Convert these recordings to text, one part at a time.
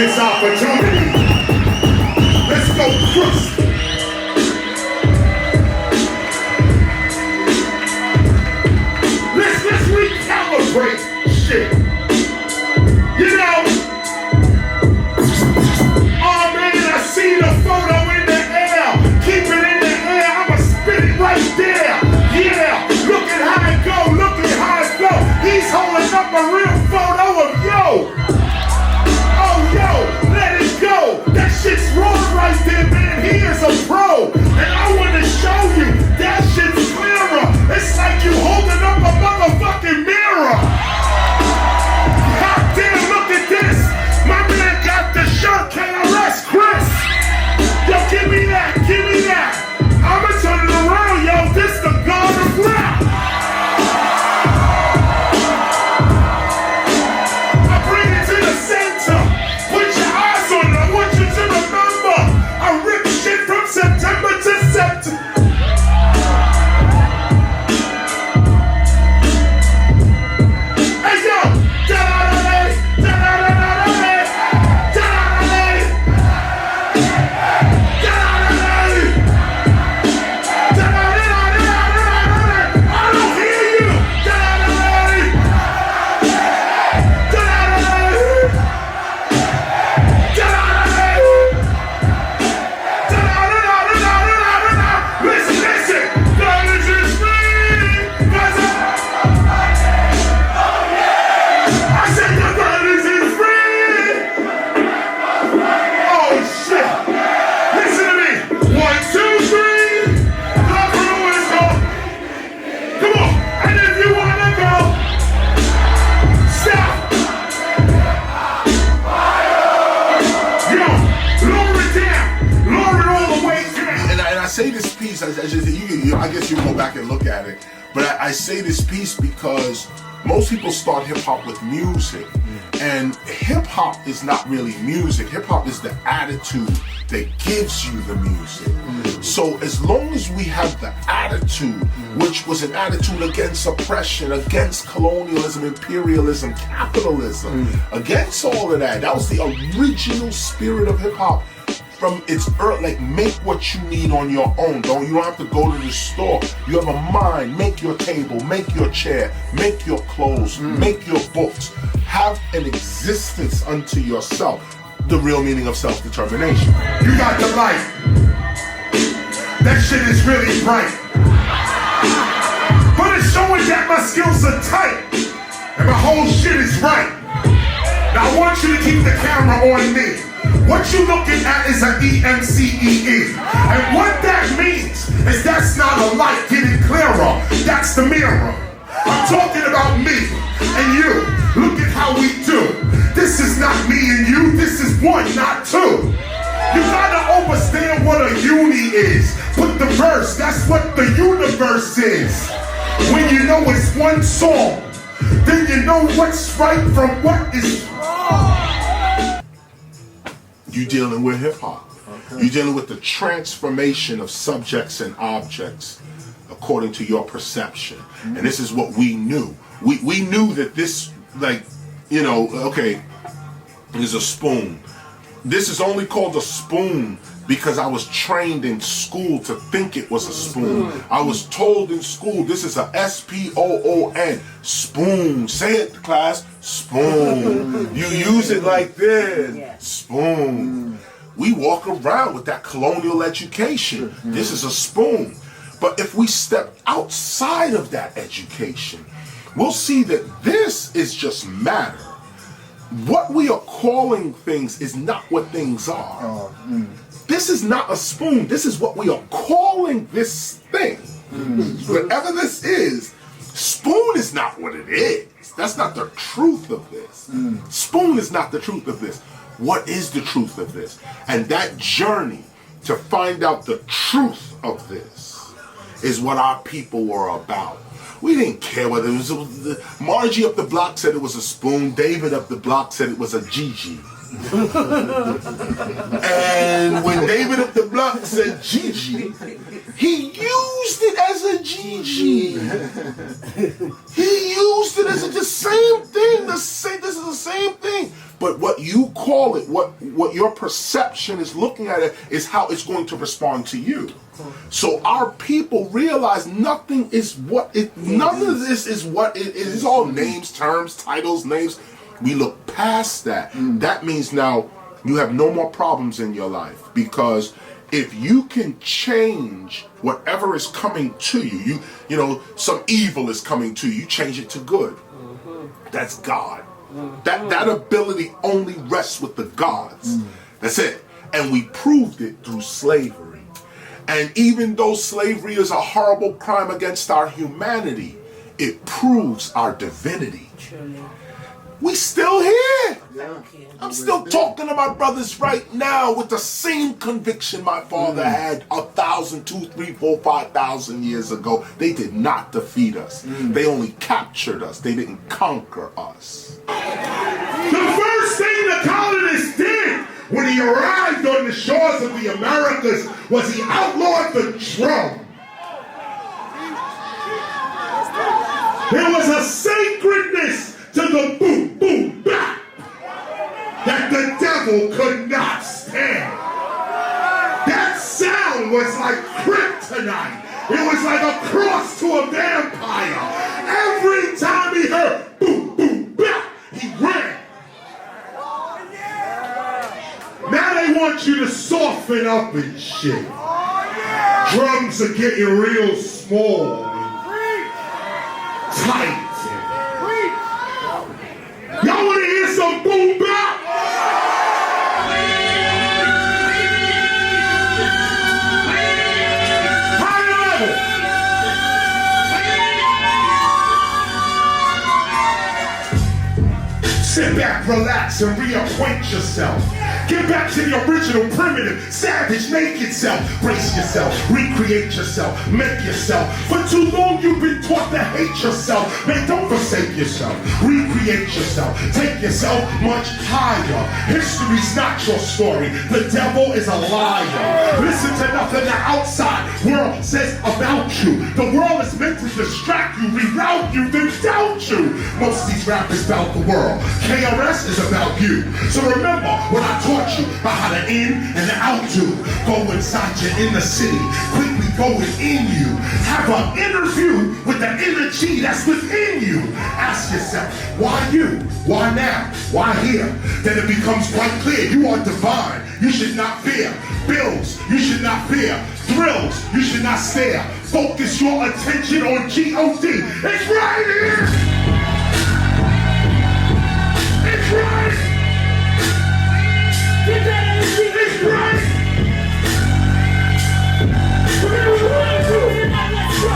this opportunity. Let's go cruise. Let's recalibrate shit. You know, oh man, I see the photo in the air. Keep it in the air, I'ma spit it right there. Yeah, look at how it go, look at how it go. He's holding up a real photo of yo. Oh yo, let it go. That shit's raw right there, man. He is a pro. And I wanna show you, that shit's clearer. It's like you holding up a motherfucking mirror. God damn, look at this. My man got the shirt, KRS, Chris. Yo, give me that, give me that. I'ma turn it around, yo. This the god of rap. I bring it to the center. Put your eyes on it. I want you to remember. I rip shit from September to September. I guess you go back and look at it, but I say this piece because most people start hip-hop with music, and hip-hop is not really music. Hip-hop is the attitude that gives you the music. So as long as we have the attitude, which was an attitude against oppression, against colonialism, imperialism, capitalism, against all of that, that was the original spirit of hip-hop. From its earth, like, make what you need on your own. You don't have to go to the store. You have a mind. Make your table, make your chair, make your clothes, make your books. Have an existence unto yourself. The real meaning of self-determination. You got the light. That shit is really bright. But it's showing that my skills are tight. And my whole shit is right. Now I want you to keep the camera on me. What you looking at is an EMCEE. And what that means is that's not a light getting clearer. That's the mirror. I'm talking about me and you. Look at how we do. This is not me and you. This is one, not two. You gotta understand what a uni is. Put the verse. That's what the universe is. When you know it's one song, then you know what's right from what is wrong. You're dealing with hip-hop. Okay. You're dealing with the transformation of subjects and objects according to your perception. And this is what we knew. We knew that this, like, you know, okay, is a spoon. This is only called a spoon because I was trained in school to think it was a spoon. I was told in school this is a S-P-O-O-N, spoon. Say it, class, spoon. You use it like this, spoon. We walk around with that colonial education. This is a spoon. But if we step outside of that education, we'll see that this is just matter. What we are calling things is not what things are. This is not a spoon. This is what we are calling this thing. Whatever this is, spoon is not what it is. That's not the truth of this. Spoon is not the truth of this. What is the truth of this? And that journey to find out the truth of this is what our people were about. We didn't care whether it was Margie up the block said it was a spoon. David up the block said it was a Gigi. And when David up the block said Gigi, he used it as a Gigi. He used it as the same thing. This is the same thing. But what you call it, what your perception is looking at it, is how it's going to respond to you. So our people realize nothing is what it, none of this is what it is. It's all names, terms, titles, names. We look past that. That means now you have no more problems in your life, because if you can change whatever is coming to you, you know, some evil is coming to you, change it to good. That's God. That ability only rests with the gods. That's it. And we proved it through slavery. And even though slavery is a horrible crime against our humanity, it proves our divinity. We still here. I'm still talking to my brothers right now with the same conviction my father had 1,000, 2, 3, 4, 5,000 years ago. They did not defeat us. They only captured us. They didn't conquer us. The first thing the colonists did when he arrived on the shores of the Americas was he outlawed the drum. There was a sacredness to the boom, boom, bap that the devil could not stand. That sound was like kryptonite. It was like a cross to a vampire. Every time he heard boom, boom, bap, he ran. Now they want you to soften up and shit. Drums are getting real small and tight. Y'all want to hear some boom bap? Higher level. Sit back, relax, and reacquaint yourself. Get back to the original, primitive, savage, naked self. Brace yourself, recreate yourself, make yourself. For too long you've been taught to hate yourself. Man, don't forsake yourself. Recreate yourself. Take yourself much higher. History's not your story. The devil is a liar. Listen to nothing the outside world says about you. The world is meant to distract you, reroute you, then doubt you. Most of these rappers about the world. KRS is about you. So remember what I taught you about how to in and the out do. Go inside your inner city, quickly go within you. Have an interview with the energy that's within you. Ask yourself, why you? Why now? Why here? Then it becomes quite clear you are divine. You should not fear. Bills, you should not fear. Thrills, you should not stare. Focus your attention on G-O-D. It's right here! It's right! Get that energy, it's right! We're gonna do it now, let's go!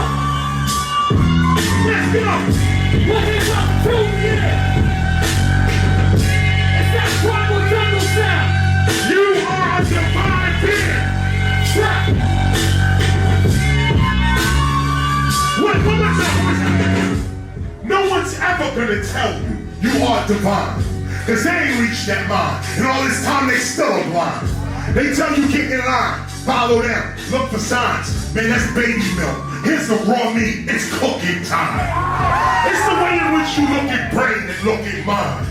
Let's go! What is up, two, yeah! It's that tribal jungle sound! You are a divine being! Right! One more time, no one's ever gonna tell you you are divine. Cause they ain't reached that mind. And all this time they still are blind. They tell you get in line, follow them, look for signs. Man, that's baby milk. Here's the raw meat, it's cooking time. It's the way in which you look at brain and look at mind.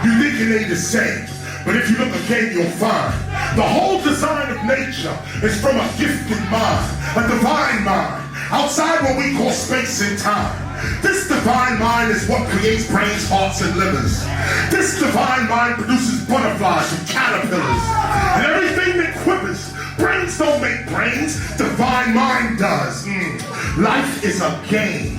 You thinking they the same, but if you look again you'll find the whole design of nature is from a gifted mind, a divine mind, outside what we call space and time. This divine mind is what creates brains, hearts, and livers. This divine mind produces butterflies and caterpillars and everything that quivers. Brains don't make brains, divine mind does. Life is a game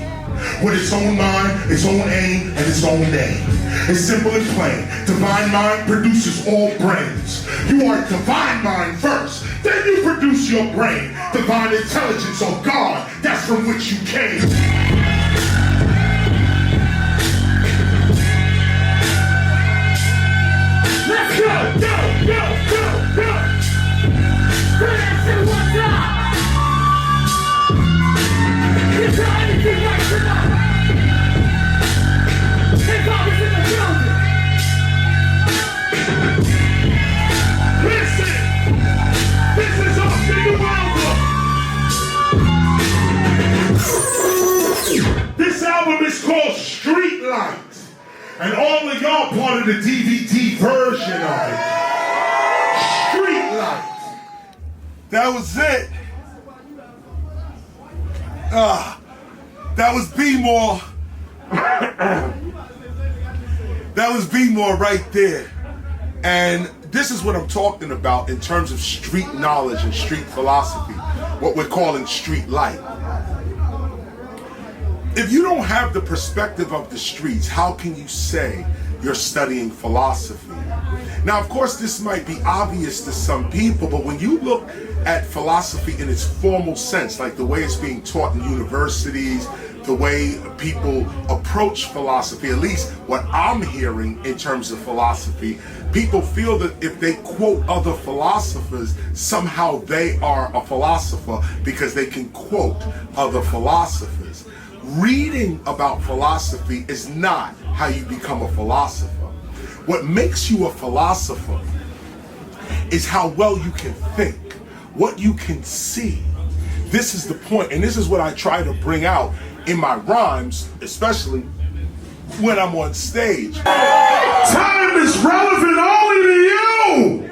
with its own mind, its own aim, and its own name. It's simple and plain. Divine mind produces all brains. You are divine mind first, then you produce your brain. Divine intelligence or God, that's from which you came. Let's go, go, go, go, go! Bring that shit one time! Get your energy right tonight! Hip hop is in the building! Listen! This is our single album! And all of y'all part of the DVD version of it. Street Life. That was it. That was B-More. That was B-More right there. And this is what I'm talking about in terms of street knowledge and street philosophy, what we're calling street life. If you don't have the perspective of the streets, how can you say you're studying philosophy? Now, of course, this might be obvious to some people, but when you look at philosophy in its formal sense, like the way it's being taught in universities, the way people approach philosophy, at least what I'm hearing in terms of philosophy, people feel that if they quote other philosophers, somehow they are a philosopher because they can quote other philosophers. Reading about philosophy is not how you become a philosopher. What makes you a philosopher is how well you can think, what you can see. This is the point, and this is what I try to bring out in my rhymes, especially when I'm on stage. Time is relevant only to you.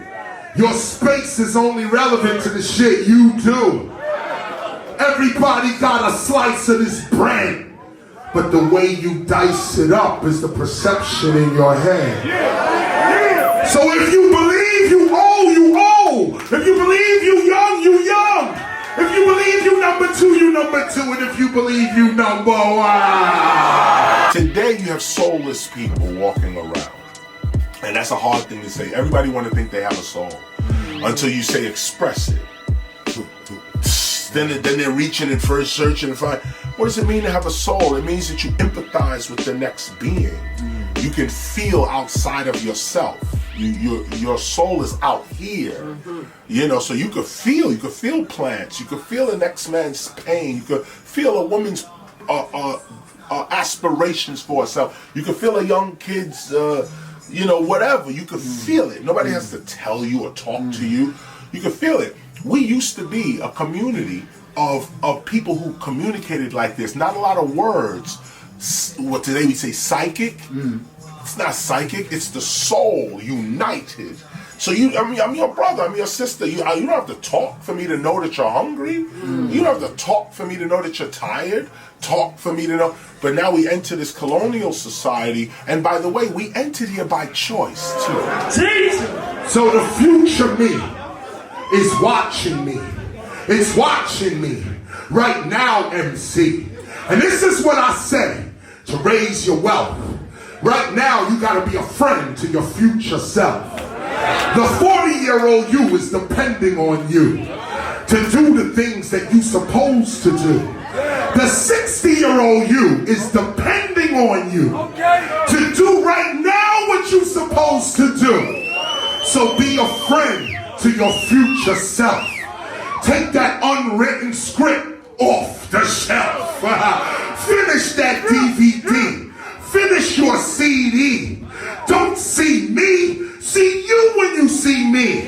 Your space is only relevant to the shit you do. Everybody got a slice of this bread, but the way you dice it up is the perception in your head. So if you believe you owe, you owe. If you believe you young, you young. If you believe you number two, you number two. And if you believe you number one. Today you have soulless people walking around. And that's a hard thing to say. Everybody want to think they have a soul. Until you say express it. Then they're reaching and first searching and find. What does it mean to have a soul? It means that you empathize with the next being. You can feel outside of yourself. Your soul is out here. You know, so you could feel plants. You could feel the next man's pain. You could feel a woman's aspirations for herself. You could feel a young kid's, whatever. You could feel it. Nobody has to tell you or talk to you. You could feel it. We used to be a community of people who communicated like this. Not a lot of words. What today we say psychic. It's not psychic. It's the soul united. So I'm your brother. I'm your sister. You don't have to talk for me to know that you're hungry. You don't have to talk for me to know that you're tired. Talk for me to know. But now we enter this colonial society, and by the way, we entered here by choice too. So the future me is watching me. It's watching me right now, MC. And this is what I say to raise your wealth. Right now, you gotta be a friend to your future self. The 40-year-old you is depending on you to do the things that you're supposed to do. The 60-year-old you is depending on you to do right now what you're supposed to do. So be a friend to your future self. Take that unwritten script off the shelf. Finish that DVD. Finish your CD. Don't see me. See you when you see me.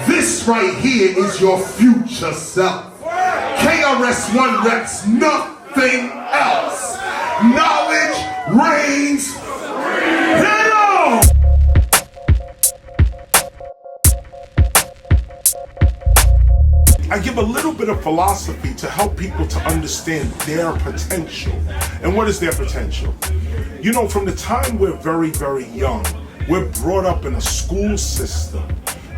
This right here is your future self. KRS-ONE reps nothing else. Knowledge reigns. Hello! I give a little bit of philosophy to help people to understand their potential. And what is their potential? You know, from the time we're very, very young, we're brought up in a school system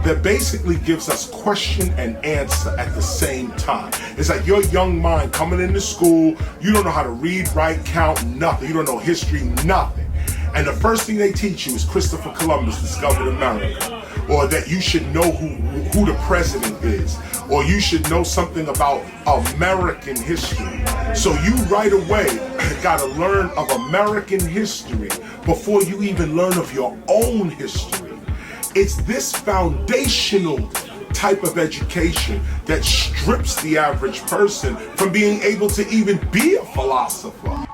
that basically gives us question and answer at the same time. It's like your young mind coming into school, you don't know how to read, write, count, nothing. You don't know history, nothing. And the first thing they teach you is Christopher Columbus discovered America, or that you should know who the president is, or you should know something about American history. So you right away gotta learn of American history before you even learn of your own history. It's this foundational type of education that strips the average person from being able to even be a philosopher.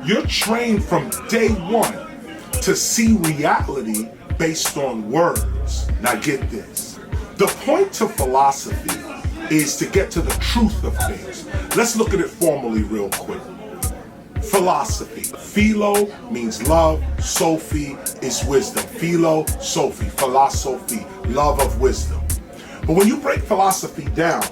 You're trained from day one to see reality based on words. Now get this. The point to philosophy is to get to the truth of things. Let's look at it formally real quick. Philosophy. Philo means love. Sophie is wisdom. Philo, Sophie, philosophy, love of wisdom. But when you break philosophy down,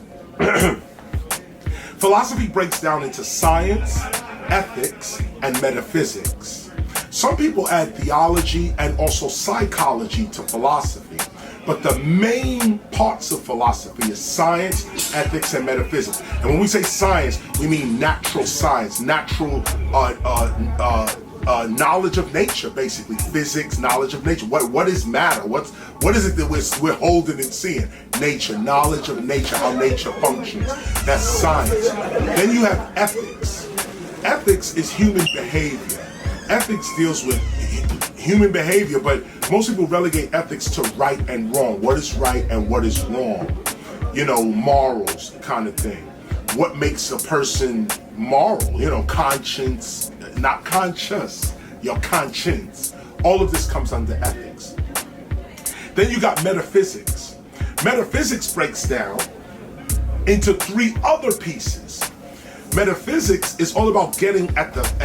philosophy breaks down into science, ethics, and metaphysics. Some people add theology and also psychology to philosophy. But the main parts of philosophy is science, ethics, and metaphysics. And when we say science, we mean natural science, natural knowledge of nature, basically. Physics, knowledge of nature. What is matter? What is it that we're holding and seeing? Nature, knowledge of nature, how nature functions. That's science. Then you have ethics. Ethics is human behavior. Ethics deals with human behavior, but most people relegate ethics to right and wrong. What is right and what is wrong? You know, morals kind of thing. What makes a person moral? You know, conscience, not conscious, your conscience. All of this comes under ethics. Then you got metaphysics. Metaphysics breaks down into three other pieces. Metaphysics is all about getting at the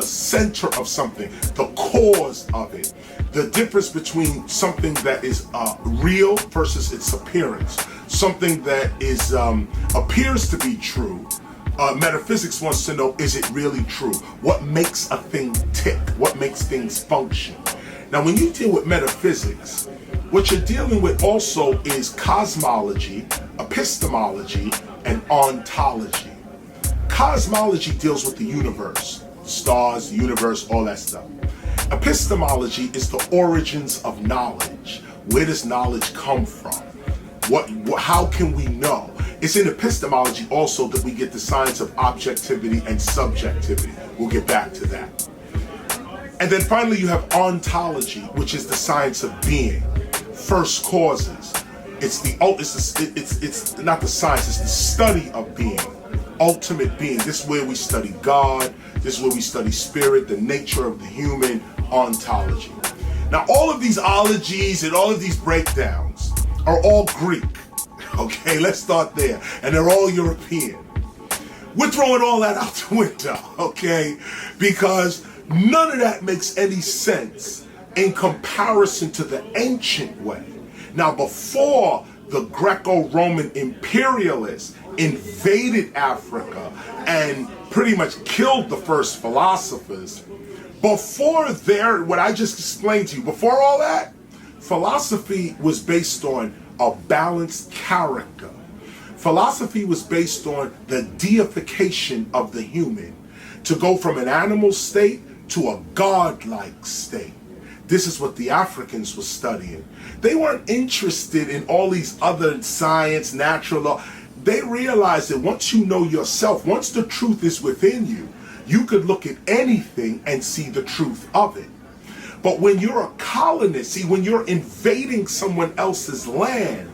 center of something, the cause of it, the difference between something that is real versus its appearance, something that is appears to be true. Metaphysics wants to know, is it really true? What makes a thing tick? What makes things function? Now, when you deal with metaphysics, what you're dealing with also is cosmology, epistemology, and ontology. Cosmology deals with the universe, stars, the universe, all that stuff. Epistemology is the origins of knowledge. Where does knowledge come from? How can we know? It's in epistemology also that we get the science of objectivity and subjectivity. We'll get back to that. And then finally you have ontology, which is the science of being, first causes. It's not the science, it's the study of being. Ultimate being. This is where we study God. This is where we study spirit, the nature of the human, ontology. Now, all of these ologies and all of these breakdowns are all Greek. Okay, let's start there. And they're all European. We're throwing all that out the window, okay? Because none of that makes any sense in comparison to the ancient way. Now, before the Greco-Roman imperialists invaded Africa and pretty much killed the first philosophers, before what I just explained to you, before all that, philosophy was based on a balanced character. Philosophy was based on the deification of the human, to go from an animal state to a godlike state. This is what the Africans were studying. They weren't interested in all these other science, natural law. They realized that once you know yourself, once the truth is within you, you could look at anything and see the truth of it. But when you're a colonist, see, when you're invading someone else's land,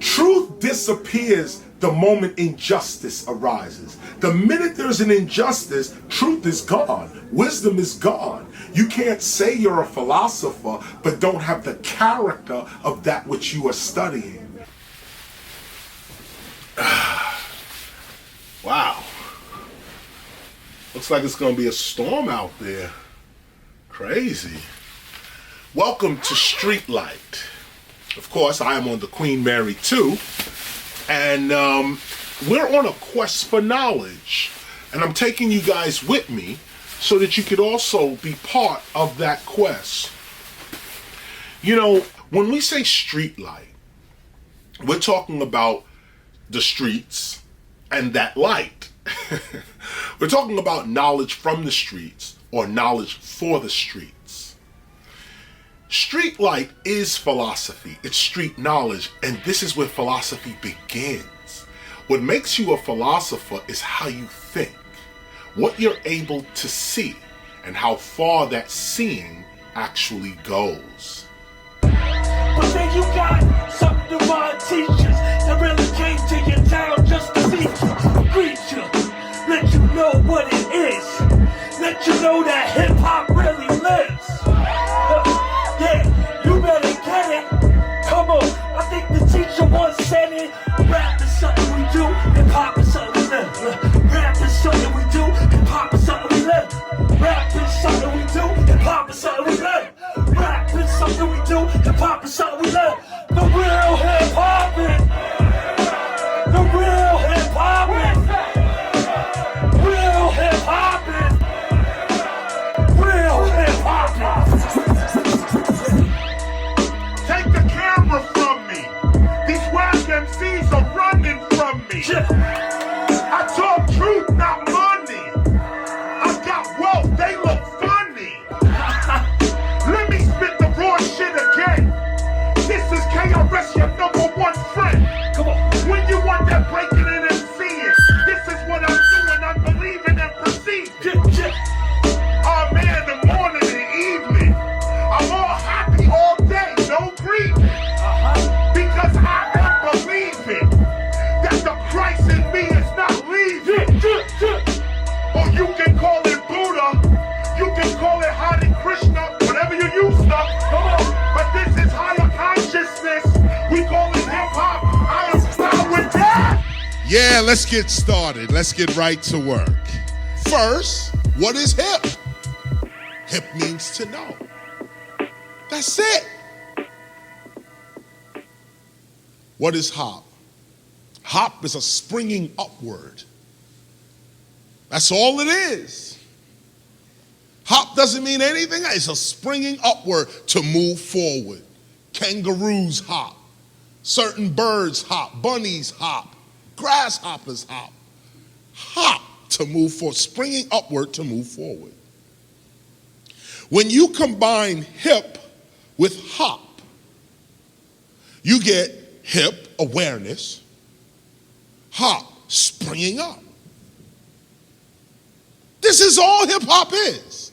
truth disappears the moment injustice arises. The minute there's an injustice, truth is gone. Wisdom is gone. You can't say you're a philosopher, but don't have the character of that which you are studying. Wow. Looks like it's going to be a storm out there. Crazy. Welcome to Streetlight. Of course, I am on the Queen Mary 2. And we're on a quest for knowledge. And I'm taking you guys with me so that you could also be part of that quest. You know, when we say street light, we're talking about the streets and that light. We're talking about knowledge from the streets or knowledge for the streets. Street light is philosophy. It's street knowledge, and this is where philosophy begins. What makes you a philosopher is how you think, what you're able to see, and how far that seeing actually goes. But then you got some divine teachers that really came to your town just to teach you, greet you, let you know what it is, let you know that hip-hop really lives. Yeah, you better get it. Yeah, let's get started. Let's get right to work. First, what is hip? Hip means to know. That's it. What is hop? Hop is a springing upward. That's all it is. Hop doesn't mean anything. It's a springing upward to move forward. Kangaroos hop. Certain birds hop. Bunnies hop. Grasshoppers hop. Hop to move forward. Springing upward to move forward. When you combine hip with hop, you get hip, awareness, hop, springing up. This is all hip hop is.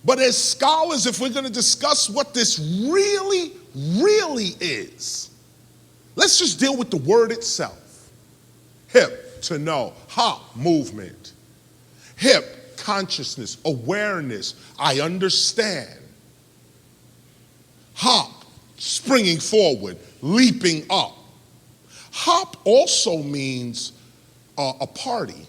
But as scholars, if we're going to discuss what this really is, let's just deal with the word itself. Hip, to know. Hop, movement. Hip, consciousness, awareness. I understand. Hop, springing forward, leaping up. Hop also means a party,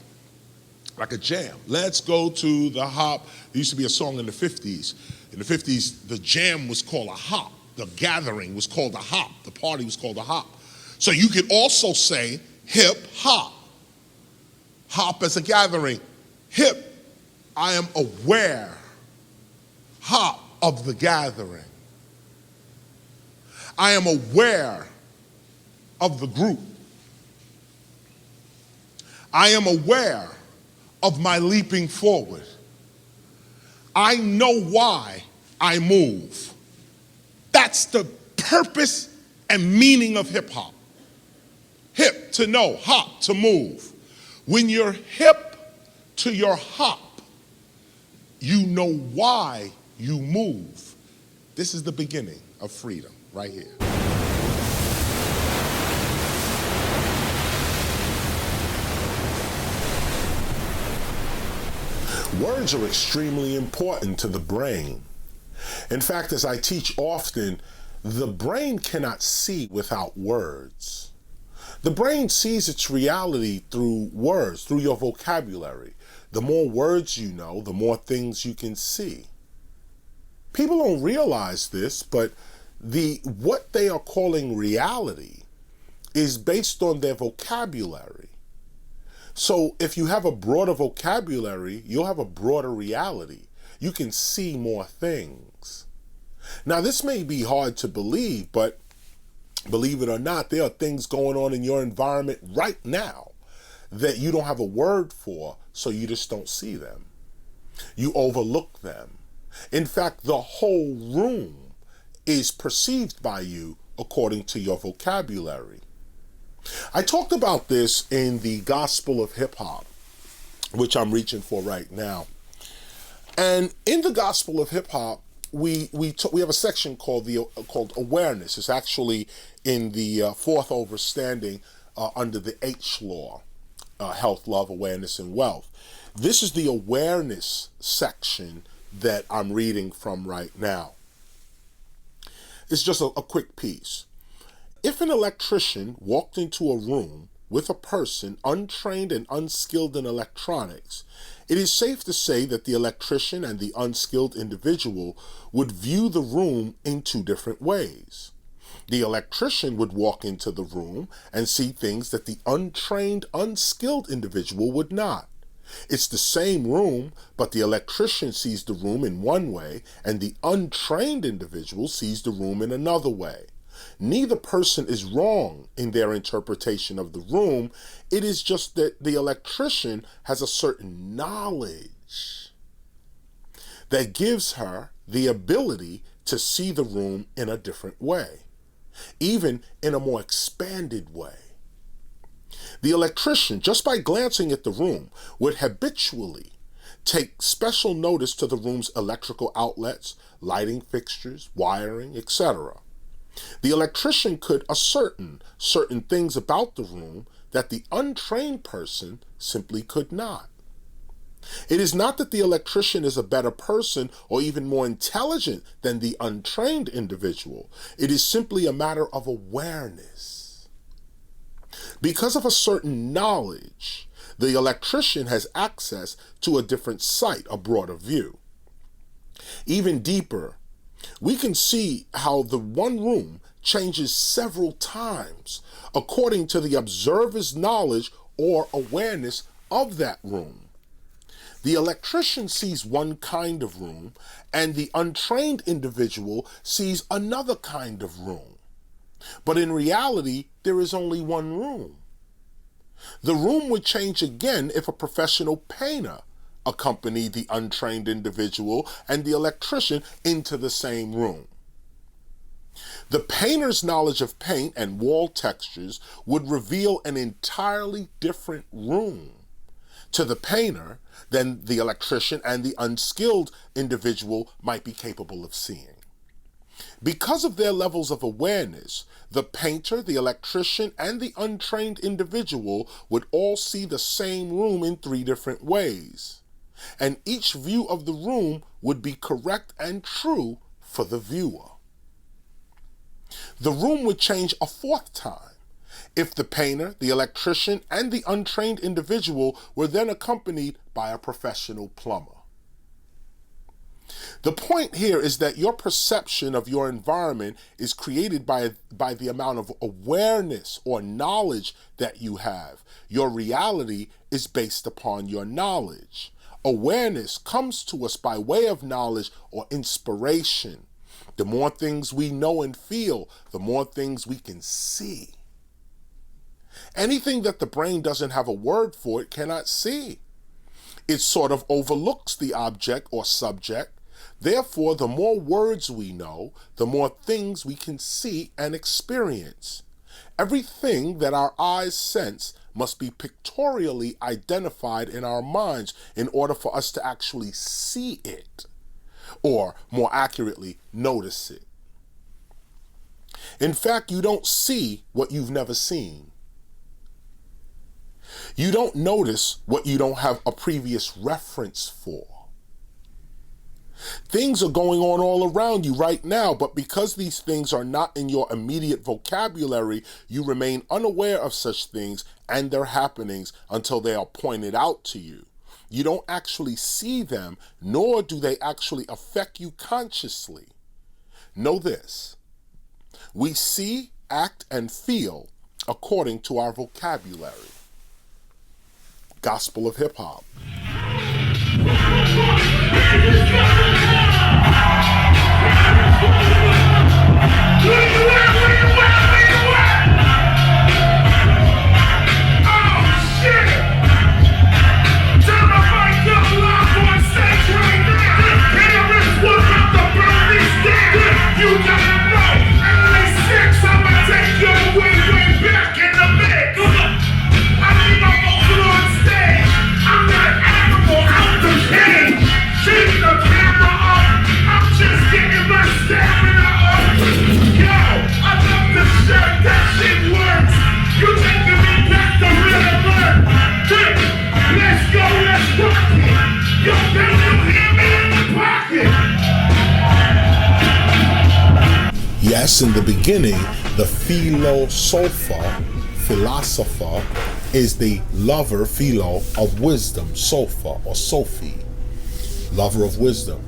like a jam. Let's go to the hop. There used to be a song in the 50s. In the 50s, the jam was called a hop. The gathering was called a hop. The party was called a hop. So you could also say hip hop. Hop as a gathering. Hip, I am aware. Hop of the gathering. I am aware of the group. I am aware of my leaping forward. I know why I move. That's the purpose and meaning of hip hop. Hip, to know, hop, to move. When you're hip to your hop, you know why you move. This is the beginning of freedom right here. Words are extremely important to the brain. In fact, as I teach often, the brain cannot see without words. The brain sees its reality through words, through your vocabulary. The more words you know, the more things you can see. People don't realize this, but what they are calling reality is based on their vocabulary. So if you have a broader vocabulary, you'll have a broader reality. You can see more things. Now, this may be hard to believe, but believe it or not, there are things going on in your environment right now that you don't have a word for, so you just don't see them. You overlook them. In fact, the whole room is perceived by you according to your vocabulary. I talked about this in the Gospel of Hip Hop, which I'm reaching for right now. And in the Gospel of Hip Hop, we have a section called awareness. It's actually in the fourth overstanding under the H law, health, love, awareness, and wealth. This is the awareness section that I'm reading from right now. It's just a quick piece. If an electrician walked into a room with a person untrained and unskilled in electronics, it is safe to say that the electrician and the unskilled individual would view the room in two different ways. The electrician would walk into the room and see things that the untrained, unskilled individual would not. It's the same room, but the electrician sees the room in one way and the untrained individual sees the room in another way. Neither person is wrong in their interpretation of the room. It is just that the electrician has a certain knowledge that gives her the ability to see the room in a different way, even in a more expanded way. The electrician, just by glancing at the room, would habitually take special notice to the room's electrical outlets, lighting fixtures, wiring, etc. The electrician could ascertain certain things about the room that the untrained person simply could not. It is not that the electrician is a better person or even more intelligent than the untrained individual. It is simply a matter of awareness. Because of a certain knowledge, the electrician has access to a different sight, a broader view. Even deeper, we can see how the one room changes several times according to the observer's knowledge or awareness of that room. The electrician sees one kind of room, and the untrained individual sees another kind of room. But in reality, there is only one room. The room would change again if a professional painter accompanied the untrained individual and the electrician into the same room. The painter's knowledge of paint and wall textures would reveal an entirely different room to the painter than the electrician and the unskilled individual might be capable of seeing. Because of their levels of awareness, the painter, the electrician, and the untrained individual would all see the same room in three different ways, and each view of the room would be correct and true for the viewer. The room would change a fourth time if the painter, the electrician, and the untrained individual were then accompanied by a professional plumber. The point here is that your perception of your environment is created by the amount of awareness or knowledge that you have. Your reality is based upon your knowledge. Awareness comes to us by way of knowledge or inspiration. The more things we know and feel, the more things we can see. Anything that the brain doesn't have a word for, it cannot see. It sort of overlooks the object or subject. Therefore, the more words we know, the more things we can see and experience. Everything that our eyes sense must be pictorially identified in our minds in order for us to actually see it, or more accurately, notice it. In fact, you don't see what you've never seen. You don't notice what you don't have a previous reference for. Things are going on all around you right now, but because these things are not in your immediate vocabulary, you remain unaware of such things and their happenings until they are pointed out to you. You don't actually see them, nor do they actually affect you consciously. Know this: we see, act, and feel according to our vocabulary. Gospel of Hip Hop. Yes, in the beginning, the philosopher is the lover, philo, of wisdom, Sofa or Sophie, lover of wisdom.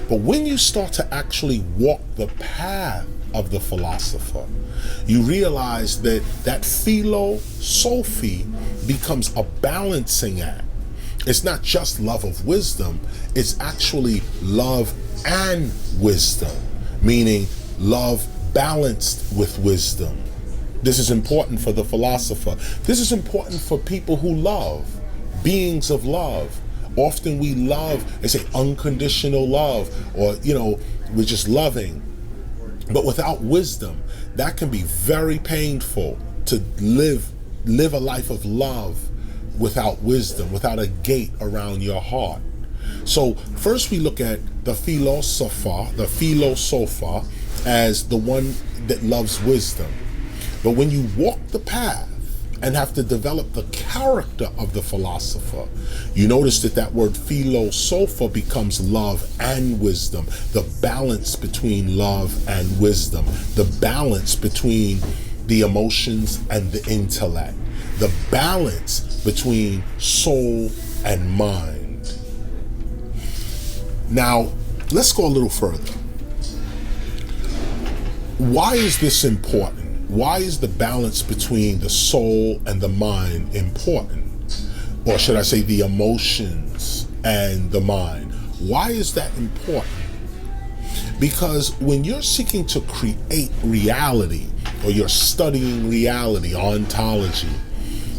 But when you start to actually walk the path of the philosopher, you realize that that philosophy becomes a balancing act. It's not just love of wisdom, it's actually love and wisdom, meaning love balanced with wisdom. This is important for the philosopher. This is important for people who love, beings of love. Often we love, they say unconditional love, or, we're just loving. But without wisdom, that can be very painful to live a life of love without wisdom, without a gate around your heart. So first we look at the philosopher as the one that loves wisdom. But when you walk the path and have to develop the character of the philosopher, you notice that word philosopher becomes love and wisdom, the balance between love and wisdom, the balance between the emotions, and the intellect. The balance between soul and mind. Now, let's go a little further. Why is this important? Why is the balance between the soul and the mind important? Or should I say the emotions and the mind? Why is that important? Because when you're seeking to create reality, or you're studying reality, ontology,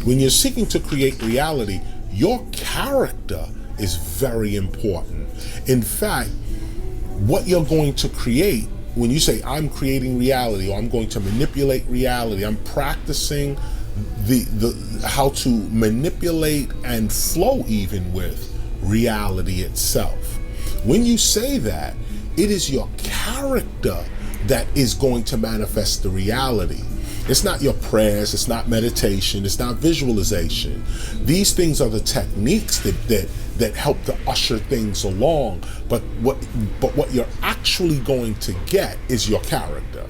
when you're seeking to create reality, your character is very important. In fact, what you're going to create, when you say, I'm creating reality, or I'm going to manipulate reality, I'm practicing how to manipulate and flow even with reality itself. When you say that, it is your character that is going to manifest the reality. It's not your prayers, it's not meditation, it's not visualization. These things are the techniques that help to usher things along. But what you're actually going to get is your character.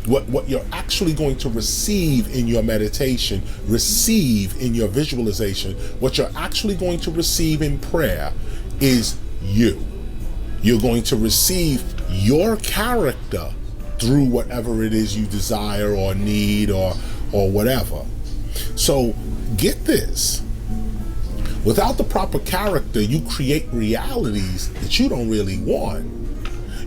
What you're actually going to receive in your meditation, receive in your visualization, what you're actually going to receive in prayer is you. You're going to receive your character through whatever it is you desire or need or whatever. So get this. Without the proper character, you create realities that you don't really want.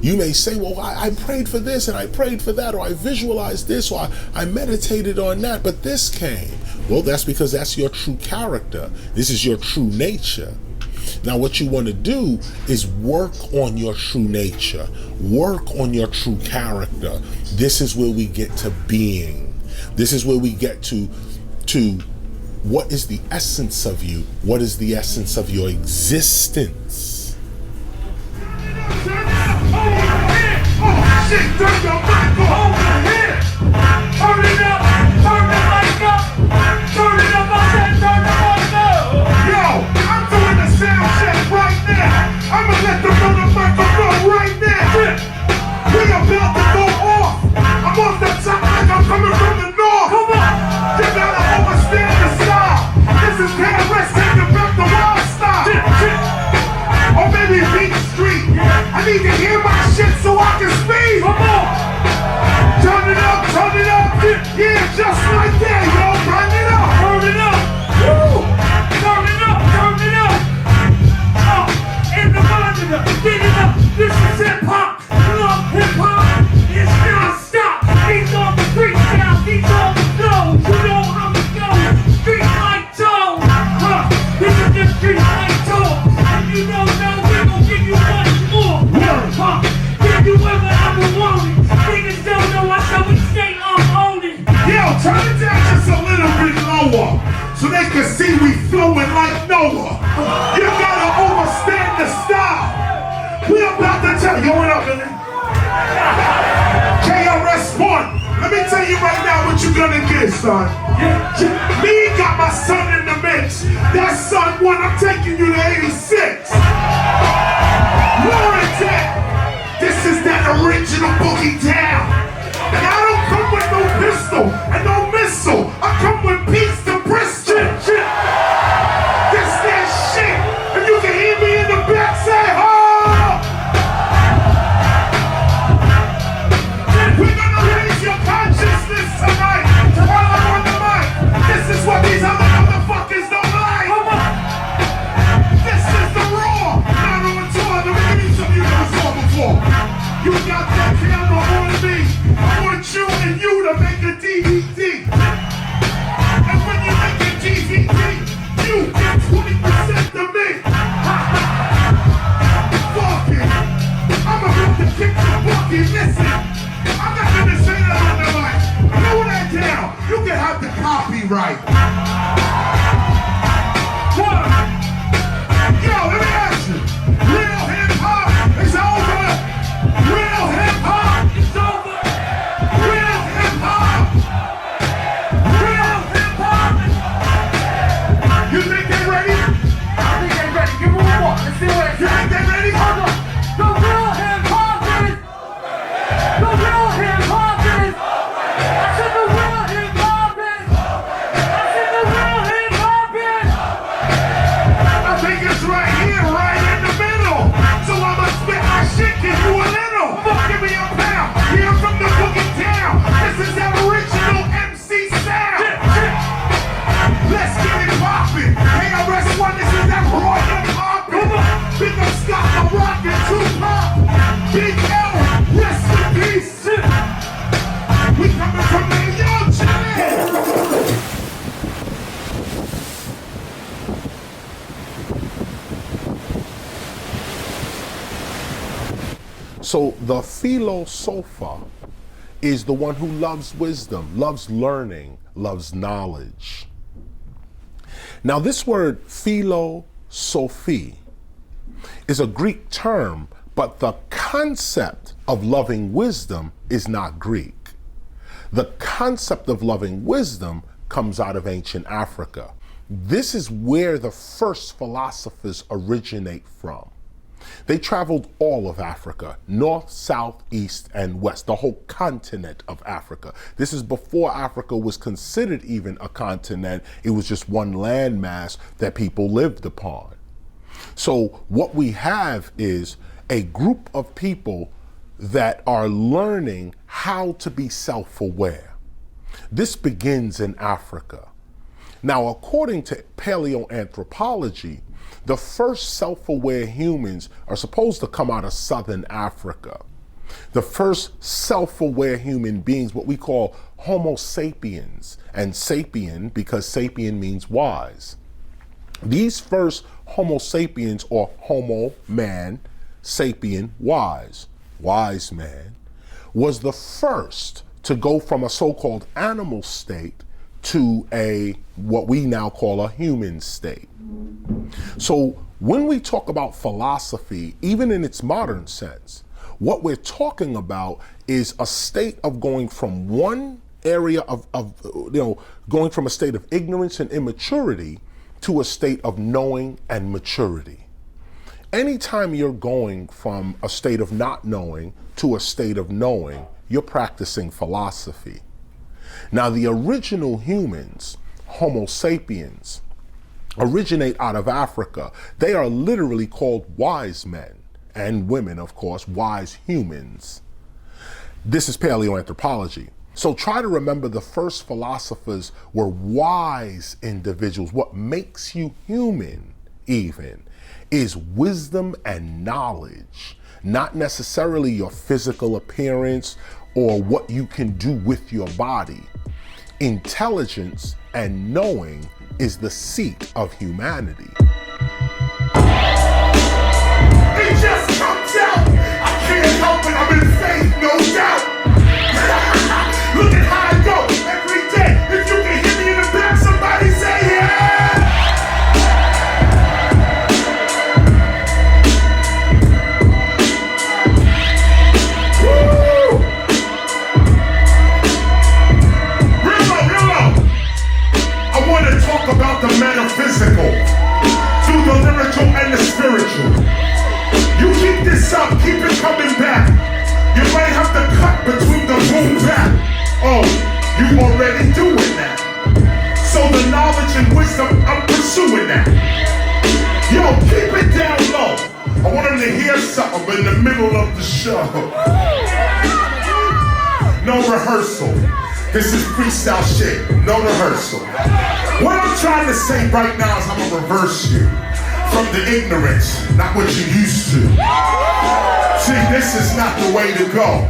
You may say, well, I prayed for this and I prayed for that, or I visualized this, or I meditated on that, but this came. Well, that's because that's your true character. This is your true nature. Now, what you want to do is work on your true nature, work on your true character. This is where we get to being. This is where we get to what is the essence of you? What is the essence of your existence? Shit, turn your mic on. Over here. Turn it up. Turn the mic up. Turn it up. I said turn the mic up. Yo, I'm doing the sound check right now. I'ma let the microphone right now. We about to go off. I'm off the top like I'm coming from the north. Come on. You gotta understand the style. This is KRS taking back the wild style. Or maybe Beat Street. I need to hear my shit so I can speak. Come on. Turn it up, turn it up. Yeah, just like that, yo. Turn it up. Turn it up. Woo. Turn it up, turn it up. In the monitor, get it up. This is hip-hop. Love hip-hop. It's non-stop. These are the freestyle. These are the flows. You know how we go. Street like toes. This is the street like toes. And you don't know, we gon' give you much more. Give you whatever I want it. Niggas don't know us, so we stay on it. Yo, turn it down just a little bit lower, so they can see we flowing like Noah. You gotta understand the style. We about to tell you what up, man. KRS-ONE. Let me tell you right now what you gonna get, son. Me got my son in the mix. That son one, I'm taking you to 86. Warranted. This is that original boogie down. And I don't come with no pistol and no missile. I come with peace to Bristol. This that shit. And you can hear me in the back say, oh! We're gonna raise your consciousness tonight while I'm on the mic. This is what these other motherfuckers don't like. This is the raw. Not on tour. Let me give you some you never saw before. You got that camera on me. I want you and you to make a DVD. And when you make a DVD, you get 20% of me. Fuck it. I'm about to kick the bucket. Listen, I'm not gonna say that on the mic. Blow that down. You can have the copyright. What? Yo, let me ask you. Real hip-hop is over. Real hip-hop is over. Real hip-hop. Real hip-hop. You think they're ready? I think they're ready. Give me one more. Let's see what you think they're ready? The real hip-hop is. The real hip-hop is. I said the real So the philosopher is the one who loves wisdom, loves learning, loves knowledge. Now this word philosophy is a Greek term, but the concept of loving wisdom is not Greek. The concept of loving wisdom comes out of ancient Africa. This is where the first philosophers originate from. They traveled all of Africa, north, south, east, and west, the whole continent of Africa. This is before Africa was considered even a continent. It was just one landmass that people lived upon. So what we have is a group of people that are learning how to be self-aware. This begins in Africa. Now, according to paleoanthropology, the first self-aware humans are supposed to come out of southern Africa. The first self-aware human beings, what we call Homo sapiens, and sapien because sapien means wise. These first Homo sapiens, or Homo man, sapien, wise man, was the first to go from a so-called animal state to what we now call a human state. So when we talk about philosophy, even in its modern sense, what we're talking about is a state of going from one area of going from a state of ignorance and immaturity to a state of knowing and maturity. Anytime you're going from a state of not knowing to a state of knowing, you're practicing philosophy. Now, the original humans, Homo sapiens, originate out of Africa. They are literally called wise men and women, of course, wise humans. This is paleoanthropology. So try to remember the first philosophers were wise individuals. What makes you human, even, is wisdom and knowledge, not necessarily your physical appearance or what you can do with your body. Intelligence and knowing is the seat of humanity. It just comes out. I can't help it. I'm in faith, no doubt. Look at how I go every day. If you can hear me in the back, somebody say yeah. Woo! Real low. I want to talk about the metaphysical through the lyrical and the spiritual. You keep this up, keep it coming back. You might have to cut between the boom back. Oh, you already doing that. So the knowledge and wisdom, I'm pursuing that. Yo, keep it down low. I want them to hear something in the middle of the show. No rehearsal. This is freestyle shit. No rehearsal. What I'm trying to say right now is I'm gonna reverse you from the ignorance, not what you used to. See, this is not the way to go.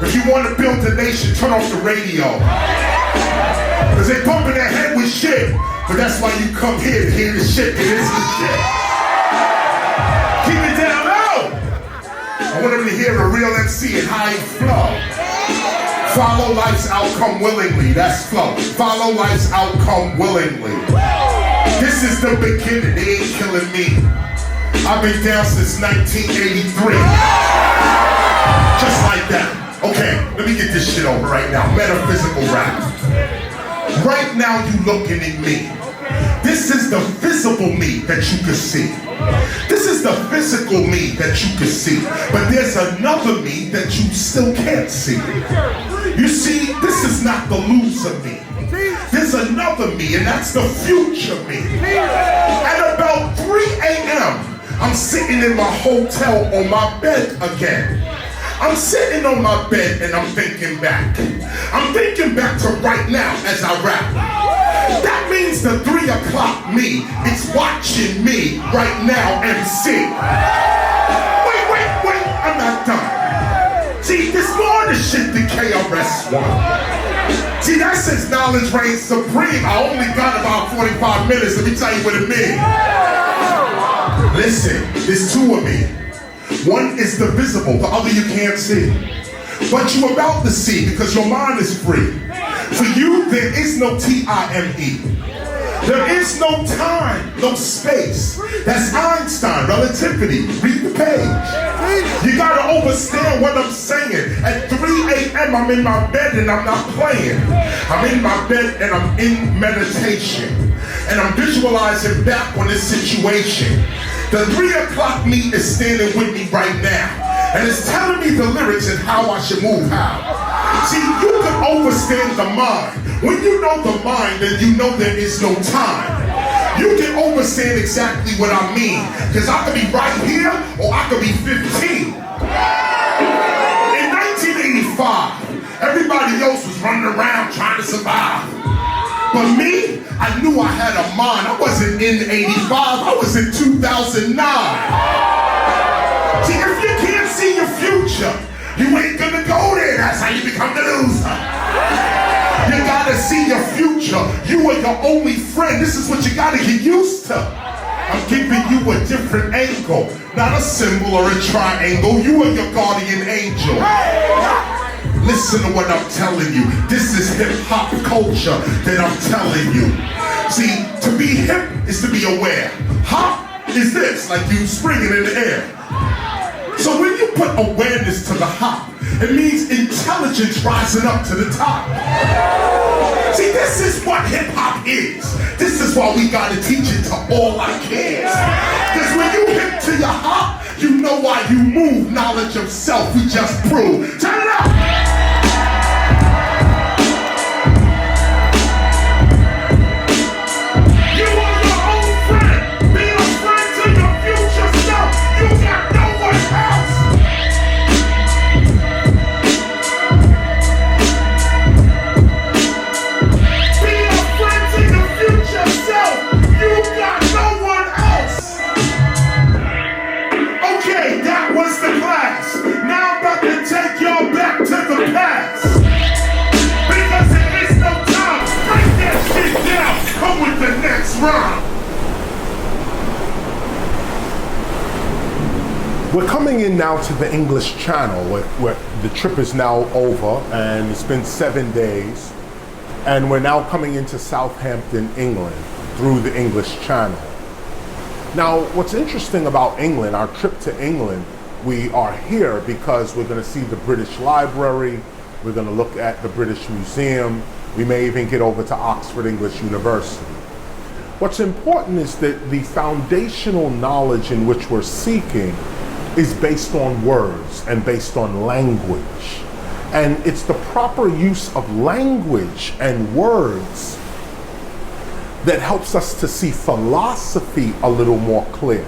If you want to build a nation, turn off the radio. Because they bumping their head with shit. But that's why you come here to hear the shit. It is the shit. Keep it down low. I want them to hear a real MC and high flow. Follow life's outcome willingly. That's flow. Follow life's outcome willingly. This is the beginning. They ain't killing me. I've been down since 1983. Just like that. Okay, let me get this shit over right now. Metaphysical rap. Right now you looking at me. This is the visible me that you can see. This is the physical me that you can see. But there's another me that you still can't see. You see, this is not the loser me. There's another me, and that's the future me. At about 3 a.m., I'm sitting in my hotel on my bed again. I'm sitting on my bed and I'm thinking back. I'm thinking back to right now as I rap. That means the 3 o'clock me is watching me right now MC. Wait, I'm not done. See, there's more to shit than KRS-ONE. See, that says knowledge reigns supreme. I only got about 45 minutes. Let me tell you what it means. Listen, there's two of me. One is the visible, the other you can't see. But you're about to see because your mind is free. For you, there is no time. There is no time, no space. That's Einstein, relativity. Read the page. You gotta understand what I'm saying. At 3 a.m. I'm in my bed and I'm not playing. I'm in my bed and I'm in meditation. And I'm visualizing back on this situation. The 3 o'clock meet is standing with me right now. And it's telling me the lyrics and how I should move how. See, you can understand the mind. When you know the mind, then you know there is no time. You can understand exactly what I mean. Because I could be right here or I could be 15. In 1985, everybody else was running around trying to survive. But me, I knew I had a mind. I wasn't in 85, I was in 2009. See, if you can't see your future, you ain't gonna go there. That's how you become the loser. You gotta see your future. You are your only friend. This is what you gotta get used to. I'm giving you a different angle, not a symbol or a triangle. You are your guardian angel. Listen to what I'm telling you. This is hip-hop culture that I'm telling you. See, to be hip is to be aware. Hop is this, like you springing in the air. So when you put awareness to the hop, it means intelligence rising up to the top. See, this is what hip-hop is. This is why we gotta teach it to all our kids. Because when you hip to your hop, you know why you move. Knowledge of self, we just prove. Turn it up! We're coming in now to the English Channel, where the trip is now over, and it's been 7 days, and we're now coming into Southampton, England, through the English Channel. Now, what's interesting about England, our trip to England, we are here because we're going to see the British Library, we're going to look at the British Museum, we may even get over to Oxford English University. What's important is that the foundational knowledge in which we're seeking is based on words and based on language. And it's the proper use of language and words that helps us to see philosophy a little more clear.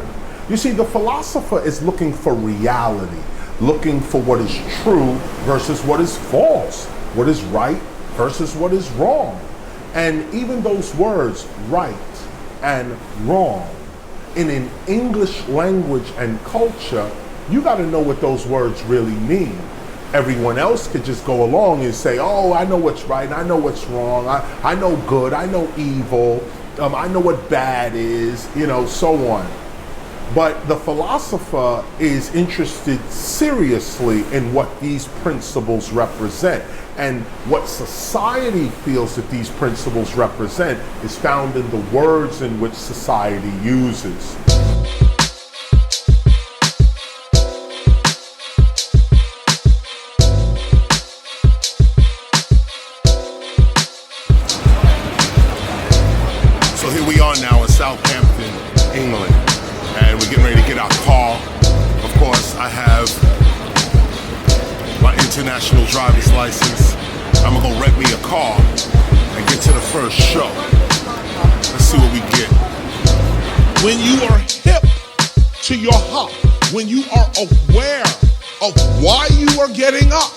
You see, the philosopher is looking for reality, looking for what is true versus what is false, what is right versus what is wrong. And even those words, right and wrong, in an English language and culture, you got to know what those words really mean. Everyone else could just go along and say, oh, I know what's right, I know what's wrong, I know good, I know evil, I know what bad is, you know, so on. But the philosopher is interested seriously in what these principles represent. And what society feels that these principles represent is found in the words in which society uses. So here we are now in Southampton, England, and we're getting ready to get our car. Of course, I have my international driver's license. I'm gonna go rent me a car and get to the first show. Let's see what we get. When you are hip to your hop, when you are aware of why you are getting up,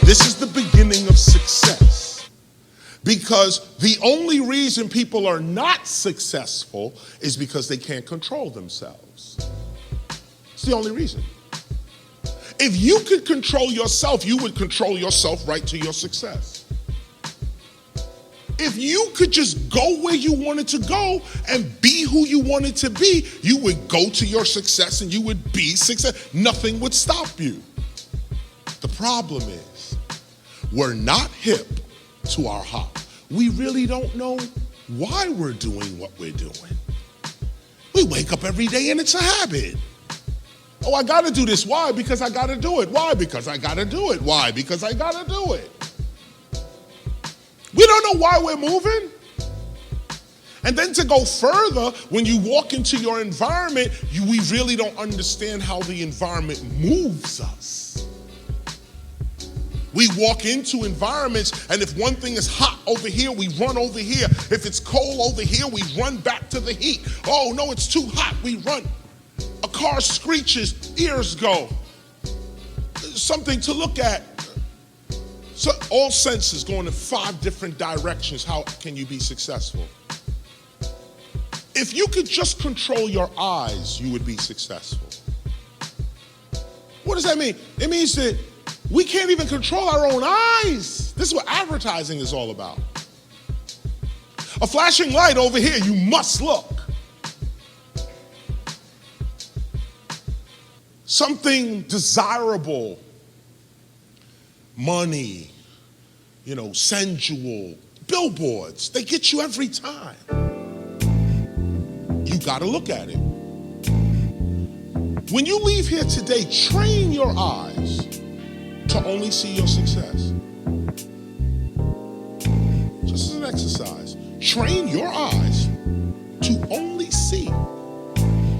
this is the beginning of success. Because the only reason people are not successful is because they can't control themselves. It's the only reason. If you could control yourself, you would control yourself right to your success. If you could just go where you wanted to go and be who you wanted to be, you would go to your success and you would be success. Nothing would stop you. The problem is, we're not hip to our hop. We really don't know why we're doing what we're doing. We wake up every day and it's a habit. Oh, I gotta do this. Why? Because I gotta do it. Why? Because I gotta do it. Why? Because I gotta do it. We don't know why we're moving. And then to go further, when you walk into your environment, we really don't understand how the environment moves us. We walk into environments, and if one thing is hot over here, we run over here. If it's cold over here, we run back to the heat. Oh, no, it's too hot, we run. A car screeches, ears go. Something to look at. So all senses going in 5 different directions. How can you be successful? If you could just control your eyes, you would be successful. What does that mean? It means that we can't even control our own eyes. This is what advertising is all about. A flashing light over here, you must look. Something desirable, money, sensual, billboards, they get you every time. You gotta look at it. When you leave here today, train your eyes to only see your success. Just as an exercise, train your eyes to only see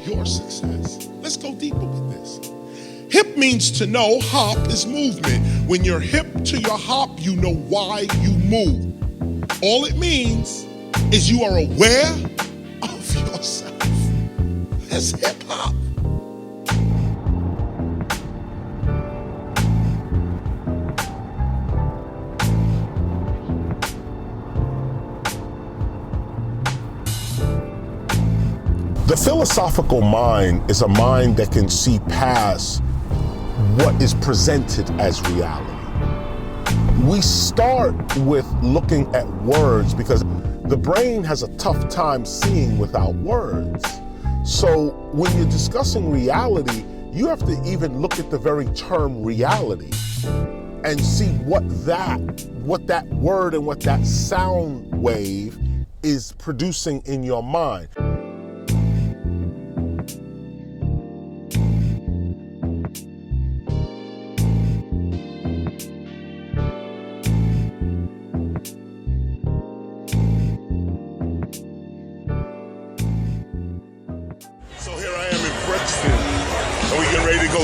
your success. Let's go deeper with this. Hip means to know, hop is movement. When you're hip to your hop, you know why you move. All it means is you are aware of yourself. That's hip hop. The philosophical mind is a mind that can see past what is presented as reality. We start with looking at words because the brain has a tough time seeing without words. So when you're discussing reality, you have to even look at the very term reality and see what that word and what that sound wave is producing in your mind.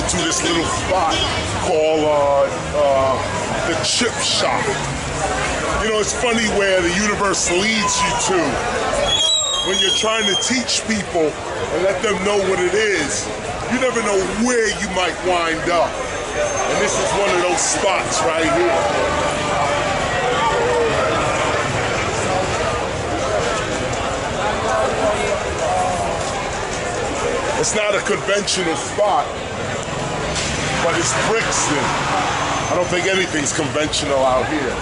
To this little spot called the Chip Shop. It's funny where the universe leads you to when you're trying to teach people and let them know what it is. You never know where you might wind up. And this is one of those spots right here. It's not a conventional spot, but it's Brixton. I don't think anything's conventional out here.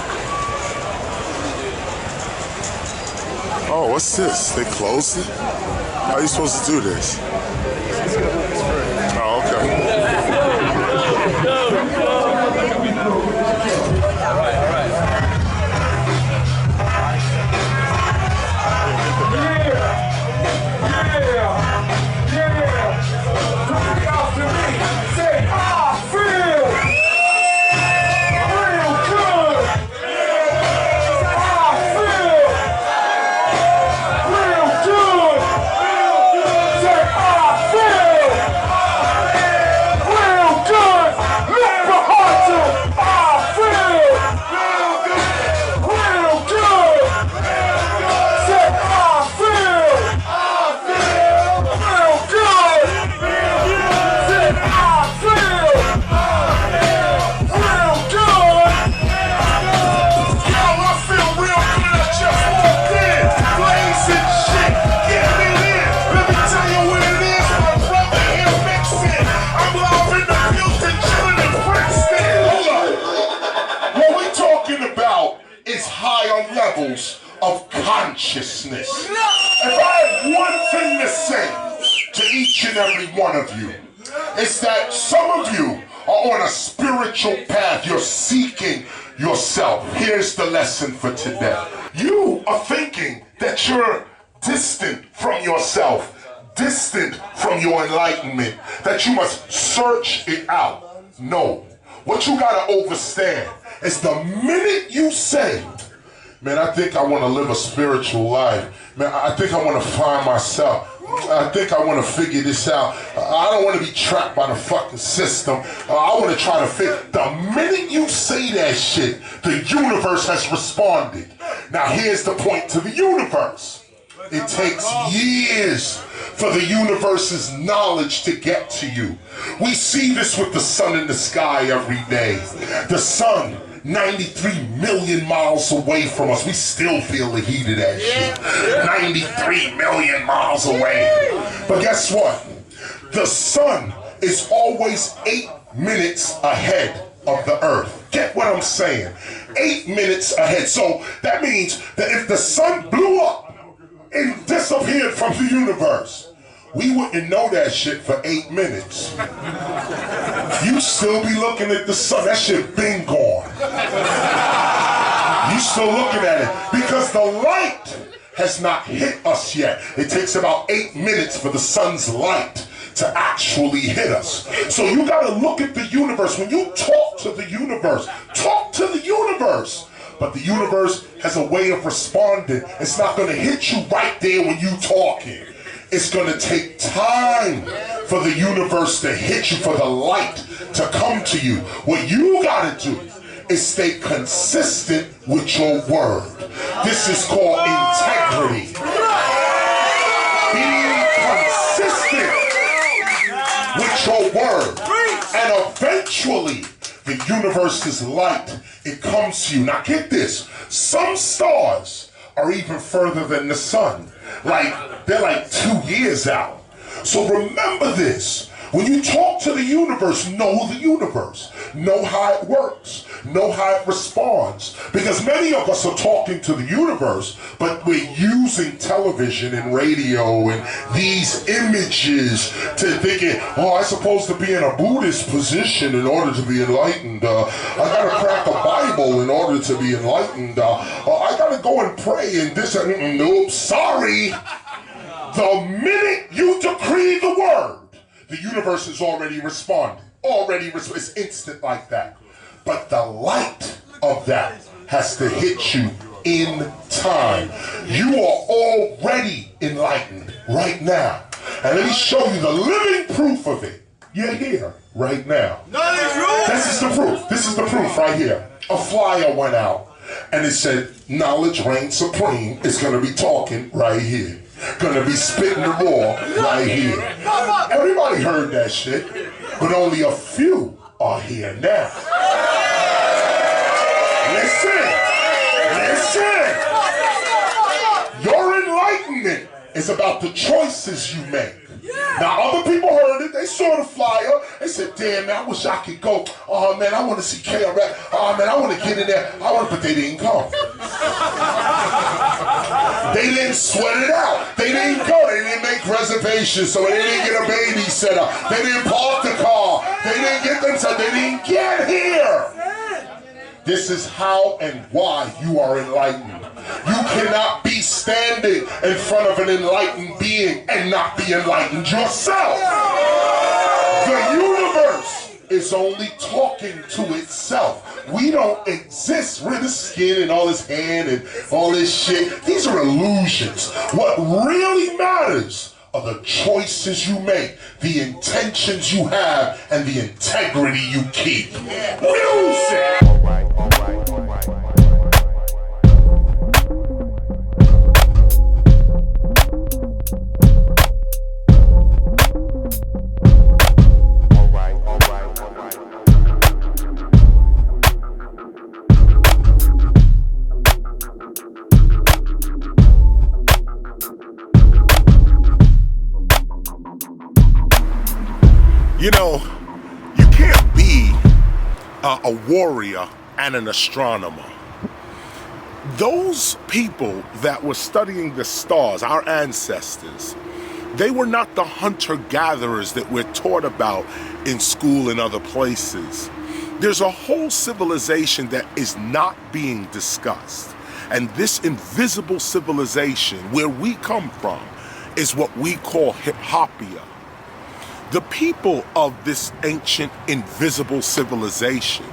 Oh, what's this? They closed it? How are you supposed to do this? Oh, okay. righteousness. If I have one thing to say to each and every one of you, it's that some of you are on a spiritual path. You're seeking yourself. Here's the lesson for today. You are thinking that you're distant from yourself, distant from your enlightenment, that you must search it out. No. What you gotta understand is the minute you say, man, I think I want to live a spiritual life. Man, I think I want to find myself. I think I want to figure this out. I don't want to be trapped by the fucking system. I want to try to figure. The minute you say that shit, the universe has responded. Now here's the point to the universe. It takes years for the universe's knowledge to get to you. We see this with the sun in the sky every day. The sun, 93 million miles away from us. We still feel the heat of that shit. 93 million miles away. But guess what? The sun is always 8 minutes ahead of the earth. Get what I'm saying? 8 minutes ahead. So that means that if the sun blew up and disappeared from the universe, we wouldn't know that shit for 8 minutes. You still be looking at the sun. That shit been gone. You still looking at it because the light has not hit us yet. It takes about 8 minutes for the sun's light to actually hit us. So you gotta look at the universe. When you talk to the universe, talk to the universe. But the universe has a way of responding. It's not gonna hit you right there when you talking. It's gonna take time for the universe to hit you, for the light to come to you. What you gotta do is stay consistent with your word. This is called integrity. Be consistent with your word. And eventually, the universe's light, it comes to you. Now get this, some stars are even further than the sun. They're like 2 years out. So remember this. When you talk to the universe, know the universe. Know how it works. Know how it responds. Because many of us are talking to the universe, but we're using television and radio and these images to thinking, oh, I'm supposed to be in a Buddhist position in order to be enlightened. I gotta crack a Bible in order to be enlightened. I gotta go and pray and this and nope, sorry. The minute you decree the word, the universe is already responding. It's instant like that. But the light of that has to hit you in time. You are already enlightened right now. And let me show you the living proof of it. You're here right now. This is the proof. This is the proof right here. A flyer went out and it said, knowledge reigns supreme. It's going to be talking right here. Gonna be spitting the raw right here. Everybody heard that shit, but only a few are here now. Listen. Your enlightenment is about the choices you make. Now other people heard it, they saw the flyer, they said, damn man, I wish I could go. Oh man, I want to see KRS. Oh man, I want to get in there. But they didn't come. They didn't sweat it out. They didn't go. They didn't make reservations, so they didn't get a babysitter. They didn't park the car. They didn't get themselves. They didn't get here. This is how and why you are enlightened. You cannot be standing in front of an enlightened being and not be enlightened yourself. The universe is only talking to itself. We don't exist. We're the skin and all this hand and all this shit. These are illusions. What really matters are the choices you make, the intentions you have, and the integrity you keep. Music! You know, you can't be a warrior and an astronomer. those people that were studying the stars, our ancestors, they were not the hunter-gatherers that we're taught about in school and other places. There's a whole civilization that is not being discussed. And this invisible civilization, where we come from, is what we call Hippopia. The people of this ancient invisible civilization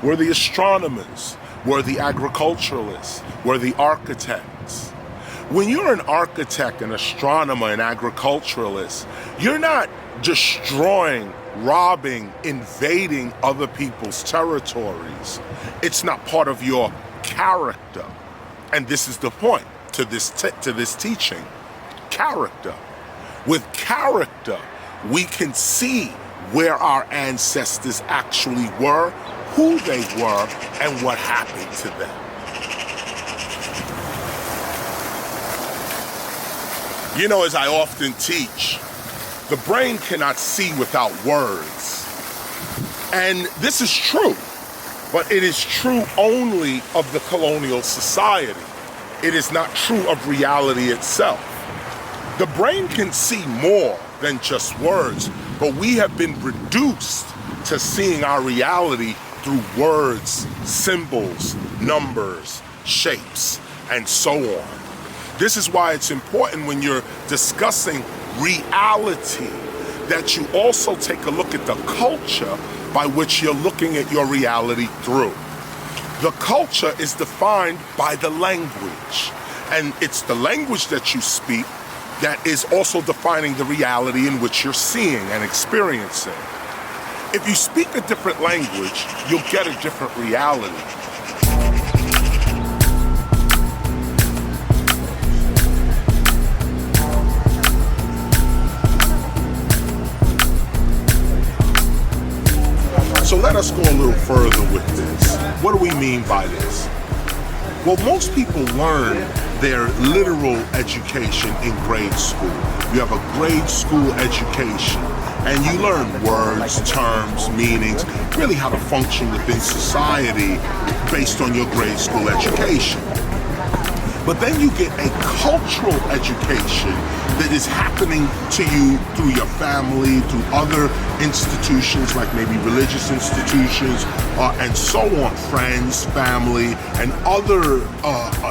were the astronomers, were the agriculturalists, were the architects. When you're an architect, an astronomer, an agriculturalist, you're not destroying, robbing, invading other people's territories. It's not part of your character. And this is the point to this teaching. Character. With character, we can see where our ancestors actually were, who they were, and what happened to them. You know, as I often teach, the brain cannot see without words. And this is true, but it is true only of the colonial society. It is not true of reality itself. The brain can see more than just words, but we have been reduced to seeing our reality through words, symbols, numbers, shapes, and so on. This is why it's important when you're discussing reality that you also take a look at the culture by which you're looking at your reality through. The culture is defined by the language, and it's the language that you speak that is also defining the reality in which you're seeing and experiencing. If you speak a different language, you'll get a different reality. So let us go a little further with this. What do we mean by this? Well, most people learn their literal education in grade school. You have a grade school education, and you learn words, terms, meanings, really how to function within society based on your grade school education. But then you get a cultural education that is happening to you through your family, through other institutions like maybe religious institutions, and so on, friends, family, and other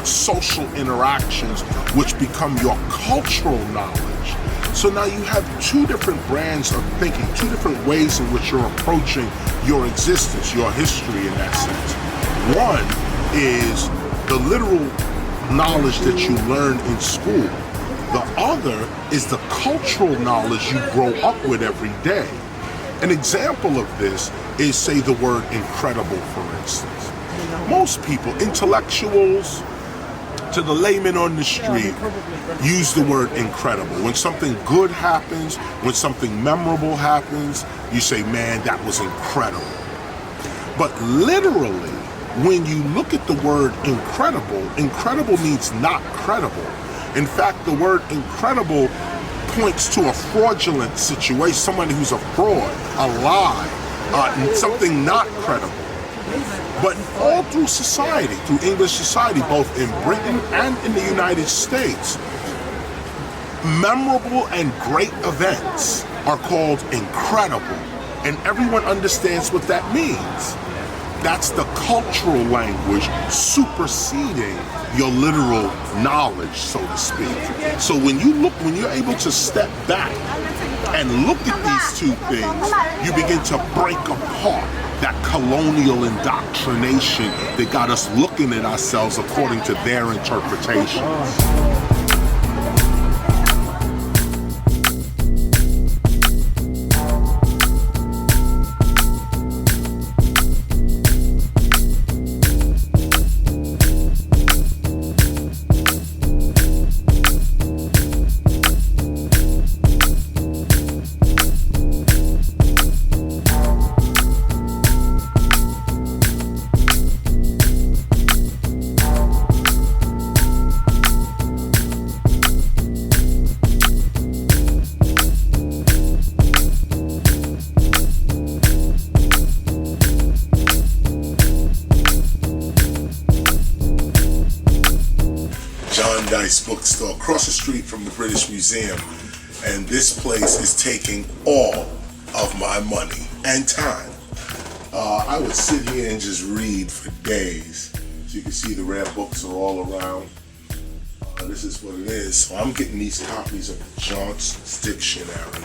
social interactions which become your cultural knowledge. So now you have two different brands of thinking, two different ways in which you're approaching your existence, your history in that sense. One is the literal knowledge that you learn in school. The other is the cultural knowledge you grow up with every day. An example of this is, say, the word incredible, for instance. Most people, intellectuals to the layman on the street, use the word incredible. When something good happens, when something memorable happens, you say, man, that was incredible. But literally, when you look at the word incredible, incredible means not credible. In fact, the word incredible points to a fraudulent situation, someone who's a fraud, a lie, something not credible. But all through society, through English society, both in Britain and in the United States, memorable and great events are called incredible, and everyone understands what that means. That's the cultural language superseding your literal knowledge, so to speak. So when you're able to step back and look at these two things, you begin to break apart that colonial indoctrination that got us looking at ourselves according to their interpretations. nice bookstore across the street from the British Museum. And this place is taking all of my money and time. I would sit here and just read for days. As you can see, the rare books are all around. This is what it is. So I'm getting these copies of Johnson's Dictionary.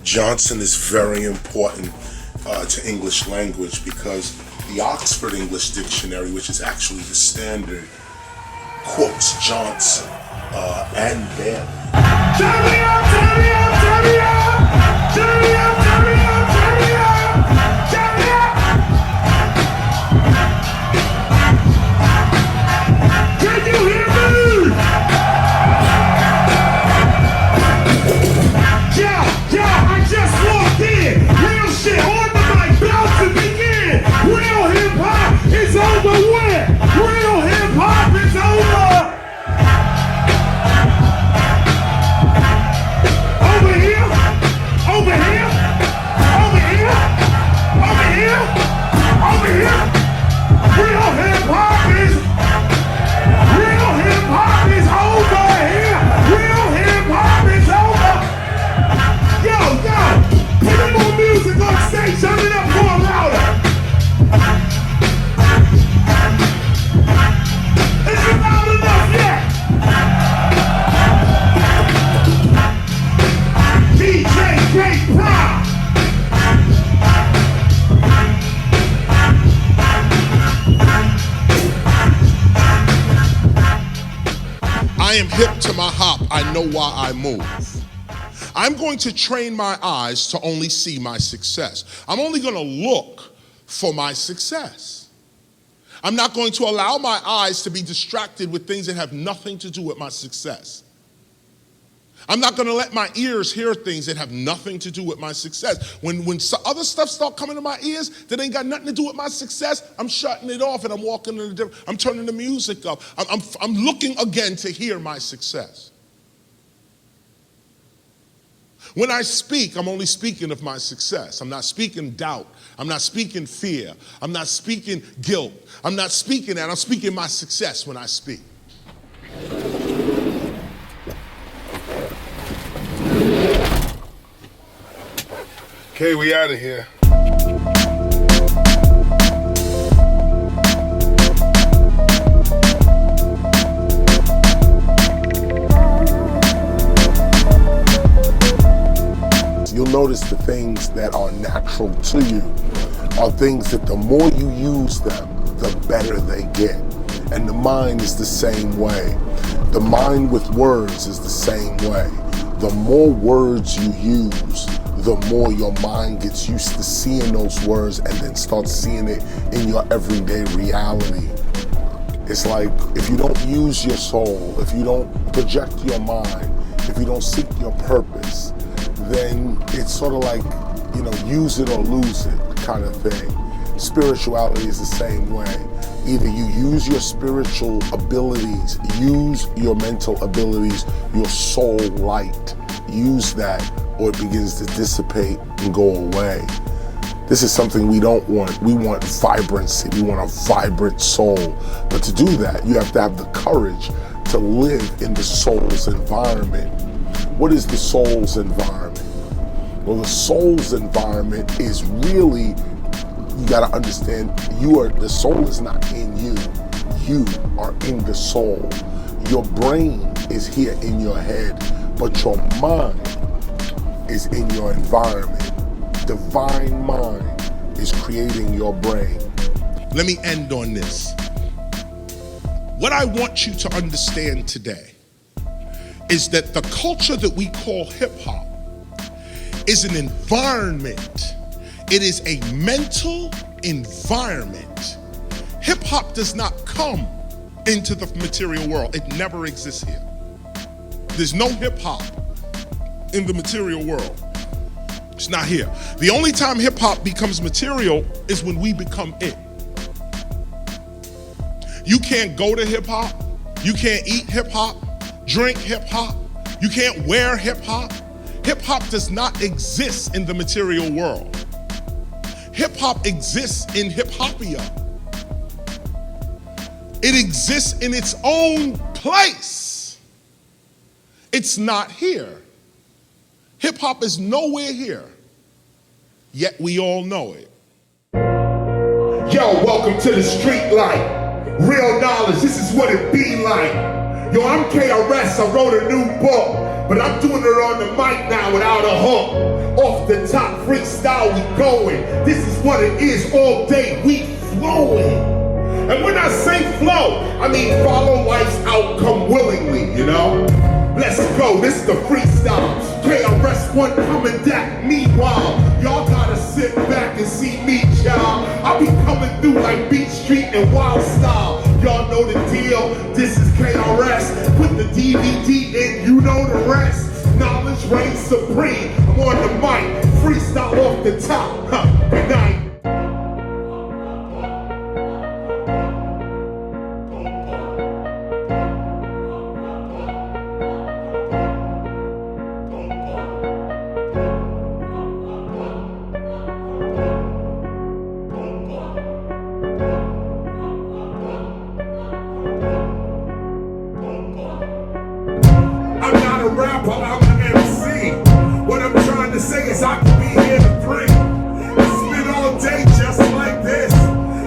Johnson is very important to English language because the Oxford English Dictionary, which is actually the standard, quotes Johnson and Bailey. Turn me up, turn me up, turn me up! Turn me up, turn me up, turn me up! Turn me up! Can you hear me? Yeah, I just walked in. Real shit on the mic, about to begin. Real hip hop is over with. Real hip hop is over. Over here, over here, over here, over here, over here. Real hip hop is over here. Real hip hop is over. Yo, put in more music on stage. Turn it up more louder. Is it loud enough yet? DJ K-Prime. I am hip to my hop, I know why I move. I'm going to train my eyes to only see my success. I'm only going to look for my success. I'm not going to allow my eyes to be distracted with things that have nothing to do with my success. I'm not going to let my ears hear things that have nothing to do with my success. When other stuff start coming to my ears that ain't got nothing to do with my success, I'm shutting it off and I'm walking in a different, I'm turning the music up. I'm looking again to hear my success. When I speak, I'm only speaking of my success. I'm not speaking doubt. I'm not speaking fear. I'm not speaking guilt. I'm not speaking that. I'm speaking my success when I speak. Okay, we out of here. You'll notice the things that are natural to you are things that the more you use them, the better they get. And the mind is the same way. The mind with words is the same way. The more words you use, the more your mind gets used to seeing those words and then starts seeing it in your everyday reality. It's like if you don't use your soul, if you don't project your mind, if you don't seek your purpose, then it's sort of like, use it or lose it kind of thing. Spirituality is the same way. Either you use your spiritual abilities, use your mental abilities, your soul light, use that, or it begins to dissipate and go away. This is something we don't want. We want vibrancy. We want a vibrant soul. But to do that, you have to have the courage to live in the soul's environment. What is the soul's environment? Well, the soul's environment is really, you gotta understand, the soul is not in you. You are in the soul. Your brain is here in your head, but your mind is in your environment. Divine mind is creating your brain. Let me end on this. What I want you to understand today is that the culture that we call hip hop is an environment. It is a mental environment. Hip hop does not come into the material world. It never exists here. There's no hip hop in the material world. It's not here. The only time hip hop becomes material is when we become it. You can't go to hip hop. You can't eat hip hop, drink hip hop. You can't wear hip hop. Hip hop does not exist in the material world. Hip hop exists in hip hopia. It exists in its own place. It's not here. Hip hop is nowhere here, yet we all know it. Yo, welcome to the street light. Real knowledge, this is what it be like. Yo, I'm KRS, I wrote a new book, but I'm doing it on the mic now without a hook. Off the top, freestyle, we going. This is what it is all day, we flowing. And when I say flow, I mean follow life's outcome willingly, you know? Let's go, this is the freestyle. KRS-ONE coming back. Meanwhile, y'all gotta sit back and see me, y'all. I'll be coming through like Beat Street and Wild Style. Y'all know the deal, this is KRS. Put the DVD in, you know the rest. Knowledge reigns supreme. I'm on the mic, freestyle off the top. Good night. Rapper, I'm an MC. What I'm trying to say is I can be here to bring and spit all day just like this.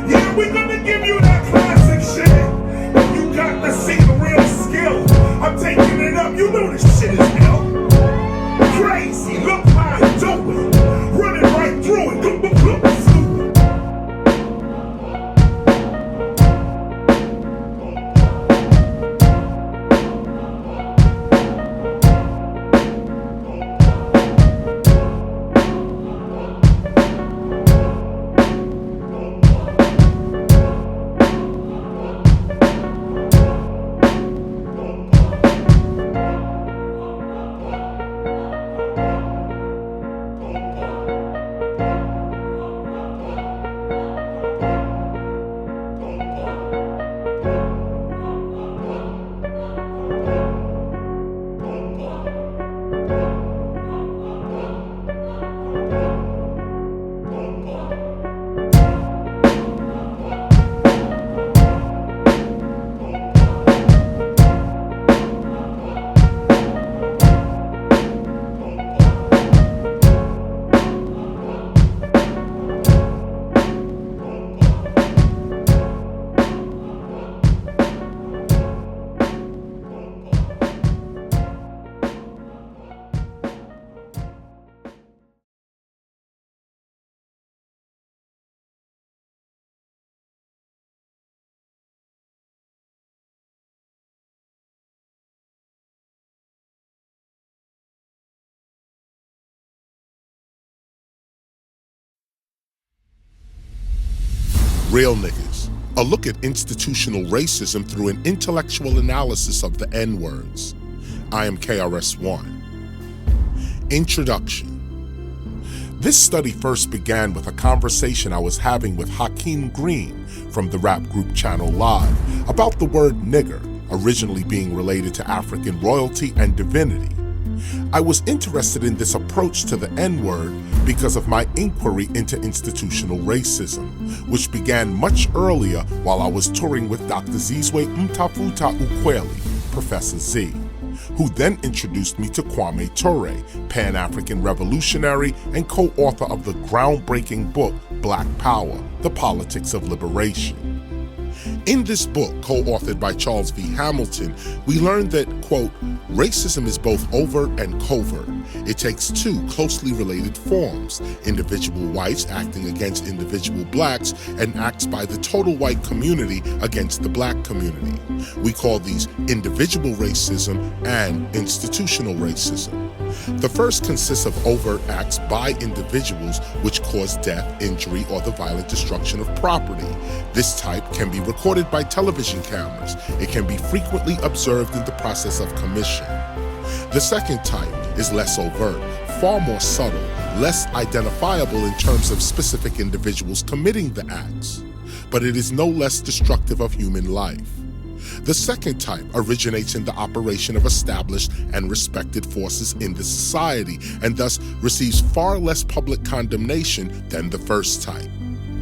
Yeah, we're gonna give you that classic shit, but you got to see the real skill. I'm taking it up, you know this shit is hell. Crazy, look how I do it. Running right through it, look. Real Niggas, a look at institutional racism through an intellectual analysis of the N-words. I am KRS-ONE. Introduction. This study first began with a conversation I was having with Hakeem Green from the rap group Channel Live about the word nigger, originally being related to African royalty and divinity. I was interested in this approach to the N-word because of my inquiry into institutional racism, which began much earlier while I was touring with Dr. Zizwe Mtafuta Ukweli, Professor Z, who then introduced me to Kwame Ture, Pan-African revolutionary and co-author of the groundbreaking book Black Power, The Politics of Liberation. In this book, co-authored by Charles V. Hamilton, we learned that, quote, racism is both overt and covert. It takes two closely related forms, individual whites acting against individual blacks and acts by the total white community against the black community. We call these individual racism and institutional racism. The first consists of overt acts by individuals which cause death, injury, or the violent destruction of property. This type can be recorded by television cameras. It can be frequently observed in the process of commission. The second type is less overt, far more subtle, less identifiable in terms of specific individuals committing the acts, but it is no less destructive of human life. The second type originates in the operation of established and respected forces in the society and thus receives far less public condemnation than the first type.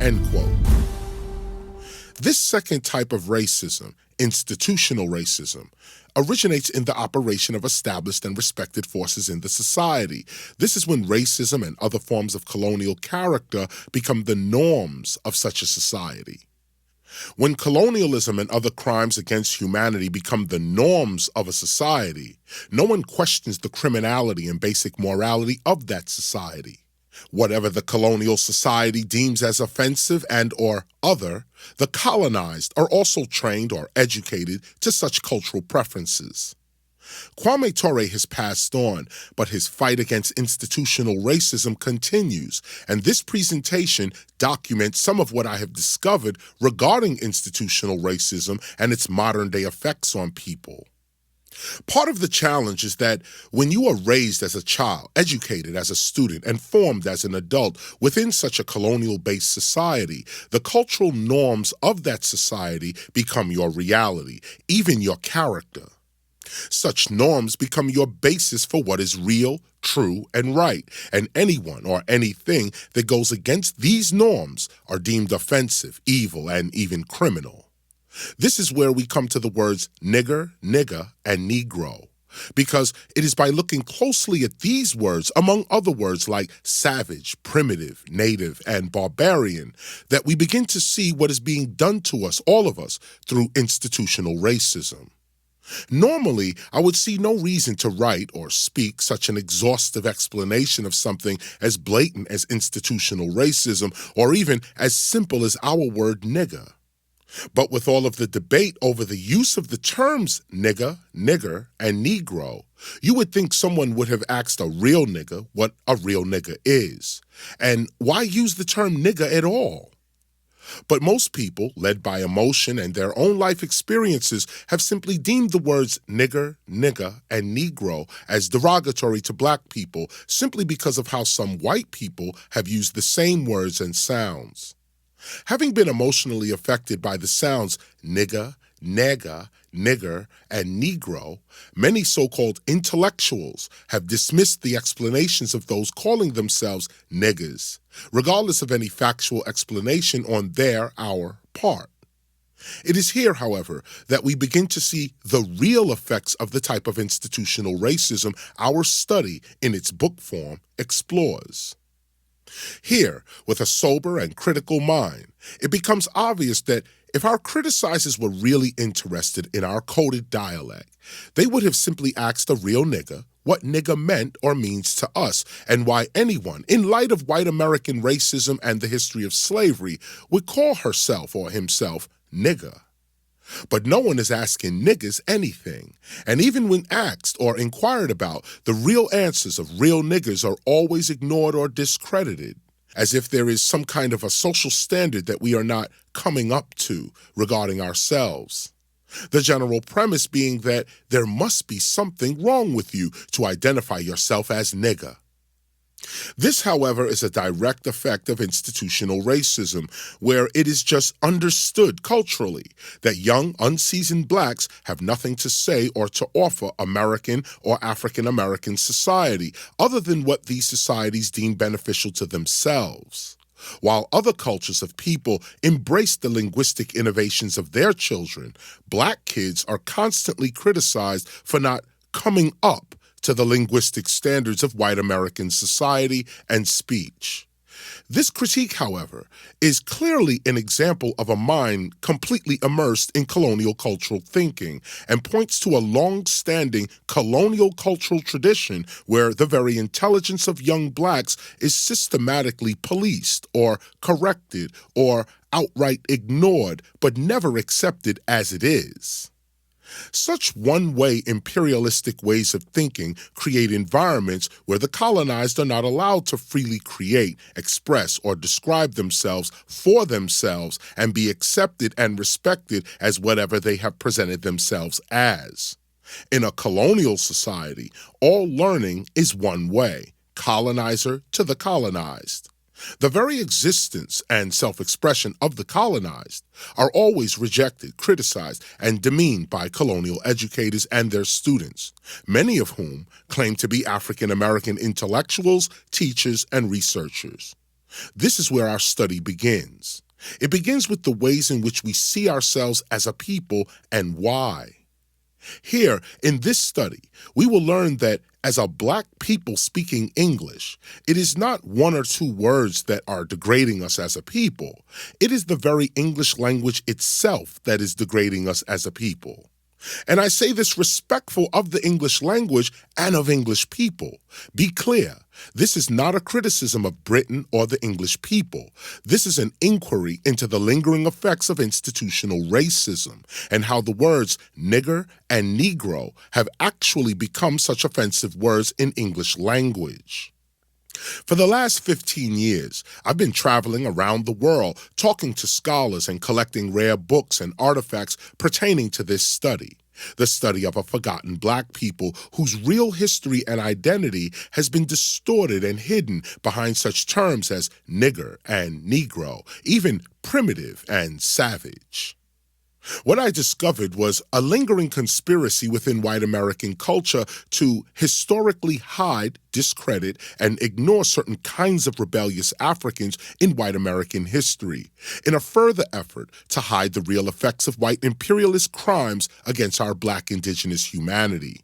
End quote. This second type of racism, institutional racism, originates in the operation of established and respected forces in the society. This is when racism and other forms of colonial character become the norms of such a society. When colonialism and other crimes against humanity become the norms of a society, no one questions the criminality and basic morality of that society. Whatever the colonial society deems as offensive and or other, the colonized are also trained or educated to such cultural preferences. Kwame Ture has passed on, but his fight against institutional racism continues, and this presentation documents some of what I have discovered regarding institutional racism and its modern-day effects on people. Part of the challenge is that when you are raised as a child, educated as a student, and formed as an adult within such a colonial-based society, the cultural norms of that society become your reality, even your character. Such norms become your basis for what is real, true, and right, and anyone or anything that goes against these norms are deemed offensive, evil, and even criminal. This is where we come to the words nigger, nigga, and negro, because it is by looking closely at these words, among other words like savage, primitive, native, and barbarian, that we begin to see what is being done to us, all of us, through institutional racism. Normally, I would see no reason to write or speak such an exhaustive explanation of something as blatant as institutional racism, or even as simple as our word nigger. But with all of the debate over the use of the terms nigga, nigger, and negro, you would think someone would have asked a real nigga what a real nigga is, and why use the term nigga at all? But most people, led by emotion and their own life experiences, have simply deemed the words nigger, nigga, and negro as derogatory to black people simply because of how some white people have used the same words and sounds. Having been emotionally affected by the sounds nigga, nega, nigger, and negro, many so-called intellectuals have dismissed the explanations of those calling themselves niggers, regardless of any factual explanation on our part. It is here, however, that we begin to see the real effects of the type of institutional racism our study, in its book form, explores. Here, with a sober and critical mind, it becomes obvious that if our criticizers were really interested in our coded dialect, they would have simply asked a real nigga what nigga meant or means to us, and why anyone, in light of white American racism and the history of slavery, would call herself or himself nigga. But no one is asking niggas anything, and even when asked or inquired about, the real answers of real niggers are always ignored or discredited, as if there is some kind of a social standard that we are not coming up to regarding ourselves. The general premise being that there must be something wrong with you to identify yourself as nigga. This, however, is a direct effect of institutional racism, where it is just understood culturally that young, unseasoned blacks have nothing to say or to offer American or African American society other than what these societies deem beneficial to themselves. While other cultures of people embrace the linguistic innovations of their children, black kids are constantly criticized for not coming up to the linguistic standards of white American society and speech. This critique, however, is clearly an example of a mind completely immersed in colonial cultural thinking and points to a long-standing colonial cultural tradition where the very intelligence of young blacks is systematically policed or corrected or outright ignored, but never accepted as it is. Such one-way imperialistic ways of thinking create environments where the colonized are not allowed to freely create, express, or describe themselves for themselves and be accepted and respected as whatever they have presented themselves as. In a colonial society, all learning is one way, colonizer to the colonized. The very existence and self-expression of the colonized are always rejected, criticized, and demeaned by colonial educators and their students, many of whom claim to be African American intellectuals, teachers, and researchers. This is where our study begins. It begins with the ways in which we see ourselves as a people and why. Here, in this study, we will learn that as a black people speaking English, it is not one or two words that are degrading us as a people. It is the very English language itself that is degrading us as a people. And I say this respectful of the English language and of English people. Be clear, this is not a criticism of Britain or the English people. This is an inquiry into the lingering effects of institutional racism and how the words nigger and negro have actually become such offensive words in English language. For the last 15 years, I've been traveling around the world, talking to scholars and collecting rare books and artifacts pertaining to this study, the study of a forgotten black people whose real history and identity has been distorted and hidden behind such terms as nigger and negro, even primitive and savage. What I discovered was a lingering conspiracy within white American culture to historically hide, discredit, and ignore certain kinds of rebellious Africans in white American history, in a further effort to hide the real effects of white imperialist crimes against our black indigenous humanity.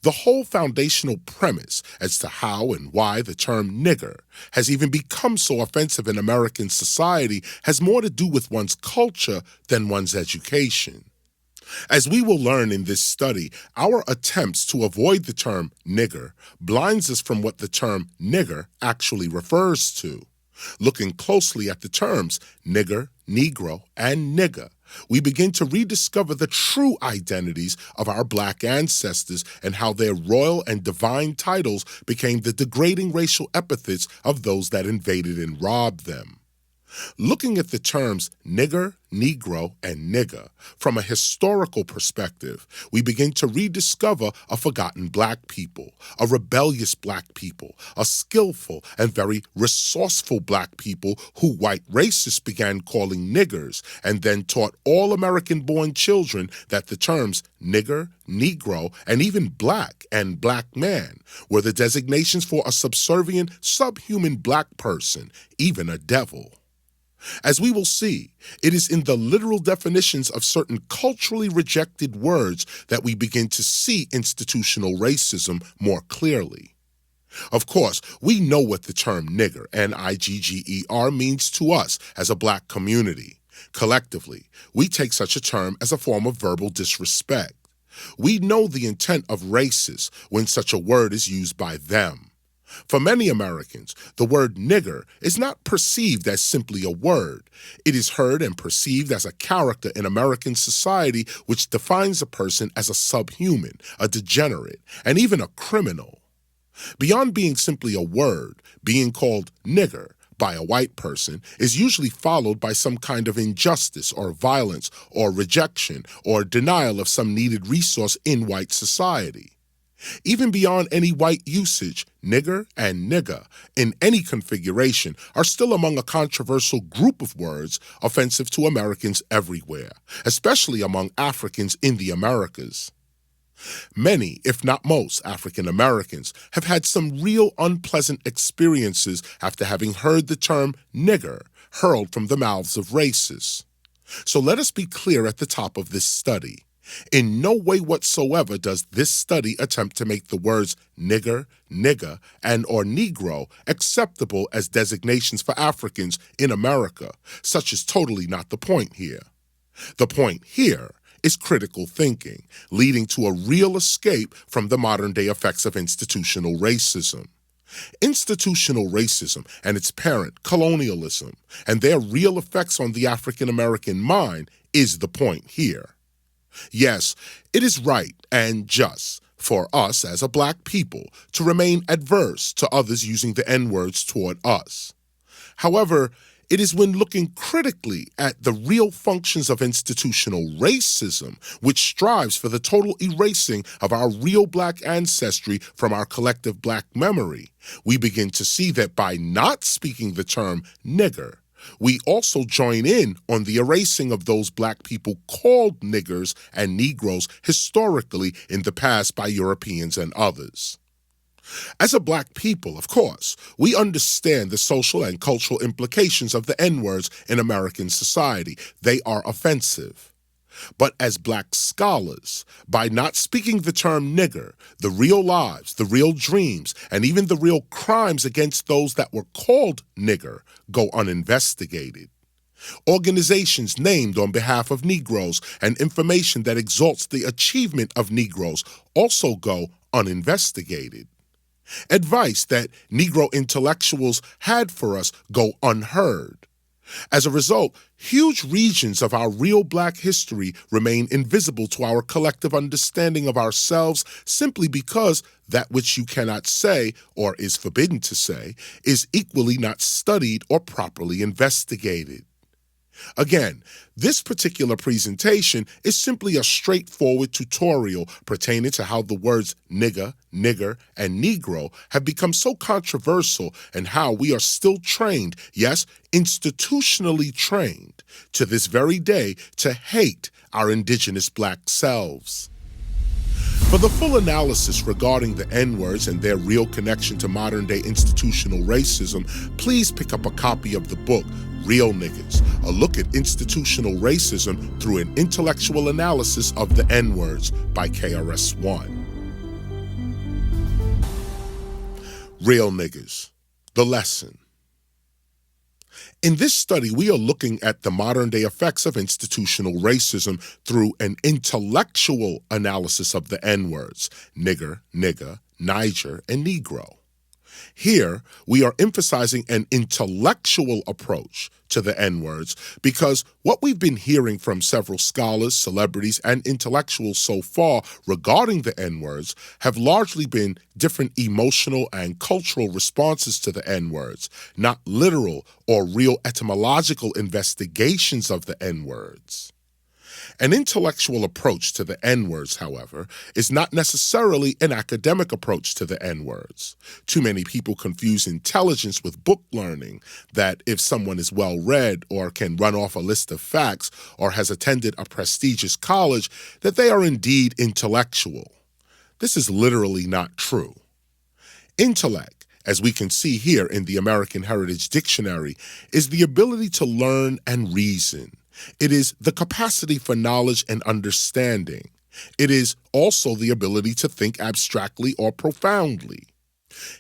The whole foundational premise as to how and why the term nigger has even become so offensive in American society has more to do with one's culture than one's education. As we will learn in this study, our attempts to avoid the term nigger blinds us from what the term nigger actually refers to. Looking closely at the terms nigger, negro, and nigger, we begin to rediscover the true identities of our black ancestors and how their royal and divine titles became the degrading racial epithets of those that invaded and robbed them. Looking at the terms nigger, negro, and nigger from a historical perspective, we begin to rediscover a forgotten black people, a rebellious black people, a skillful and very resourceful black people who white racists began calling niggers and then taught all American-born children that the terms nigger, negro, and even black and black man were the designations for a subservient, subhuman black person, even a devil. As we will see, it is in the literal definitions of certain culturally rejected words that we begin to see institutional racism more clearly. Of course, we know what the term nigger, N-I-G-G-E-R, means to us as a black community. Collectively, we take such a term as a form of verbal disrespect. We know the intent of racists when such a word is used by them. For many Americans, the word nigger is not perceived as simply a word. It is heard and perceived as a character in American society which defines a person as a subhuman, a degenerate, and even a criminal. Beyond being simply a word, being called nigger by a white person is usually followed by some kind of injustice or violence or rejection or denial of some needed resource in white society. Even beyond any white usage, nigger and nigga in any configuration are still among a controversial group of words offensive to Americans everywhere, especially among Africans in the Americas. Many, if not most, African Americans have had some real unpleasant experiences after having heard the term nigger hurled from the mouths of racists. So let us be clear at the top of this study. In no way whatsoever does this study attempt to make the words nigger, nigga, and or negro acceptable as designations for Africans in America. Such is totally not the point here. The point here is critical thinking, leading to a real escape from the modern-day effects of institutional racism. Institutional racism and its parent, colonialism, and their real effects on the African American mind is the point here. Yes, it is right and just for us as a black people to remain adverse to others using the N-words toward us. However, it is when looking critically at the real functions of institutional racism, which strives for the total erasing of our real black ancestry from our collective black memory, we begin to see that by not speaking the term nigger, we also join in on the erasing of those black people called niggers and Negroes historically in the past by Europeans and others. As a black people, of course, we understand the social and cultural implications of the N-words in American society. They are offensive. But as black scholars, by not speaking the term nigger, the real lives, the real dreams, and even the real crimes against those that were called nigger go uninvestigated. Organizations named on behalf of Negroes and information that exalts the achievement of Negroes also go uninvestigated. Advice that Negro intellectuals had for us go unheard. As a result, huge regions of our real black history remain invisible to our collective understanding of ourselves simply because that which you cannot say, or is forbidden to say, is equally not studied or properly investigated. Again, this particular presentation is simply a straightforward tutorial pertaining to how the words nigger, nigger, and Negro have become so controversial and how we are still trained, yes, institutionally trained, to this very day to hate our indigenous black selves. For the full analysis regarding the N-words and their real connection to modern-day institutional racism, please pick up a copy of the book, Real Niggas, a look at institutional racism through an intellectual analysis of the N-words by KRS-ONE. Real Niggas, the lesson. In this study, we are looking at the modern-day effects of institutional racism through an intellectual analysis of the N-words, nigger, nigga, Niger, and Negro. Here, we are emphasizing an intellectual approach to the N-words because what we've been hearing from several scholars, celebrities, and intellectuals so far regarding the N-words have largely been different emotional and cultural responses to the N-words, not literal or real etymological investigations of the N-words. An intellectual approach to the N-words, however, is not necessarily an academic approach to the N-words. Too many people confuse intelligence with book learning, that if someone is well-read or can run off a list of facts or has attended a prestigious college, that they are indeed intellectual. This is literally not true. Intellect, as we can see here in the American Heritage Dictionary, is the ability to learn and reason. It is the capacity for knowledge and understanding. It is also the ability to think abstractly or profoundly.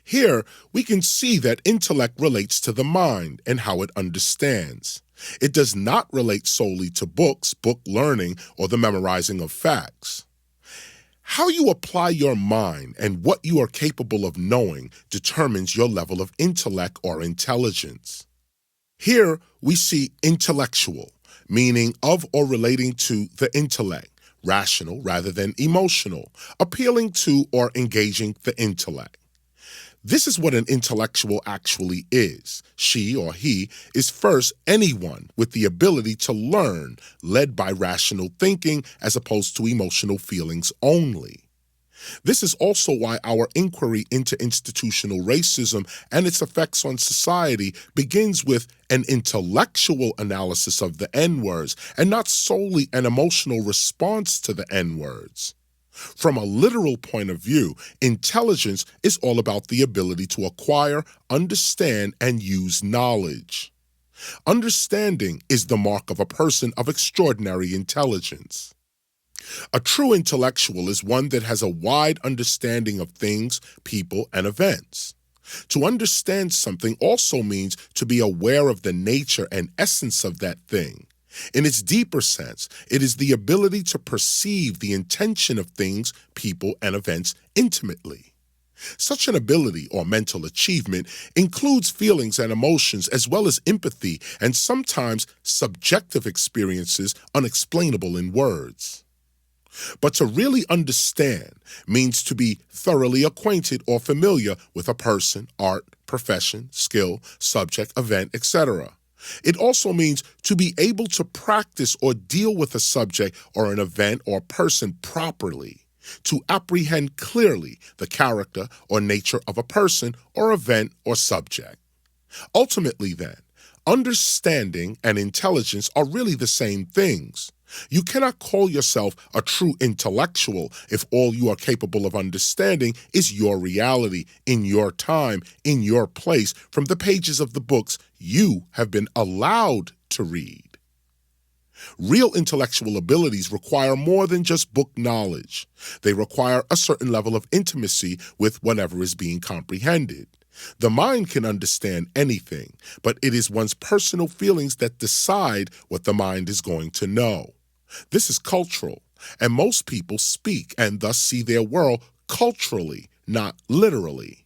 Here, we can see that intellect relates to the mind and how it understands. It does not relate solely to books, book learning, or the memorizing of facts. How you apply your mind and what you are capable of knowing determines your level of intellect or intelligence. Here, we see intellectual, meaning of or relating to the intellect, rational rather than emotional, appealing to or engaging the intellect. This is what an intellectual actually is. She or he is first anyone with the ability to learn, led by rational thinking as opposed to emotional feelings only. This is also why our inquiry into institutional racism and its effects on society begins with an intellectual analysis of the N-words and not solely an emotional response to the N-words. From a literal point of view, intelligence is all about the ability to acquire, understand, and use knowledge. Understanding is the mark of a person of extraordinary intelligence. A true intellectual is one that has a wide understanding of things, people, and events. To understand something also means to be aware of the nature and essence of that thing. In its deeper sense, it is the ability to perceive the intention of things, people, and events intimately. Such an ability or mental achievement includes feelings and emotions as well as empathy and sometimes subjective experiences unexplainable in words. But to really understand means to be thoroughly acquainted or familiar with a person, art, profession, skill, subject, event, etc. It also means to be able to practice or deal with a subject or an event or person properly, to apprehend clearly the character or nature of a person or event or subject. Ultimately then, understanding and intelligence are really the same things. You cannot call yourself a true intellectual if all you are capable of understanding is your reality, in your time, in your place, from the pages of the books you have been allowed to read. Real intellectual abilities require more than just book knowledge. They require a certain level of intimacy with whatever is being comprehended. The mind can understand anything, but it is one's personal feelings that decide what the mind is going to know. This is cultural, and most people speak and thus see their world culturally, not literally.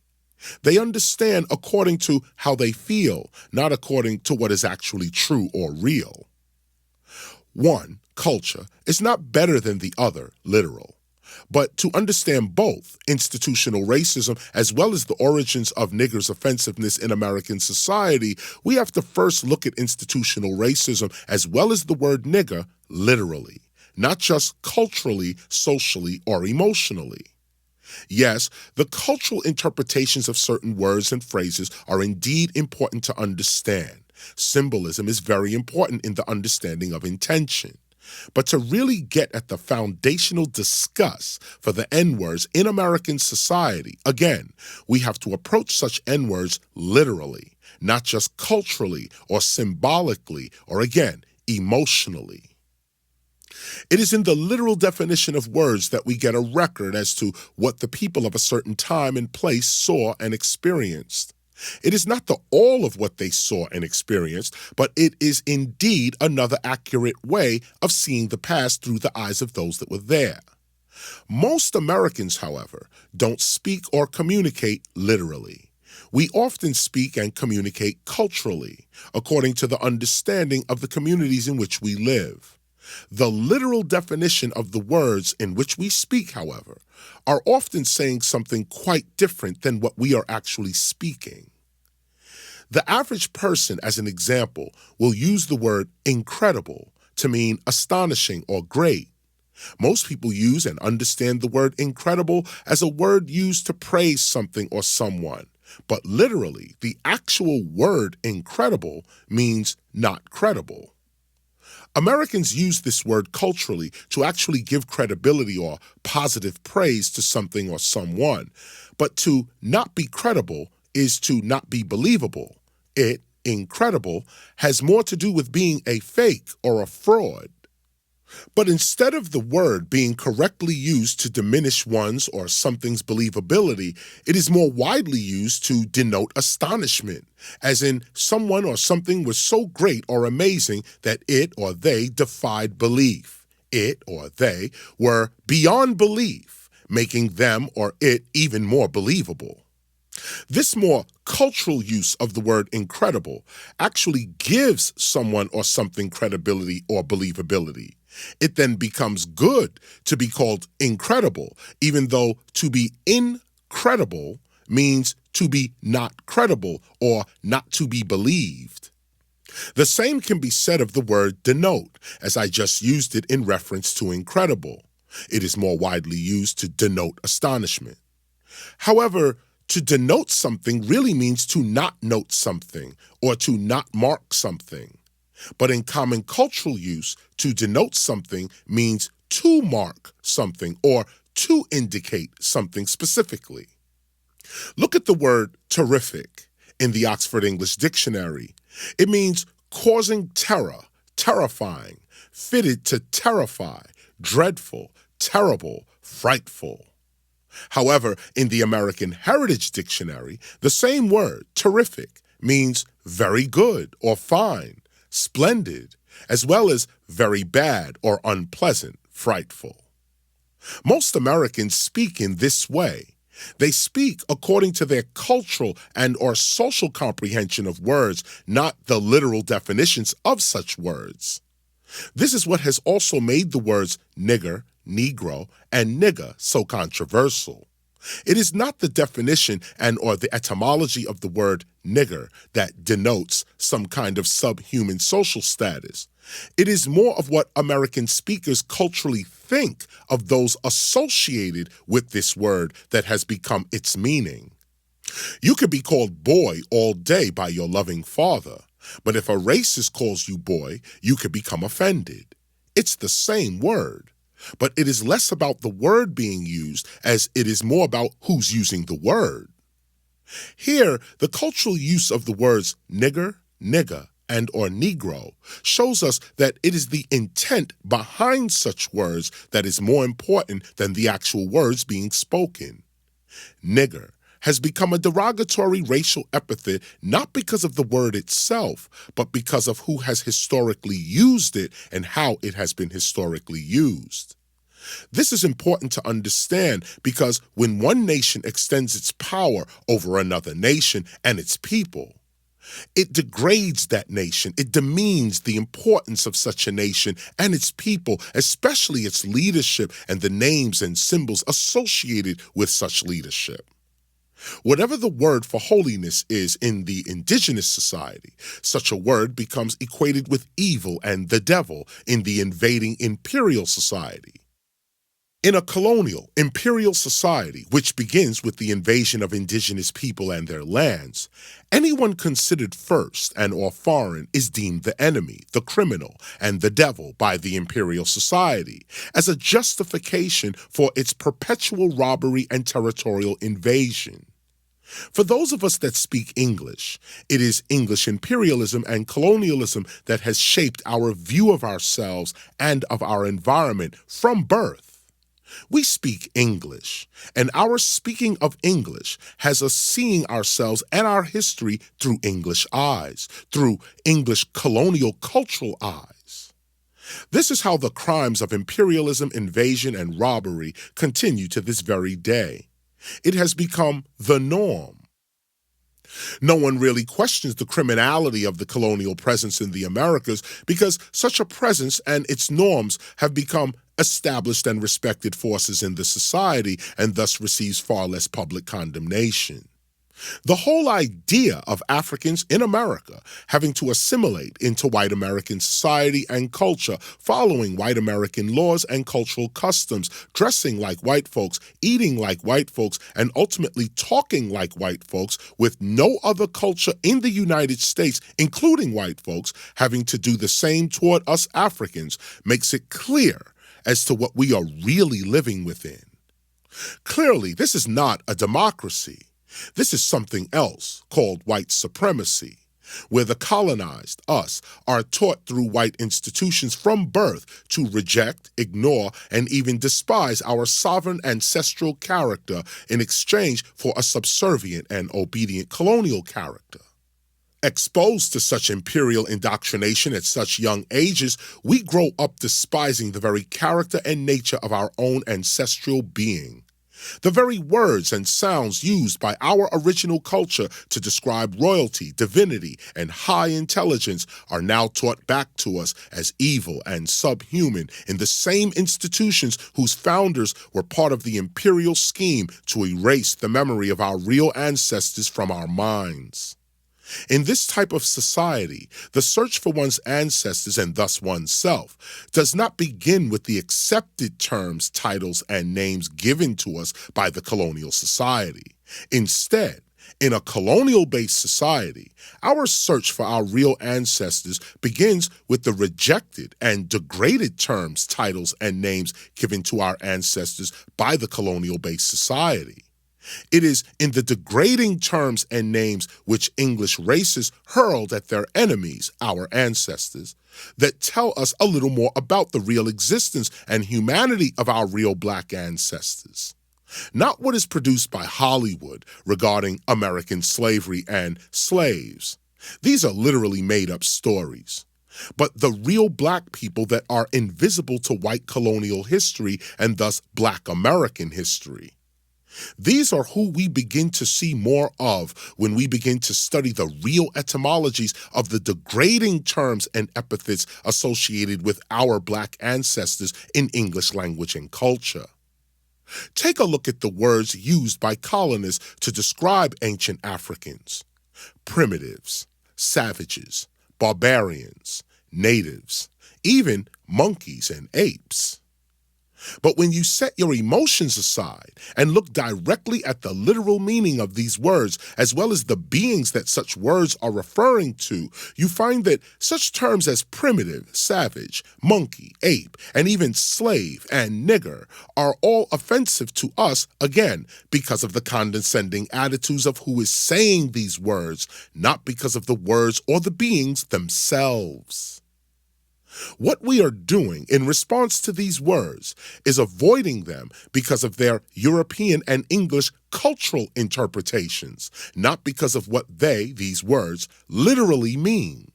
They understand according to how they feel, not according to what is actually true or real. One, culture, is not better than the other, literal. But to understand both institutional racism as well as the origins of niggers' offensiveness in American society, we have to first look at institutional racism as well as the word nigger literally, not just culturally, socially, or emotionally. Yes, the cultural interpretations of certain words and phrases are indeed important to understand. Symbolism is very important in the understanding of intention. But to really get at the foundational disgust for the N-words in American society, again, we have to approach such N-words literally, not just culturally or symbolically or, again, emotionally. It is in the literal definition of words that we get a record as to what the people of a certain time and place saw and experienced. It is not the all of what they saw and experienced, but it is indeed another accurate way of seeing the past through the eyes of those that were there. Most Americans, however, don't speak or communicate literally. We often speak and communicate culturally, according to the understanding of the communities in which we live. The literal definition of the words in which we speak, however, are often saying something quite different than what we are actually speaking. The average person, as an example, will use the word incredible to mean astonishing or great. Most people use and understand the word incredible as a word used to praise something or someone, but literally, the actual word incredible means not credible. Americans use this word culturally to actually give credibility or positive praise to something or someone, but to not be credible is to not be believable. It, incredible, has more to do with being a fake or a fraud. But instead of the word being correctly used to diminish one's or something's believability, it is more widely used to denote astonishment, as in someone or something was so great or amazing that it or they defied belief. It or they were beyond belief, making them or it even more believable. This more cultural use of the word incredible actually gives someone or something credibility or believability. It then becomes good to be called incredible, even though to be incredible means to be not credible or not to be believed. The same can be said of the word denote, as I just used it in reference to incredible. It is more widely used to denote astonishment. However, to denote something really means to not note something or to not mark something. But in common cultural use, to denote something means to mark something or to indicate something specifically. Look at the word terrific in the Oxford English Dictionary. It means causing terror, terrifying, fitted to terrify, dreadful, terrible, frightful. However, in the American Heritage Dictionary, the same word, terrific, means very good or fine, splendid, as well as very bad or unpleasant, frightful. Most Americans speak in this way. They speak according to their cultural and or social comprehension of words, not the literal definitions of such words. This is what has also made the words nigger, Negro, and nigger so controversial. It is not the definition and or the etymology of the word nigger that denotes some kind of subhuman social status. It is more of what American speakers culturally think of those associated with this word that has become its meaning. You could be called boy all day by your loving father, but if a racist calls you boy, you could become offended. It's the same word, but it is less about the word being used as it is more about who's using the word. Here, the cultural use of the words nigger, nigga, and or Negro shows us that it is the intent behind such words that is more important than the actual words being spoken. Nigger has become a derogatory racial epithet not because of the word itself, but because of who has historically used it and how it has been historically used. This is important to understand because when one nation extends its power over another nation and its people, it degrades that nation. It demeans the importance of such a nation and its people, especially its leadership and the names and symbols associated with such leadership. Whatever the word for holiness is in the indigenous society, such a word becomes equated with evil and the devil in the invading imperial society. In a colonial, imperial society, which begins with the invasion of indigenous people and their lands, anyone considered first and or foreign is deemed the enemy, the criminal, and the devil by the imperial society as a justification for its perpetual robbery and territorial invasion. For those of us that speak English, it is English imperialism and colonialism that has shaped our view of ourselves and of our environment from birth. We speak English, and our speaking of English has us seeing ourselves and our history through English eyes, through English colonial cultural eyes. This is how the crimes of imperialism, invasion, and robbery continue to this very day. It has become the norm. No one really questions the criminality of the colonial presence in the Americas because such a presence and its norms have become established and respected forces in the society and thus receives far less public condemnation. The whole idea of Africans in America having to assimilate into white American society and culture, following white American laws and cultural customs, dressing like white folks, eating like white folks, and ultimately talking like white folks with no other culture in the United States, including white folks, having to do the same toward us Africans, makes it clear as to what we are really living within. Clearly, this is not a democracy. This is something else called white supremacy, where the colonized, us, are taught through white institutions from birth to reject, ignore, and even despise our sovereign ancestral character in exchange for a subservient and obedient colonial character. Exposed to such imperial indoctrination at such young ages, we grow up despising the very character and nature of our own ancestral being. The very words and sounds used by our original culture to describe royalty, divinity, and high intelligence are now taught back to us as evil and subhuman in the same institutions whose founders were part of the imperial scheme to erase the memory of our real ancestors from our minds. In this type of society, the search for one's ancestors and thus oneself does not begin with the accepted terms, titles, and names given to us by the colonial society. Instead, in a colonial-based society, our search for our real ancestors begins with the rejected and degraded terms, titles, and names given to our ancestors by the colonial-based society. It is in the degrading terms and names which English racists hurled at their enemies, our ancestors, that tell us a little more about the real existence and humanity of our real black ancestors. Not what is produced by Hollywood regarding American slavery and slaves. These are literally made-up stories. But the real black people that are invisible to white colonial history and thus black American history. These are who we begin to see more of when we begin to study the real etymologies of the degrading terms and epithets associated with our black ancestors in English language and culture. Take a look at the words used by colonists to describe ancient Africans: primitives, savages, barbarians, natives, even monkeys and apes. But when you set your emotions aside and look directly at the literal meaning of these words, as well as the beings that such words are referring to, you find that such terms as primitive, savage, monkey, ape, and even slave and nigger are all offensive to us, again, because of the condescending attitudes of who is saying these words, not because of the words or the beings themselves. What we are doing in response to these words is avoiding them because of their European and English cultural interpretations, not because of what these words, literally mean.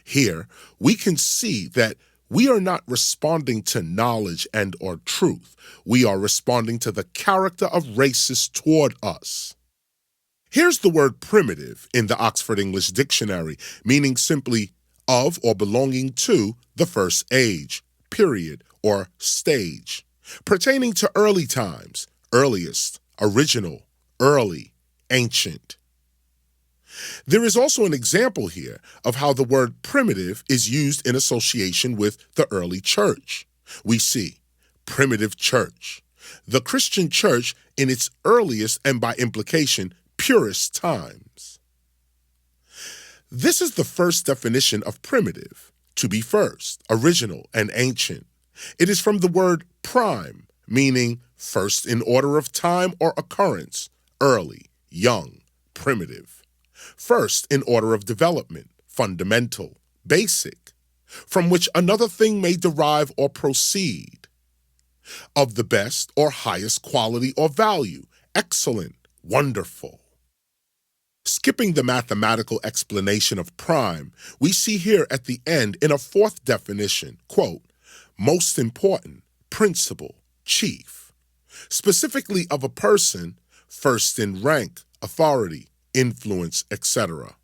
Here, we can see that we are not responding to knowledge and or truth. We are responding to the character of racists toward us. Here's the word primitive in the Oxford English Dictionary, meaning simply of or belonging to the first age, period, or stage, pertaining to early times, earliest, original, early, ancient. There is also an example here of how the word primitive is used in association with the early church. We see primitive church, the Christian church in its earliest and by implication, purest times. This is the first definition of primitive, to be first, original, and ancient. It is from the word prime, meaning first in order of time or occurrence, early, young, primitive. First in order of development, fundamental, basic, from which another thing may derive or proceed. Of the best or highest quality or value, excellent, wonderful. Skipping the mathematical explanation of prime, we see here at the end in a fourth definition, quote, most important, principal, chief, specifically of a person, first in rank, authority, influence, etc.,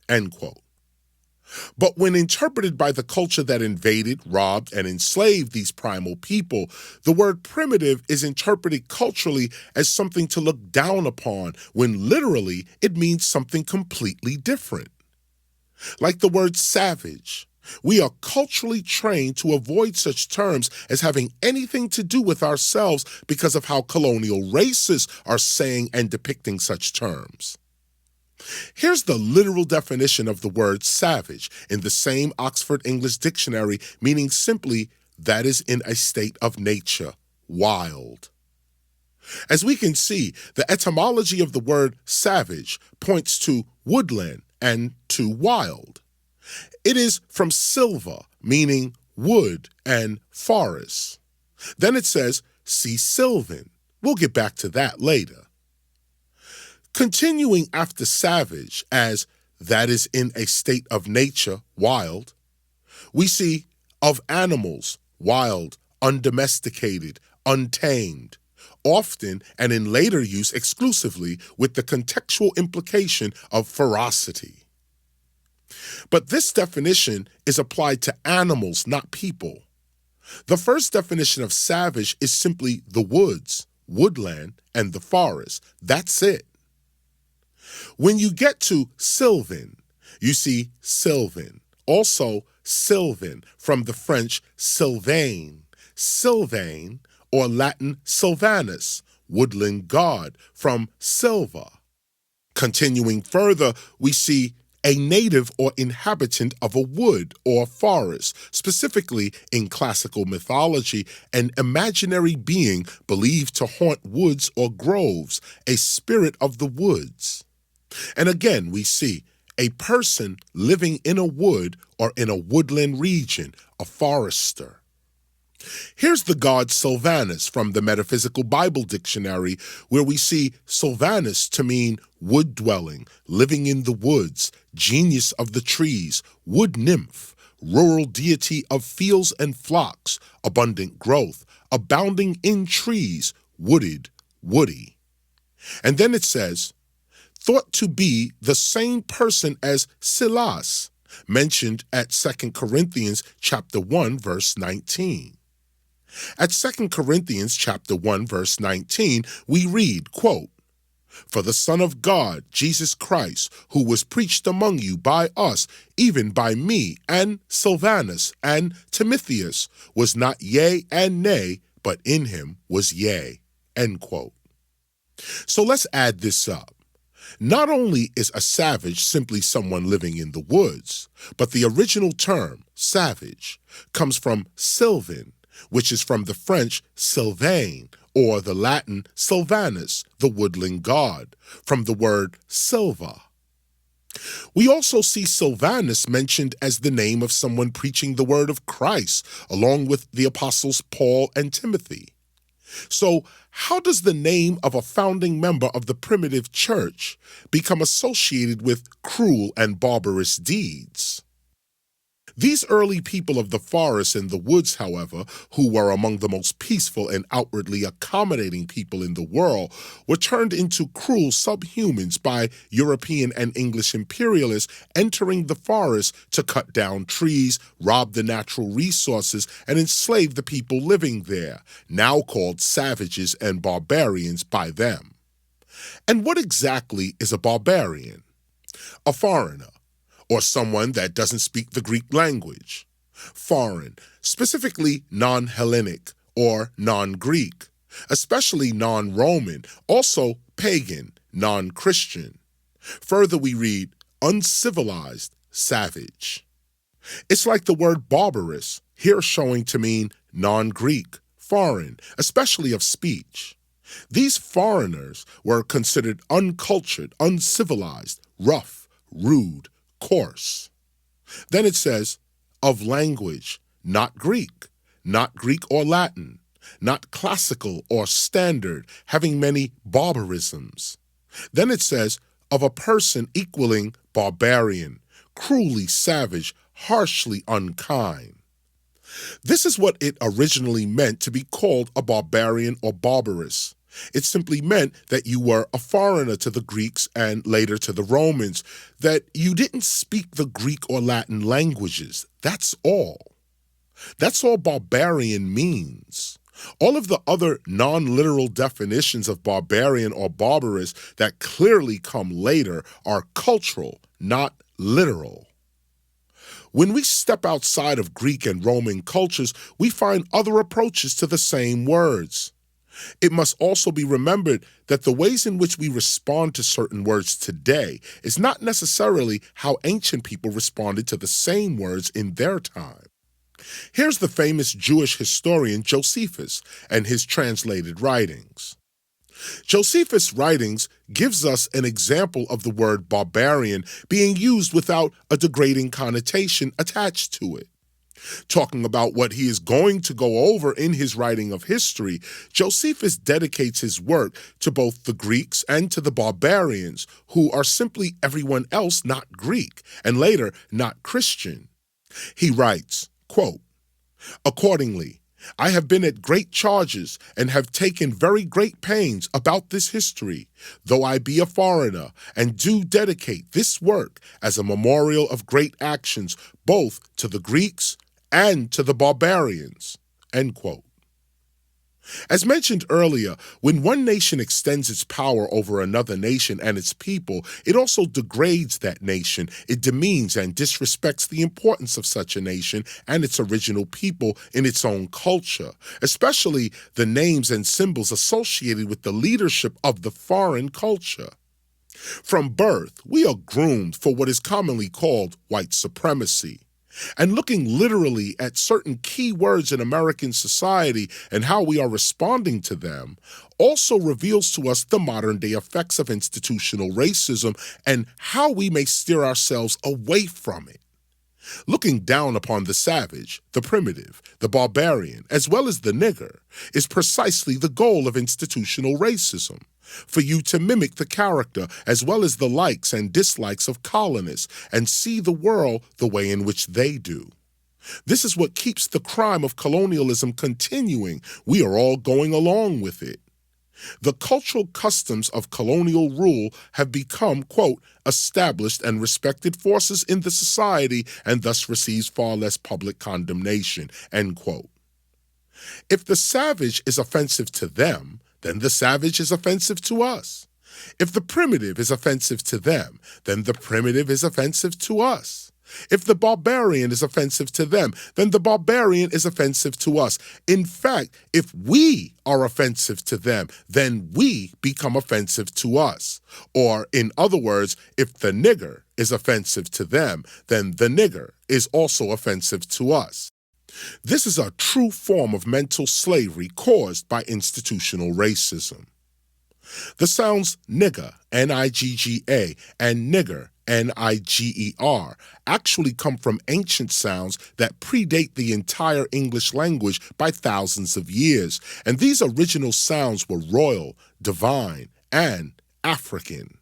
end quote. But when interpreted by the culture that invaded, robbed, and enslaved these primal people, the word primitive is interpreted culturally as something to look down upon, when literally it means something completely different. Like the word savage, we are culturally trained to avoid such terms as having anything to do with ourselves because of how colonial races are saying and depicting such terms. Here's the literal definition of the word savage in the same Oxford English Dictionary, meaning simply that is in a state of nature, wild. As we can see, the etymology of the word savage points to woodland and to wild. It is from silva, meaning wood and forest. Then it says, see sylvan. We'll get back to that later. Continuing after savage as that is in a state of nature, wild, we see of animals, wild, undomesticated, untamed, often and in later use exclusively with the contextual implication of ferocity. But this definition is applied to animals, not people. The first definition of savage is simply the woods, woodland, and the forest. That's it. When you get to sylvan, you see sylvan, also sylvan from the French sylvain, sylvain, or Latin sylvanus, woodland god, from silva. Continuing further, we see a native or inhabitant of a wood or forest, specifically in classical mythology, an imaginary being believed to haunt woods or groves, a spirit of the woods. And again, we see a person living in a wood or in a woodland region, a forester. Here's the god Sylvanus from the Metaphysical Bible Dictionary, where we see Sylvanus to mean wood-dwelling, living in the woods, genius of the trees, wood nymph, rural deity of fields and flocks, abundant growth, abounding in trees, wooded, woody. And then it says, thought to be the same person as Silas, mentioned at 2 Corinthians chapter 1, verse 19. At 2 Corinthians chapter 1, verse 19, we read, quote, for the Son of God, Jesus Christ, who was preached among you by us, even by me and Silvanus and Timotheus, was not yea and nay, but in him was yea, end quote. So let's add this up. Not only is a savage simply someone living in the woods, but the original term, savage, comes from sylvan, which is from the French sylvain, or the Latin sylvanus, the woodland god, from the word silva. We also see Sylvanus mentioned as the name of someone preaching the word of Christ, along with the apostles Paul and Timothy. So, how does the name of a founding member of the primitive church become associated with cruel and barbarous deeds? These early people of the forest and the woods, however, who were among the most peaceful and outwardly accommodating people in the world, were turned into cruel subhumans by European and English imperialists entering the forest to cut down trees, rob the natural resources, and enslave the people living there, now called savages and barbarians by them. And what exactly is a barbarian? A foreigner, or someone that doesn't speak the Greek language. Foreign, specifically non-Hellenic or non-Greek, especially non-Roman, also pagan, non-Christian. Further, we read uncivilized, savage. It's like the word barbarous, here showing to mean non-Greek, foreign, especially of speech. These foreigners were considered uncultured, uncivilized, rough, rude, coarse. Then it says, of language, not Greek or Latin, not classical or standard, having many barbarisms. Then it says, of a person equaling barbarian, cruelly savage, harshly unkind. This is what it originally meant to be called a barbarian or barbarous. It simply meant that you were a foreigner to the Greeks and later to the Romans, that you didn't speak the Greek or Latin languages. That's all. That's all barbarian means. All of the other non-literal definitions of barbarian or barbarous that clearly come later are cultural, not literal. When we step outside of Greek and Roman cultures, we find other approaches to the same words. It must also be remembered that the ways in which we respond to certain words today is not necessarily how ancient people responded to the same words in their time. Here's the famous Jewish historian Josephus and his translated writings. Josephus' writings gives us an example of the word barbarian being used without a degrading connotation attached to it. Talking about what he is going to go over in his writing of history, Josephus dedicates his work to both the Greeks and to the barbarians, who are simply everyone else not Greek, and later not Christian. He writes, quote, "Accordingly, I have been at great charges and have taken very great pains about this history, though I be a foreigner, and do dedicate this work as a memorial of great actions, both to the Greeks and to the barbarians." End quote. As mentioned earlier, when one nation extends its power over another nation and its people, it also degrades that nation. It demeans and disrespects the importance of such a nation and its original people in its own culture, especially the names and symbols associated with the leadership of the foreign culture. From birth, we are groomed for what is commonly called white supremacy. And looking literally at certain key words in American society and how we are responding to them also reveals to us the modern-day effects of institutional racism and how we may steer ourselves away from it. Looking down upon the savage, the primitive, the barbarian, as well as the nigger, is precisely the goal of institutional racism. For you to mimic the character as well as the likes and dislikes of colonists and see the world the way in which they do. This is what keeps the crime of colonialism continuing. We are all going along with it. The cultural customs of colonial rule have become, quote, established and respected forces in the society and thus receives far less public condemnation, end quote. If the savage is offensive to them, then the savage is offensive to us. If the primitive is offensive to them, then the primitive is offensive to us. If the barbarian is offensive to them, then the barbarian is offensive to us. In fact, if we are offensive to them, then we become offensive to us. Or, in other words, if the nigger is offensive to them, then the nigger is also offensive to us. This is a true form of mental slavery caused by institutional racism. The sounds nigga, N-I-G-G-A, and nigger, N-I-G-E-R, actually come from ancient sounds that predate the entire English language by thousands of years, and these original sounds were royal, divine, and African.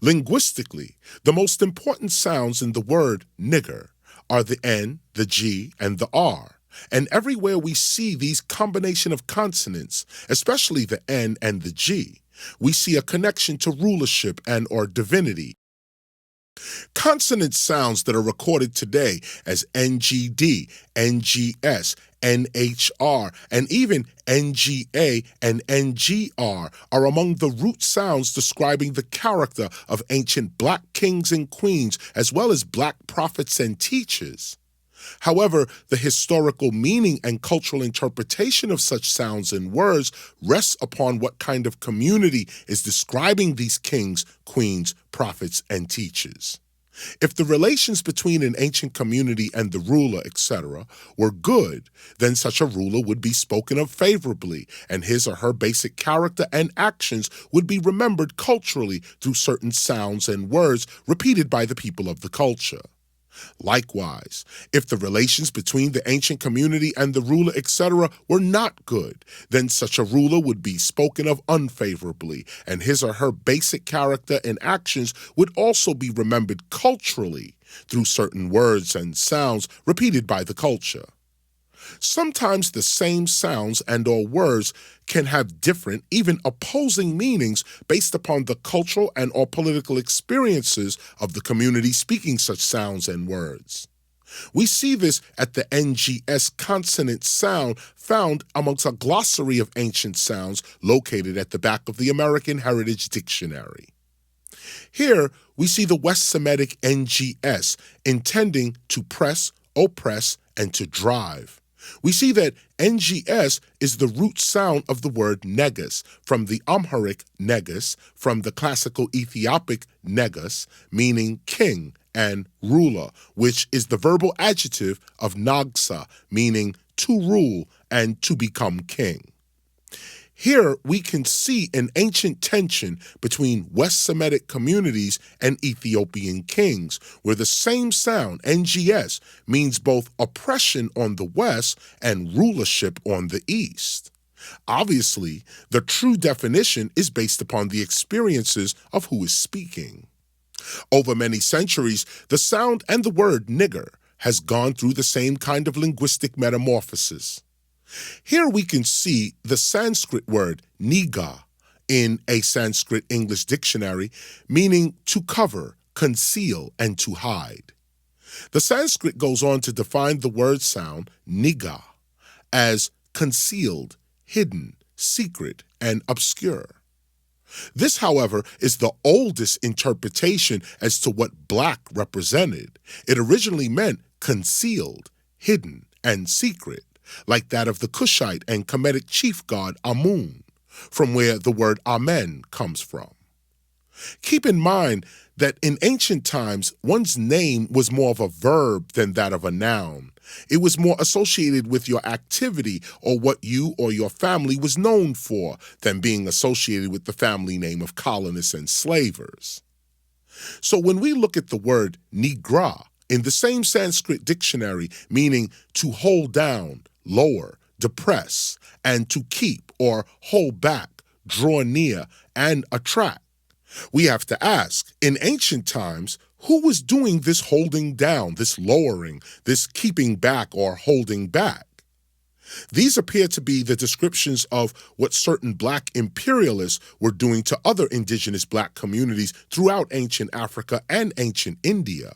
Linguistically, the most important sounds in the word nigger are the N, the G, and the R. And everywhere we see these combination of consonants, especially the N and the G, we see a connection to rulership and or divinity. Consonant sounds that are recorded today as NGD, NGS, NHR, and even NGA and NGR are among the root sounds describing the character of ancient black kings and queens, as well as black prophets and teachers. However, the historical meaning and cultural interpretation of such sounds and words rests upon what kind of community is describing these kings, queens, prophets, and teachers. If the relations between an ancient community and the ruler, etc., were good, then such a ruler would be spoken of favorably, and his or her basic character and actions would be remembered culturally through certain sounds and words repeated by the people of the culture. Likewise, if the relations between the ancient community and the ruler, etc., were not good, then such a ruler would be spoken of unfavorably, and his or her basic character and actions would also be remembered culturally through certain words and sounds repeated by the culture. Sometimes the same sounds and or words can have different, even opposing meanings based upon the cultural and or political experiences of the community speaking such sounds and words. We see this at the NGS consonant sound found amongst a glossary of ancient sounds located at the back of the American Heritage Dictionary. Here, we see the West Semitic NGS intending to press, oppress, and to drive. We see that NGS is the root sound of the word negus, from the Amharic negus, from the classical Ethiopic negus, meaning king, and ruler, which is the verbal adjective of nagsa, meaning to rule and to become king. Here we can see an ancient tension between West Semitic communities and Ethiopian kings, where the same sound, NGS, means both oppression on the West and rulership on the East. Obviously, the true definition is based upon the experiences of who is speaking. Over many centuries, the sound and the word nigger has gone through the same kind of linguistic metamorphosis. Here we can see the Sanskrit word niga in a Sanskrit English dictionary, meaning to cover, conceal, and to hide. The Sanskrit goes on to define the word sound niga as concealed, hidden, secret, and obscure. This, however, is the oldest interpretation as to what black represented. It originally meant concealed, hidden, and secret, like that of the Cushite and Kemetic chief god Amun, from where the word Amen comes from. Keep in mind that in ancient times, one's name was more of a verb than that of a noun. It was more associated with your activity or what you or your family was known for than being associated with the family name of colonists and slavers. So when we look at the word nigra in the same Sanskrit dictionary, meaning to hold down, lower, depress, and to keep or hold back, draw near, and attract, we have to ask, in ancient times, who was doing this holding down, this lowering, this keeping back or holding back? These appear to be the descriptions of what certain black imperialists were doing to other indigenous black communities throughout ancient Africa and ancient India.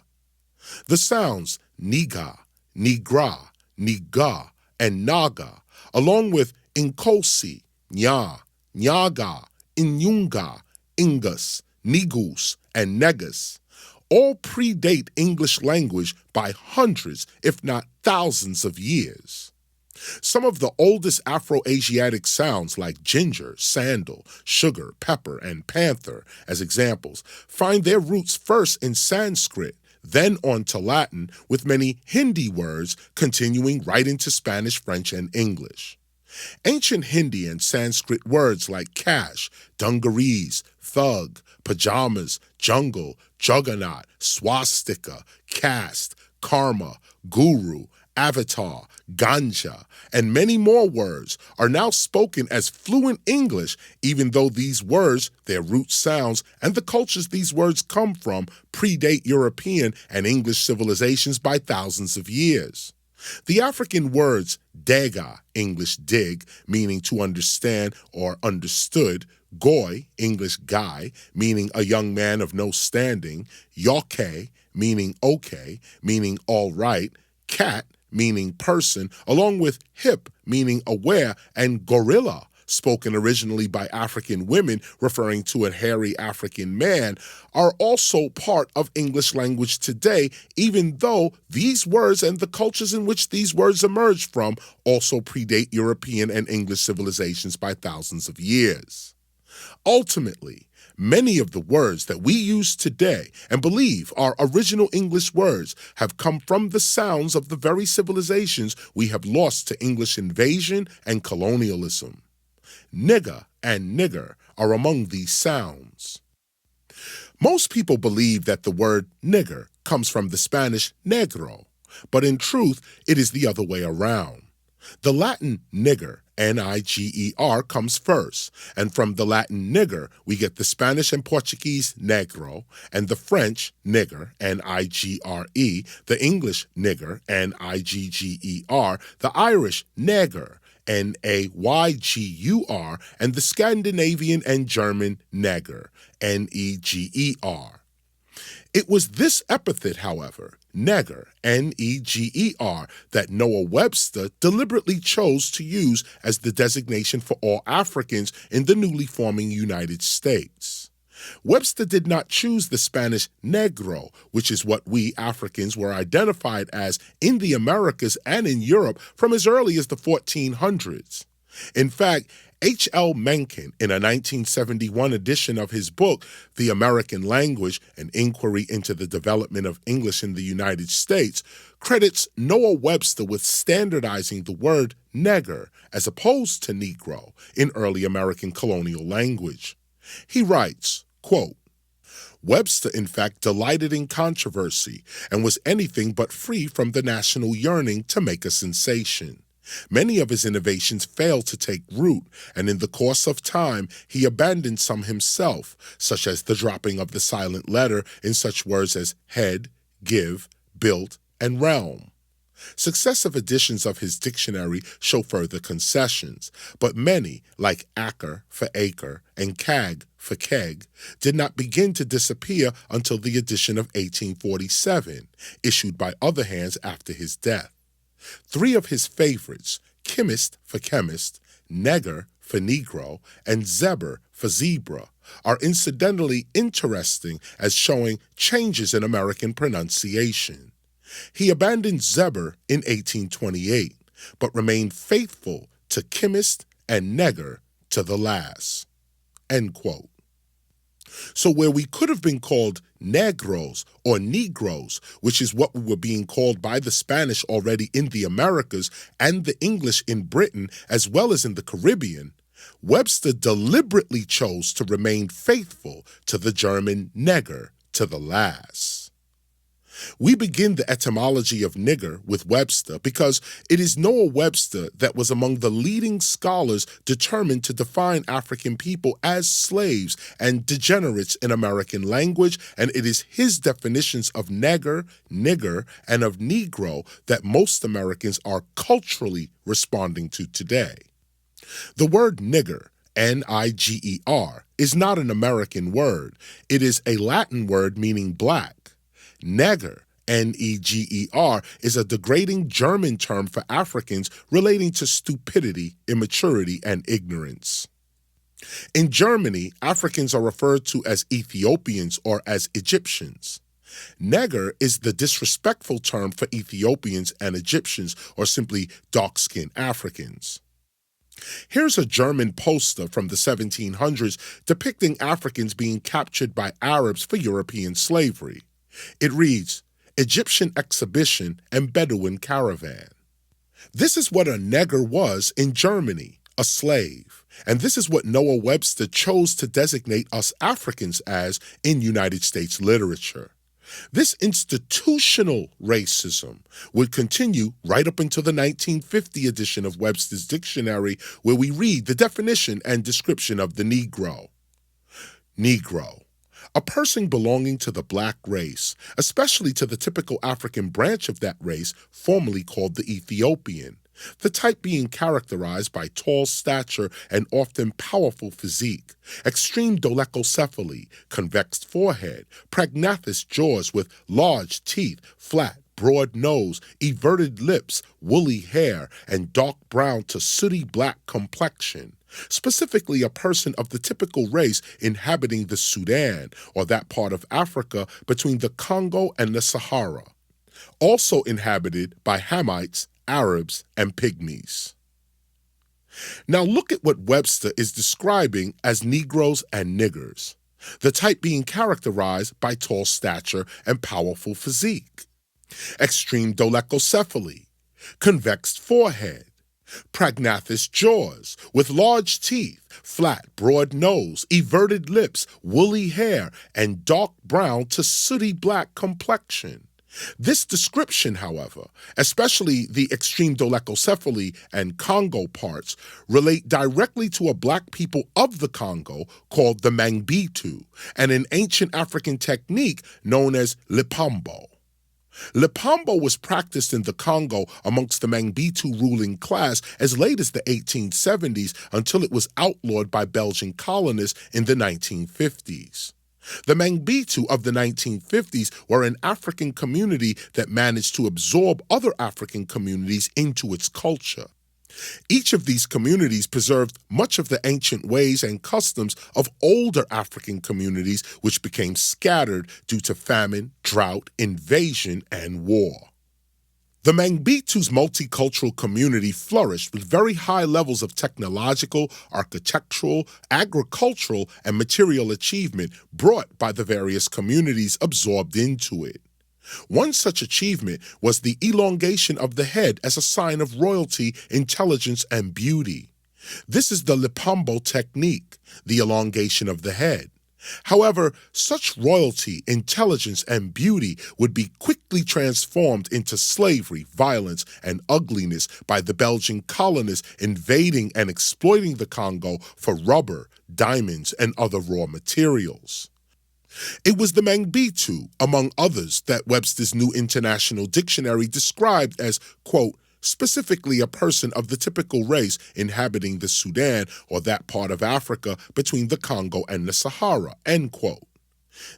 The sounds niga, nigra, niga, and naga, along with inkosi, nya, nyaga, inyunga, ingus, nigus, and negus, all predate English language by hundreds, if not thousands of years. Some of the oldest Afro-Asiatic sounds like ginger, sandal, sugar, pepper, and panther, as examples, find their roots first in Sanskrit, then on to Latin, with many Hindi words continuing right into Spanish, French, and English. Ancient Hindi and Sanskrit words like cash, dungarees, thug, pajamas, jungle, juggernaut, swastika, caste, karma, guru, avatar, ganja, and many more words are now spoken as fluent English, even though these words, their root sounds, and the cultures these words come from predate European and English civilizations by thousands of years. The African words dega, English dig, meaning to understand or understood, goy, English guy, meaning a young man of no standing, yoke, meaning okay, meaning all right, cat, meaning person, along with hip, meaning aware, and gorilla, spoken originally by African women referring to a hairy African man, are also part of English language today, even though these words and the cultures in which these words emerged from also predate European and English civilizations by thousands of years. Ultimately, many of the words that we use today and believe are original English words have come from the sounds of the very civilizations we have lost to English invasion and colonialism. Nigger and nigger are among these sounds. Most people believe that the word nigger comes from the Spanish negro, but in truth, it is the other way around. The Latin nigger, N-I-G-E-R, comes first, and from the Latin nigger, we get the Spanish and Portuguese negro, and the French nigger, N-I-G-R-E, the English nigger, N-I-G-G-E-R, the Irish negger, N-A-Y-G-U-R, and the Scandinavian and German neger, N-E-G-E-R. It was this epithet, however, neger, N-E-G-E-R, that Noah Webster deliberately chose to use as the designation for all Africans in the newly forming United States. Webster did not choose the Spanish negro, which is what we Africans were identified as in the Americas and in Europe from as early as the 1400s. In fact, H.L. Mencken, in a 1971 edition of his book, The American Language, An Inquiry into the Development of English in the United States, credits Noah Webster with standardizing the word negger as opposed to Negro in early American colonial language. He writes, quote, Webster, in fact, delighted in controversy and was anything but free from the national yearning to make a sensation. Many of his innovations failed to take root, and in the course of time, he abandoned some himself, such as the dropping of the silent letter in such words as head, give, built, and realm. Successive editions of his dictionary show further concessions, but many, like acker for acre and cag for keg, did not begin to disappear until the edition of 1847, issued by other hands after his death. Three of his favorites, chemist for chemist, negger for negro, and zebra for zebra, are incidentally interesting as showing changes in American pronunciation. He abandoned zebra in 1828, but remained faithful to chemist and negger to the last. End quote. So where we could have been called negros or negroes, which is what we were being called by the Spanish already in the Americas and the English in Britain as well as in the Caribbean, Webster deliberately chose to remain faithful to the German negger to the last. We begin the etymology of nigger with Webster because it is Noah Webster that was among the leading scholars determined to define African people as slaves and degenerates in American language, and it is his definitions of negger, nigger, and of negro that most Americans are culturally responding to today. The word nigger, N-I-G-E-R, is not an American word. It is a Latin word meaning black. Neger, N-E-G-E-R, is a degrading German term for Africans relating to stupidity, immaturity, and ignorance. In Germany, Africans are referred to as Ethiopians or as Egyptians. Neger is the disrespectful term for Ethiopians and Egyptians, or simply dark-skinned Africans. Here's a German poster from the 1700s depicting Africans being captured by Arabs for European slavery. It reads, "Egyptian exhibition and Bedouin caravan." This is what a Neger was in Germany, a slave. And this is what Noah Webster chose to designate us Africans as in United States literature. This institutional racism would continue right up until the 1950 edition of Webster's dictionary, where we read the definition and description of the Negro. Negro, a person belonging to the black race, especially to the typical African branch of that race, formerly called the Ethiopian. The type being characterized by tall stature and often powerful physique, extreme dolichocephaly, convex forehead, prognathous jaws with large teeth, flat, broad nose, everted lips, woolly hair, and dark brown to sooty black complexion. Specifically a person of the typical race inhabiting the Sudan, or that part of Africa between the Congo and the Sahara. Also inhabited by Hamites, Arabs, and Pygmies. Now look at what Webster is describing as Negroes and niggers, the type being characterized by tall stature and powerful physique, extreme dolichocephaly, convex forehead, prognathous jaws with large teeth, flat, broad nose, everted lips, woolly hair, and dark brown to sooty black complexion. This description, however, especially the extreme dolichocephaly and Congo parts, relate directly to a black people of the Congo called the Mangbitu, and an ancient African technique known as Lipambo. Lipambo was practiced in the Congo amongst the Mangbitu ruling class as late as the 1870s until it was outlawed by Belgian colonists in the 1950s. The Mangbitu of the 1950s were an African community that managed to absorb other African communities into its culture. Each of these communities preserved much of the ancient ways and customs of older African communities, which became scattered due to famine, drought, invasion, and war. The Mangbitu's multicultural community flourished with very high levels of technological, architectural, agricultural, and material achievement brought by the various communities absorbed into it. One such achievement was the elongation of the head as a sign of royalty, intelligence, and beauty. This is the Lipambo technique, the elongation of the head. However, such royalty, intelligence, and beauty would be quickly transformed into slavery, violence, and ugliness by the Belgian colonists invading and exploiting the Congo for rubber, diamonds, and other raw materials. It was the Mangbitu, among others, that Webster's New International Dictionary described as, quote, specifically a person of the typical race inhabiting the Sudan or that part of Africa between the Congo and the Sahara, end quote.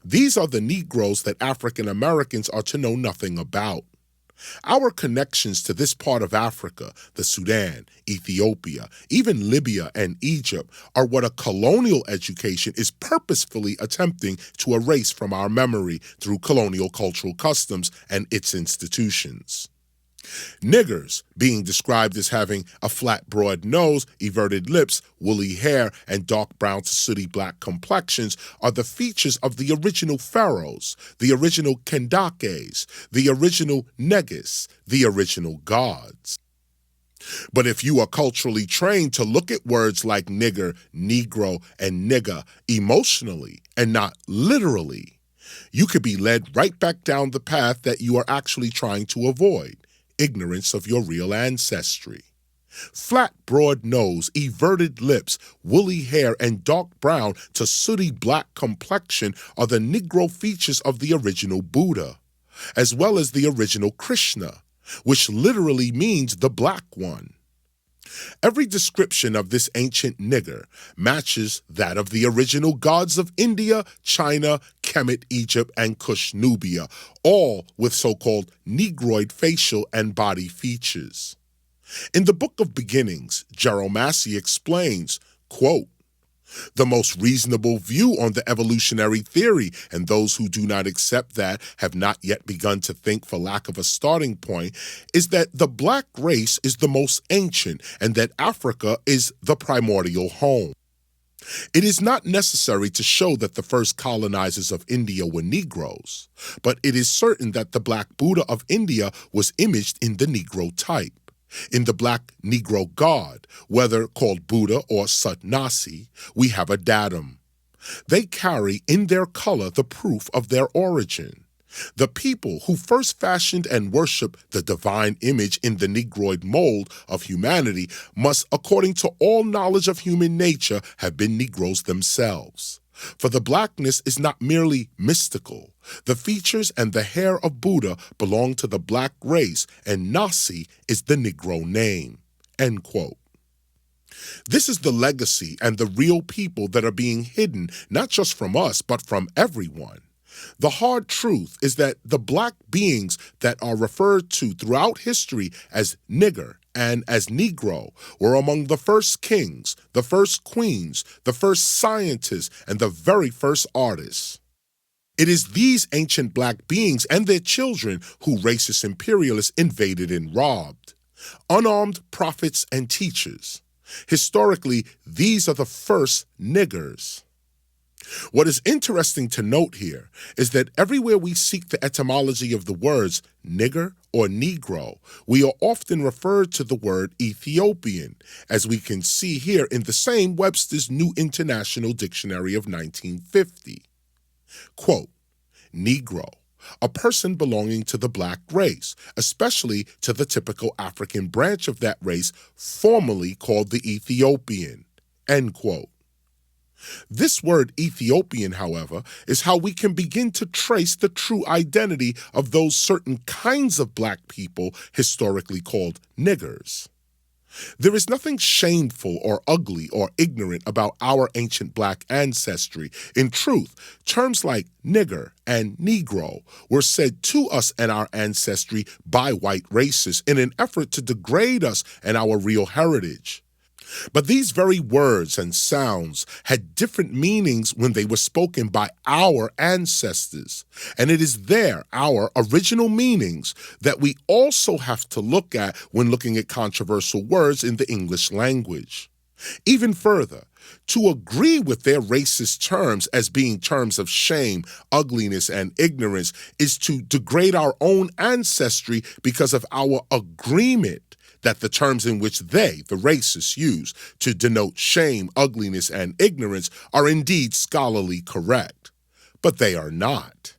These are the Negroes that African Americans are to know nothing about. Our connections to this part of Africa, the Sudan, Ethiopia, even Libya and Egypt, are what a colonial education is purposefully attempting to erase from our memory through colonial cultural customs and its institutions. Niggers, being described as having a flat, broad nose, everted lips, woolly hair, and dark brown to sooty black complexions, are the features of the original pharaohs, the original Kendakes, the original Negus, the original gods. But if you are culturally trained to look at words like nigger, negro, and nigga emotionally and not literally, you could be led right back down the path that you are actually trying to avoid. Ignorance of your real ancestry. Flat, broad nose, everted lips, woolly hair, and dark brown to sooty black complexion are the Negro features of the original Buddha, as well as the original Krishna, which literally means the black one. Every description of this ancient nigger matches that of the original gods of India, China, Kemet, Egypt, and Kush, Nubia, all with so-called Negroid facial and body features. In the Book of Beginnings, Gerald Massey explains, quote, The most reasonable view on the evolutionary theory, and those who do not accept that have not yet begun to think for lack of a starting point, is that the black race is the most ancient and that Africa is the primordial home. It is not necessary to show that the first colonizers of India were Negroes, but it is certain that the Black Buddha of India was imaged in the Negro type. In the Black Negro god, whether called Buddha or Satnasi, we have a datum. They carry in their color the proof of their origin. The people who first fashioned and worshiped the divine image in the Negroid mold of humanity must, according to all knowledge of human nature, have been Negroes themselves. For the blackness is not merely mystical. The features and the hair of Buddha belong to the black race, and Nasi is the Negro name." End quote. This is the legacy and the real people that are being hidden, not just from us, but from everyone. The hard truth is that the black beings that are referred to throughout history as nigger and as Negro were among the first kings, the first queens, the first scientists, and the very first artists. It is these ancient black beings and their children who racist imperialists invaded and robbed. Unarmed prophets and teachers. Historically, these are the first niggers. What is interesting to note here is that everywhere we seek the etymology of the words nigger or Negro, we are often referred to the word Ethiopian, as we can see here in the same Webster's New International Dictionary of 1950. Quote, Negro, a person belonging to the black race, especially to the typical African branch of that race, formerly called the Ethiopian. End quote. This word Ethiopian, however, is how we can begin to trace the true identity of those certain kinds of black people historically called niggers. There is nothing shameful or ugly or ignorant about our ancient black ancestry. In truth, terms like nigger and Negro were said to us and our ancestry by white racists in an effort to degrade us and our real heritage. But these very words and sounds had different meanings when they were spoken by our ancestors, and it is our original meanings, that we also have to look at when looking at controversial words in the English language. Even further, to agree with their racist terms as being terms of shame, ugliness, and ignorance is to degrade our own ancestry because of our agreement that the terms in which they, the racists, use to denote shame, ugliness, and ignorance are indeed scholarly correct. But they are not.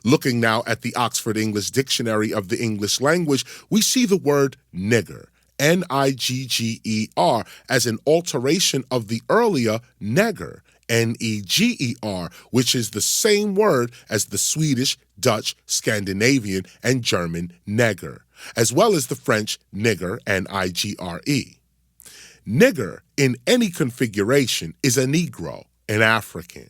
Looking now at the Oxford English Dictionary of the English Language, we see the word nigger, N-I-G-G-E-R, as an alteration of the earlier neger, N-E-G-E-R, which is the same word as the Swedish, Dutch, Scandinavian, and German neger, as well as the French nigger, N-I-G-R-E. Nigger, in any configuration, is a Negro, an African.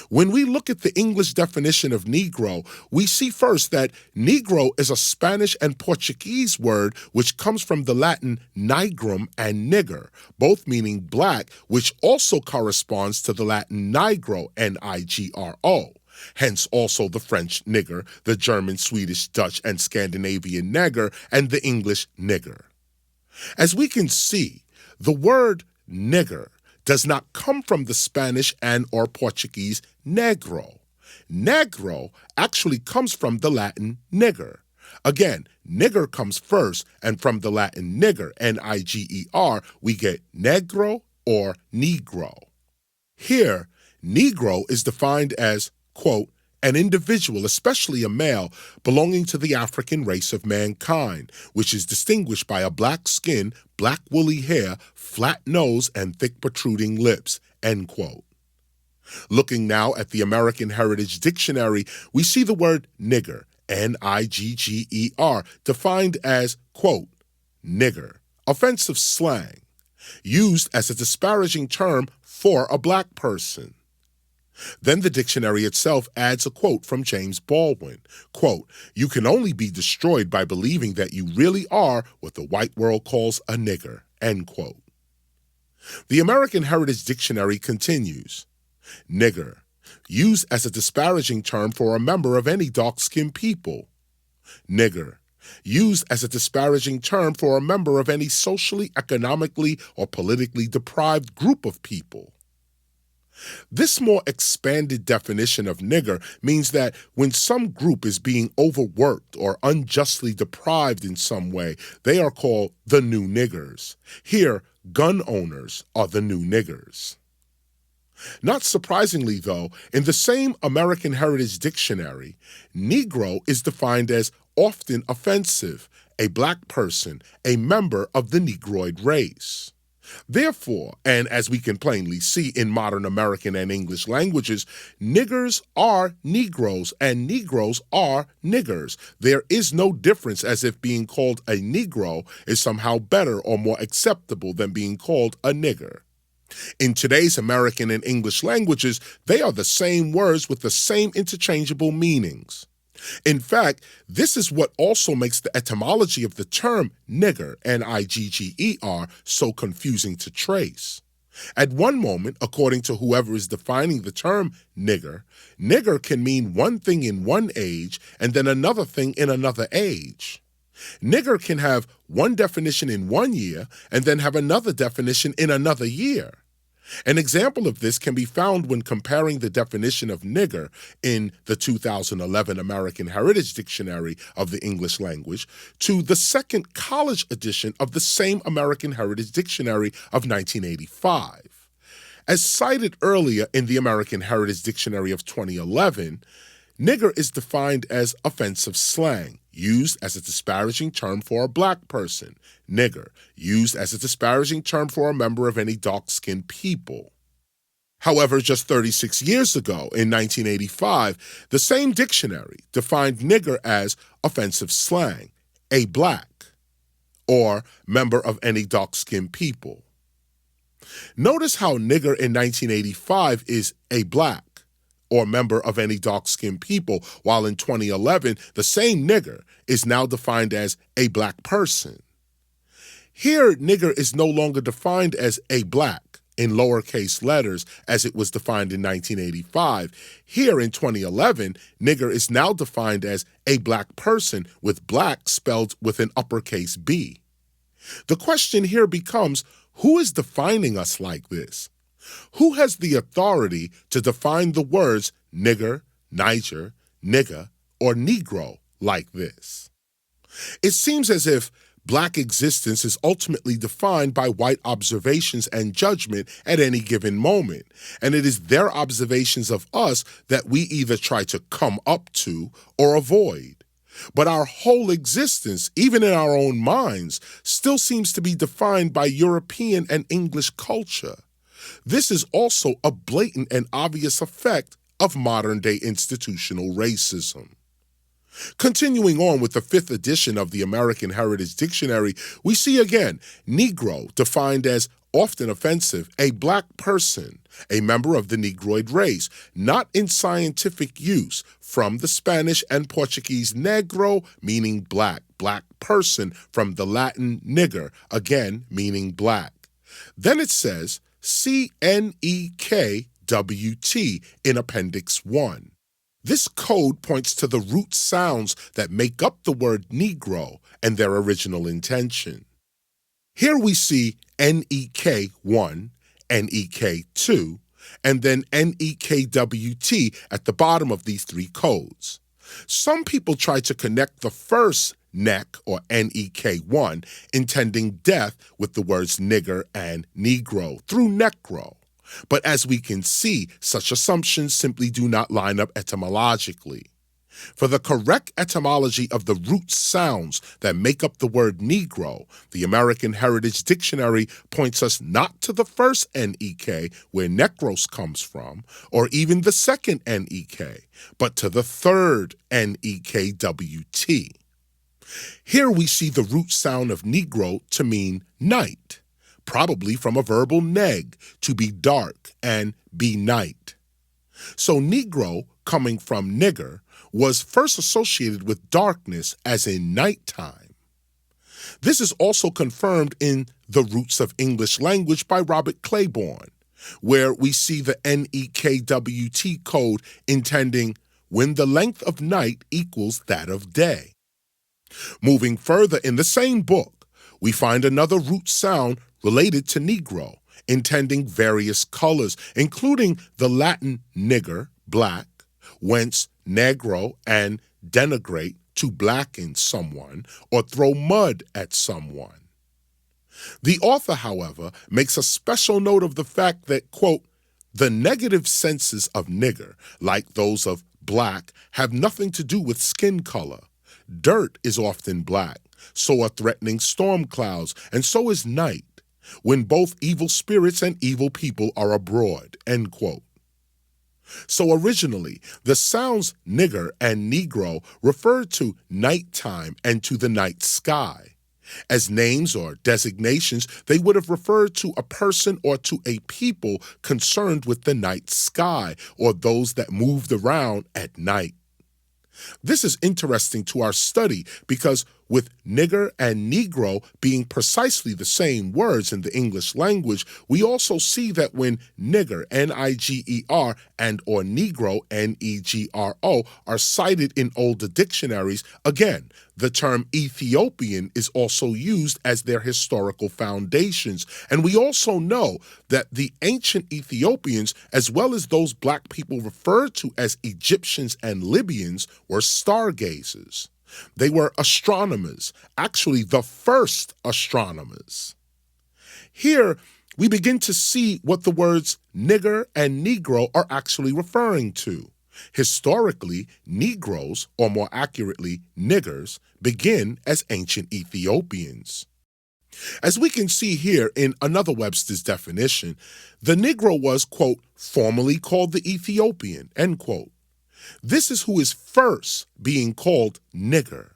When we look at the English definition of Negro, we see first that Negro is a Spanish and Portuguese word which comes from the Latin nigrum and nigger, both meaning black, which also corresponds to the Latin nigro, N-I-G-R-O. Hence also the French nigger, the German, Swedish, Dutch, and Scandinavian neger, and the English nigger. As we can see, the word nigger does not come from the Spanish and or Portuguese negro. Negro actually comes from the Latin nigger. Again, nigger comes first, and from the Latin nigger, N-I-G-E-R, we get negro or negro. Here, negro is defined as, quote, an individual, especially a male, belonging to the African race of mankind, which is distinguished by a black skin, black woolly hair, flat nose, and thick protruding lips, end quote. Looking now at the American Heritage Dictionary, we see the word nigger, N-I-G-G-E-R, defined as, quote, nigger, offensive slang, used as a disparaging term for a black person. Then the dictionary itself adds a quote from James Baldwin, quote, you can only be destroyed by believing that you really are what the white world calls a nigger, end quote. The American Heritage Dictionary continues, nigger, used as a disparaging term for a member of any dark-skinned people. Nigger, used as a disparaging term for a member of any socially, economically, or politically deprived group of people. This more expanded definition of nigger means that when some group is being overworked or unjustly deprived in some way, they are called the new niggers. Here, gun owners are the new niggers. Not surprisingly, though, in the same American Heritage Dictionary, Negro is defined as often offensive, a black person, a member of the Negroid race. Therefore, and as we can plainly see in modern American and English languages, niggers are Negroes and Negroes are niggers. There is no difference as if being called a Negro is somehow better or more acceptable than being called a nigger. In today's American and English languages, they are the same words with the same interchangeable meanings. In fact, this is what also makes the etymology of the term nigger, N-I-G-G-E-R, so confusing to trace. At one moment, according to whoever is defining the term nigger, nigger can mean one thing in one age and then another thing in another age. Nigger can have one definition in 1 year and then have another definition in another year. An example of this can be found when comparing the definition of nigger in the 2011 American Heritage Dictionary of the English language to the second college edition of the same American Heritage Dictionary of 1985. As cited earlier in the American Heritage Dictionary of 2011, nigger is defined as offensive slang, used as a disparaging term for a black person. Nigger, used as a disparaging term for a member of any dark-skinned people. However, just 36 years ago, in 1985, the same dictionary defined nigger as offensive slang, a black, or member of any dark-skinned people. Notice how nigger in 1985 is a black, or member of any dark-skinned people, while in 2011, the same nigger is now defined as a black person. Here, nigger is no longer defined as a black, in lowercase letters, as it was defined in 1985. Here, in 2011, nigger is now defined as a black person, with black spelled with an uppercase B. The question here becomes, who is defining us like this? Who has the authority to define the words nigger, Niger, nigga, or Negro like this? It seems as if black existence is ultimately defined by white observations and judgment at any given moment, and it is their observations of us that we either try to come up to or avoid. But our whole existence, even in our own minds, still seems to be defined by European and English culture. This is also a blatant and obvious effect of modern-day institutional racism. Continuing on with the 5th edition of the American Heritage Dictionary, we see again Negro defined as often offensive, a black person, a member of the Negroid race, not in scientific use, from the Spanish and Portuguese negro, meaning black, black person, from the Latin nigger, again meaning black. Then it says CNEKWT in Appendix 1. This code points to the root sounds that make up the word Negro and their original intention. Here we see NEK1, NEK2, and then NEKWT at the bottom of these three codes. Some people try to connect the first neck, or NEK1, intending death with the words nigger and Negro through necro. But as we can see, such assumptions simply do not line up etymologically. For the correct etymology of the root sounds that make up the word Negro, the American Heritage Dictionary points us not to the first NEK, where necros comes from, or even the second NEK, but to the third NEKWT. Here we see the root sound of Negro to mean night, probably from a verbal neg, to be dark, and be night. So Negro, coming from nigger, was first associated with darkness as in nighttime. This is also confirmed in The Roots of English Language by Robert Claiborne, where we see the NEKWT code intending when the length of night equals that of day. Moving further in the same book, we find another root sound related to Negro, intending various colors, including the Latin nigger, black, whence negro and denigrate, to blacken someone or throw mud at someone. The author, however, makes a special note of the fact that, quote, the negative senses of nigger, like those of black, have nothing to do with skin color. Dirt is often black, so are threatening storm clouds, and so is night, when both evil spirits and evil people are abroad, end quote. So originally, the sounds nigger and negro referred to nighttime and to the night sky. As names or designations, they would have referred to a person or to a people concerned with the night sky or those that moved around at night. This is interesting to our study because with nigger and negro being precisely the same words in the English language, we also see that when nigger, N-I-G-E-R, and or negro, N-E-G-R-O, are cited in older dictionaries, again, the term Ethiopian is also used as their historical foundations. And we also know that the ancient Ethiopians, as well as those black people referred to as Egyptians and Libyans, were stargazers. They were astronomers, actually the first astronomers. Here, we begin to see what the words nigger and negro are actually referring to. Historically, Negroes, or more accurately, niggers, begin as ancient Ethiopians. As we can see here in another Webster's definition, the Negro was, quote, formerly called the Ethiopian, end quote. This is who is first being called nigger.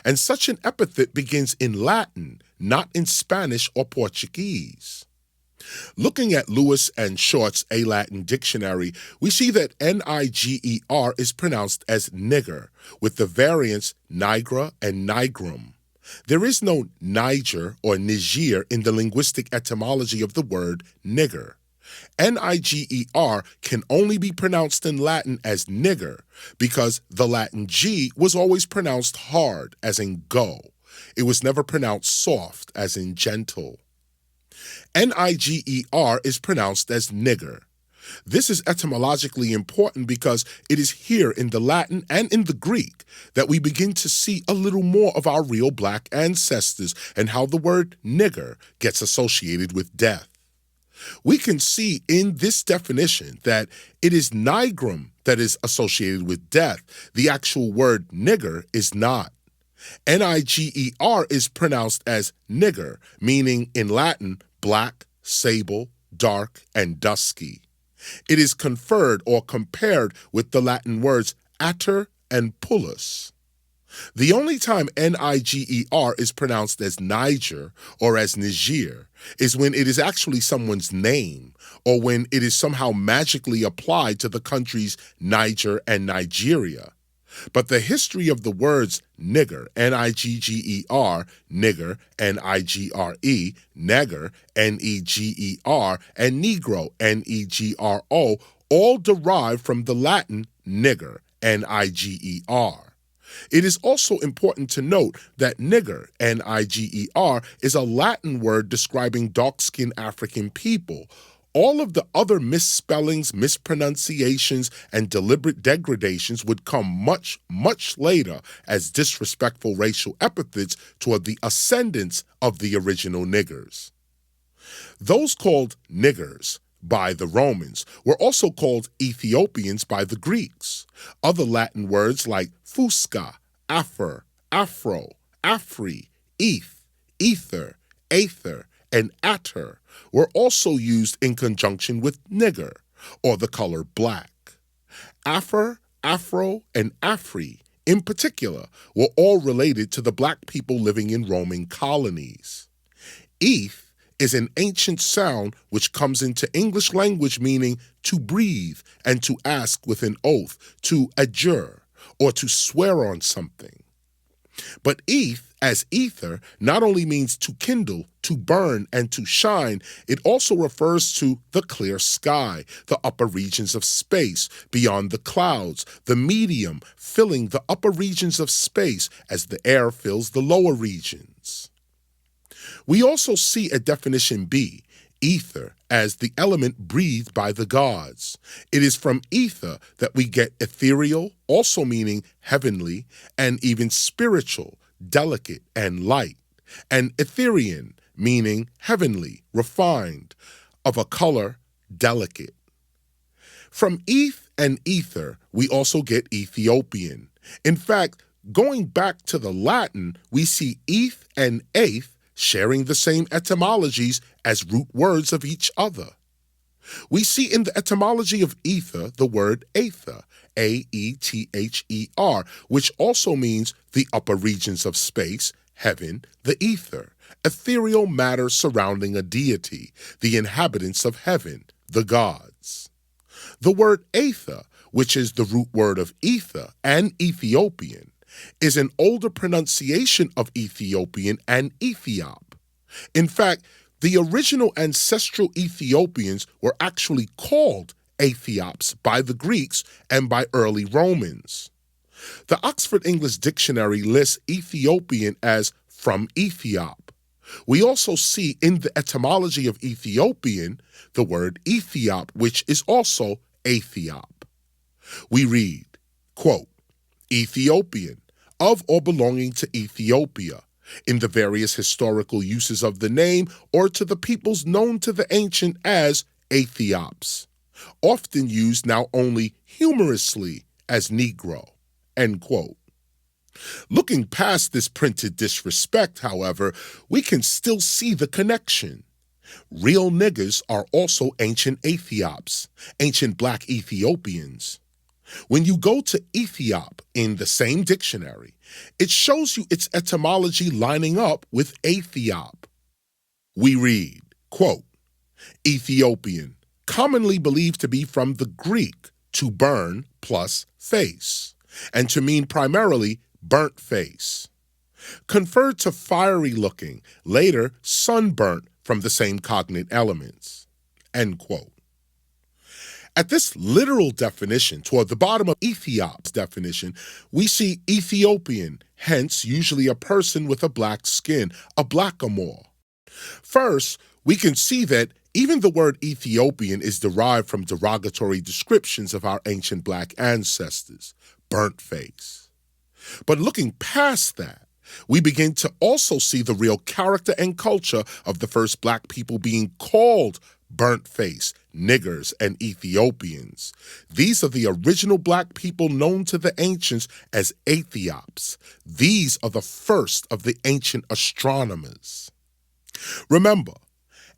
And such an epithet begins in Latin, not in Spanish or Portuguese. Looking at Lewis and Short's A Latin Dictionary, we see that N-I-G-E-R is pronounced as nigger, with the variants nigra and nigrum. There is no Niger or Niger in the linguistic etymology of the word nigger. N-I-G-E-R can only be pronounced in Latin as nigger because the Latin G was always pronounced hard, as in go. It was never pronounced soft, as in gentle. N-I-G-E-R is pronounced as nigger. This is etymologically important because it is here in the Latin and in the Greek that we begin to see a little more of our real black ancestors and how the word nigger gets associated with death. We can see in this definition that it is nigrum that is associated with death. The actual word nigger is not. N-I-G-E-R is pronounced as nigger, meaning in Latin, black, sable, dark, and dusky. It is conferred or compared with the Latin words atter and pullus. The only time N-I-G-E-R is pronounced as Niger or as Niger is when it is actually someone's name or when it is somehow magically applied to the countries Niger and Nigeria. But the history of the words nigger, N-I-G-G-E-R, nigger, N-I-G-R-E, negger, N-E-G-E-R, and negro, N-E-G-R-O, all derive from the Latin nigger, N-I-G-E-R. It is also important to note that nigger, N-I-G-E-R, is a Latin word describing dark-skinned African people. All of the other misspellings, mispronunciations, and deliberate degradations would come much, much later as disrespectful racial epithets toward the ascendants of the original niggers. Those called niggers by the Romans were also called Ethiopians by the Greeks. Other Latin words like fusca, affer, afro, afri, eth, ether, aether, and atter were also used in conjunction with nigger, or the color black. Affer, afro, and afri, in particular, were all related to the black people living in Roman colonies. Eth is an ancient sound which comes into English language meaning to breathe and to ask with an oath, to adjure, or to swear on something. But eth as ether not only means to kindle, to burn, and to shine, it also refers to the clear sky, the upper regions of space, beyond the clouds, the medium filling the upper regions of space as the air fills the lower regions. We also see at definition B, ether, as the element breathed by the gods. It is from ether that we get ethereal, also meaning heavenly, and even spiritual, delicate and light, and Etherean, meaning heavenly, refined, of a color delicate. From eth and ether, we also get Ethiopian. In fact, going back to the Latin, we see eth and aeth sharing the same etymologies as root words of each other. We see in the etymology of ether the word aether, A-E-T-H-E-R, which also means the upper regions of space, heaven, the ether, ethereal matter surrounding a deity, the inhabitants of heaven, the gods. The word aether, which is the root word of ether and Ethiopian, is an older pronunciation of Ethiopian and Ethiop. In fact, the original ancestral Ethiopians were actually called Aethiops by the Greeks and by early Romans. The Oxford English Dictionary lists Ethiopian as from Ethiop. We also see in the etymology of Ethiopian the word Ethiop, which is also Aethiop. We read, quote, Ethiopian, of or belonging to Ethiopia, in the various historical uses of the name or to the peoples known to the ancient as Aethiops, often used now only humorously as Negro, end quote. Looking past this printed disrespect, however, we can still see the connection. Real niggers are also ancient Aethiops, ancient black Ethiopians. When you go to Ethiop in the same dictionary, it shows you its etymology lining up with Aethiop. We read, quote, Ethiopian, commonly believed to be from the Greek, to burn plus face, and to mean primarily burnt face. Conferred to fiery looking, later sunburnt from the same cognate elements, end quote. At this literal definition, toward the bottom of Ethiop's definition, we see Ethiopian, hence usually a person with a black skin, a blackamoor. First, we can see that even the word Ethiopian is derived from derogatory descriptions of our ancient black ancestors, burnt face. But looking past that, we begin to also see the real character and culture of the first black people being called burnt face, niggers, and Ethiopians. These are the original black people known to the ancients as Aethiops. These are the first of the ancient astronomers. Remember,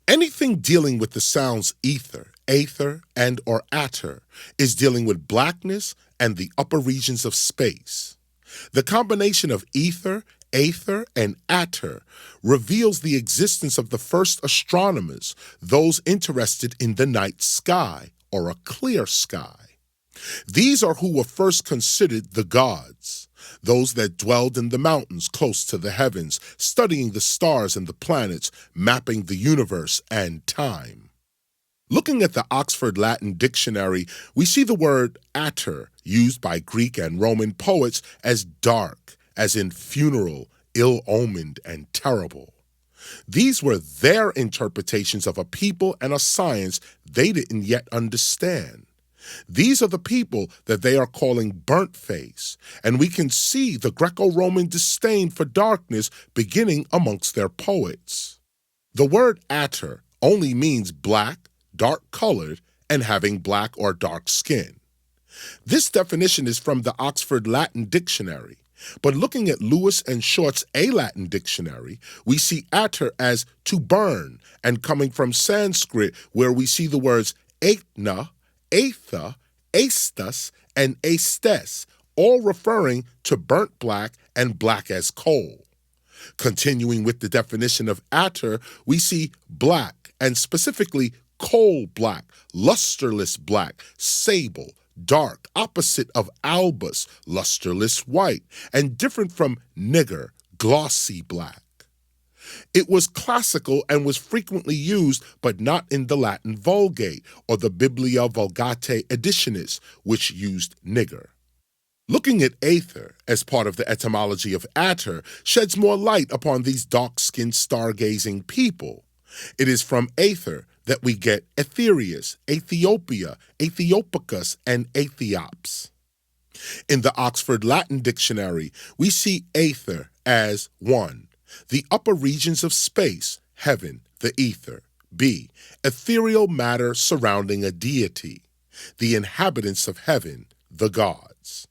anything dealing with the sounds ether, aether, and or atter is dealing with blackness and the upper regions of space. The combination of ether, aether, and atter reveals the existence of the first astronomers, those interested in the night sky, or a clear sky. These are who were first considered the gods, those that dwelled in the mountains close to the heavens, studying the stars and the planets, mapping the universe and time. Looking at the Oxford Latin Dictionary, we see the word atter used by Greek and Roman poets as dark, as in funeral, ill-omened, and terrible. These were their interpretations of a people and a science they didn't yet understand. These are the people that they are calling burnt face, and we can see the Greco-Roman disdain for darkness beginning amongst their poets. The word atter only means black, dark-colored, and having black or dark skin. This definition is from the Oxford Latin Dictionary, but looking at Lewis and Short's A Latin Dictionary, we see atter as to burn, and coming from Sanskrit, where we see the words aetna, aetha, aestus, and aestes, all referring to burnt black and black as coal. Continuing with the definition of atter, we see black, and specifically coal black, lusterless black, sable, dark, opposite of albus, lusterless white, and different from nigger, glossy black. It was classical and was frequently used, but not in the Latin Vulgate or the Biblia Vulgate Editionis, which used nigger. Looking at aether as part of the etymology of ater sheds more light upon these dark-skinned stargazing people. It is from aether that we get Aetherius, Ethiopia, Aethiopicus, and Aethiops. In the Oxford Latin Dictionary, we see aether as 1. The upper regions of space, heaven, the ether. B. Ethereal matter surrounding a deity. The inhabitants of heaven, the gods.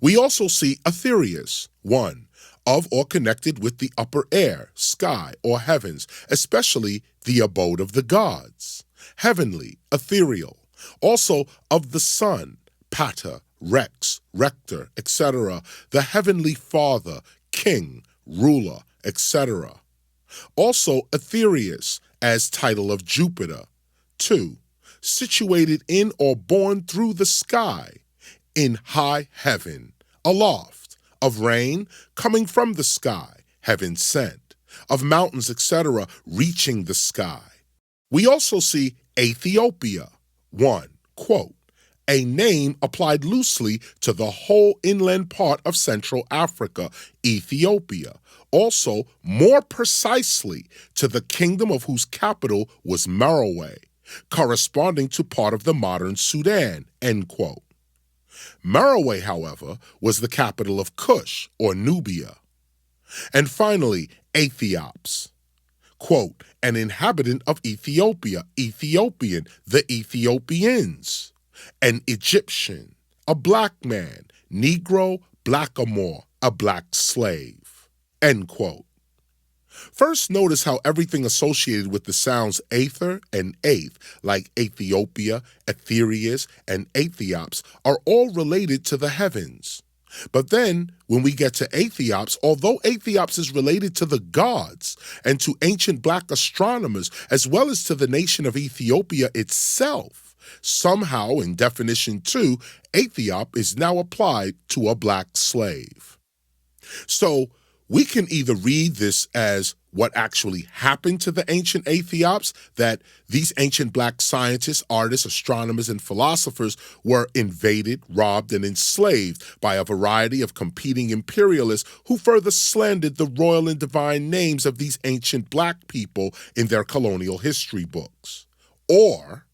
We also see Aetherius, 1. Of or connected with the upper air, sky, or heavens, especially the abode of the gods. Heavenly, ethereal. Also of the sun, pater, rex, rector, etc., the heavenly father, king, ruler, etc. Also Aetherius as title of Jupiter. 2. Situated in or born through the sky, in high heaven, aloft, of rain coming from the sky, heaven sent, of mountains, etc., reaching the sky. We also see Ethiopia, 1, quote, a name applied loosely to the whole inland part of Central Africa, Ethiopia, also more precisely to the kingdom of whose capital was Merowe, corresponding to part of the modern Sudan, end quote. Merowe, however, was the capital of Cush, or Nubia. And finally, Aethiops. Quote, an inhabitant of Ethiopia, Ethiopian, the Ethiopians. An Egyptian, a black man, Negro, blackamoor, a black slave. End quote. First, notice how everything associated with the sounds aether and aeth, like Ethiopia, Aetherius, and Aethiops, are all related to the heavens. But then, when we get to Aethiops, although Aethiops is related to the gods and to ancient black astronomers, as well as to the nation of Ethiopia itself, somehow, in definition 2, Aethiop is now applied to a black slave. So, we can either read this as what actually happened to the ancient Aethiops, that these ancient black scientists, artists, astronomers, and philosophers were invaded, robbed, and enslaved by a variety of competing imperialists who further slandered the royal and divine names of these ancient black people in their colonial history books. Or,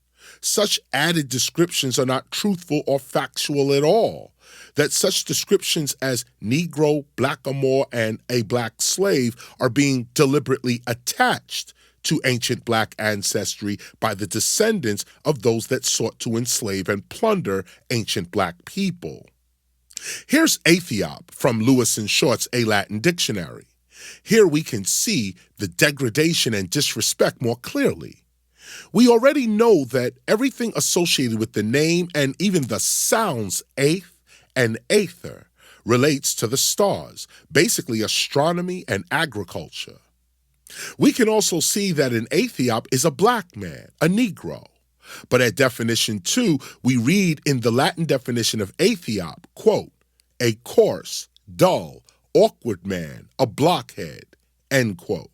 such added descriptions are not truthful or factual at all, that such descriptions as Negro, blackamoor, and a black slave are being deliberately attached to ancient black ancestry by the descendants of those that sought to enslave and plunder ancient black people. Here's Aethiop from Lewis and Short's A Latin Dictionary. Here we can see the degradation and disrespect more clearly. We already know that everything associated with the name and even the sounds aeth and aether relates to the stars, basically astronomy and agriculture. We can also see that an Aethiop is a black man, a Negro. But at definition 2, we read in the Latin definition of Aethiop, quote, a coarse, dull, awkward man, a blockhead, end quote.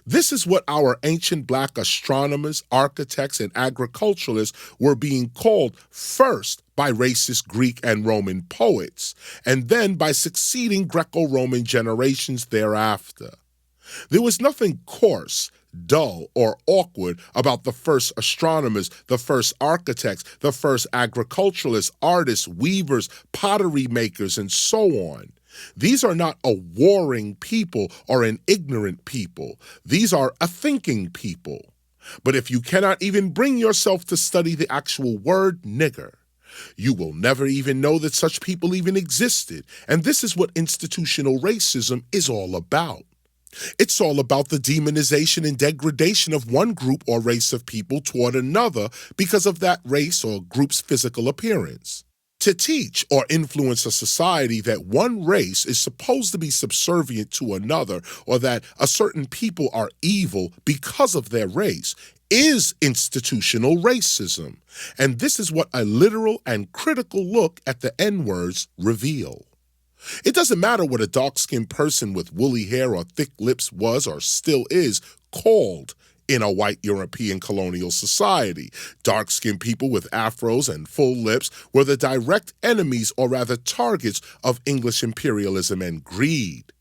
This is what our ancient black astronomers, architects, and agriculturalists were being called first by racist Greek and Roman poets, and then by succeeding Greco-Roman generations thereafter. There was nothing coarse, dull, or awkward about the first astronomers, the first architects, the first agriculturalists, artists, weavers, pottery makers, and so on. These are not a warring people or an ignorant people. These are a thinking people. But if you cannot even bring yourself to study the actual word nigger, you will never even know that such people even existed. And this is what institutional racism is all about. It's all about the demonization and degradation of one group or race of people toward another because of that race or group's physical appearance. To teach or influence a society that one race is supposed to be subservient to another, or that a certain people are evil because of their race, is institutional racism. And this is what a literal and critical look at the N-words reveal. It doesn't matter what a dark-skinned person with woolly hair or thick lips was or still is called in a white European colonial society. Dark-skinned people with afros and full lips were the direct enemies, or rather targets, of English imperialism and greed.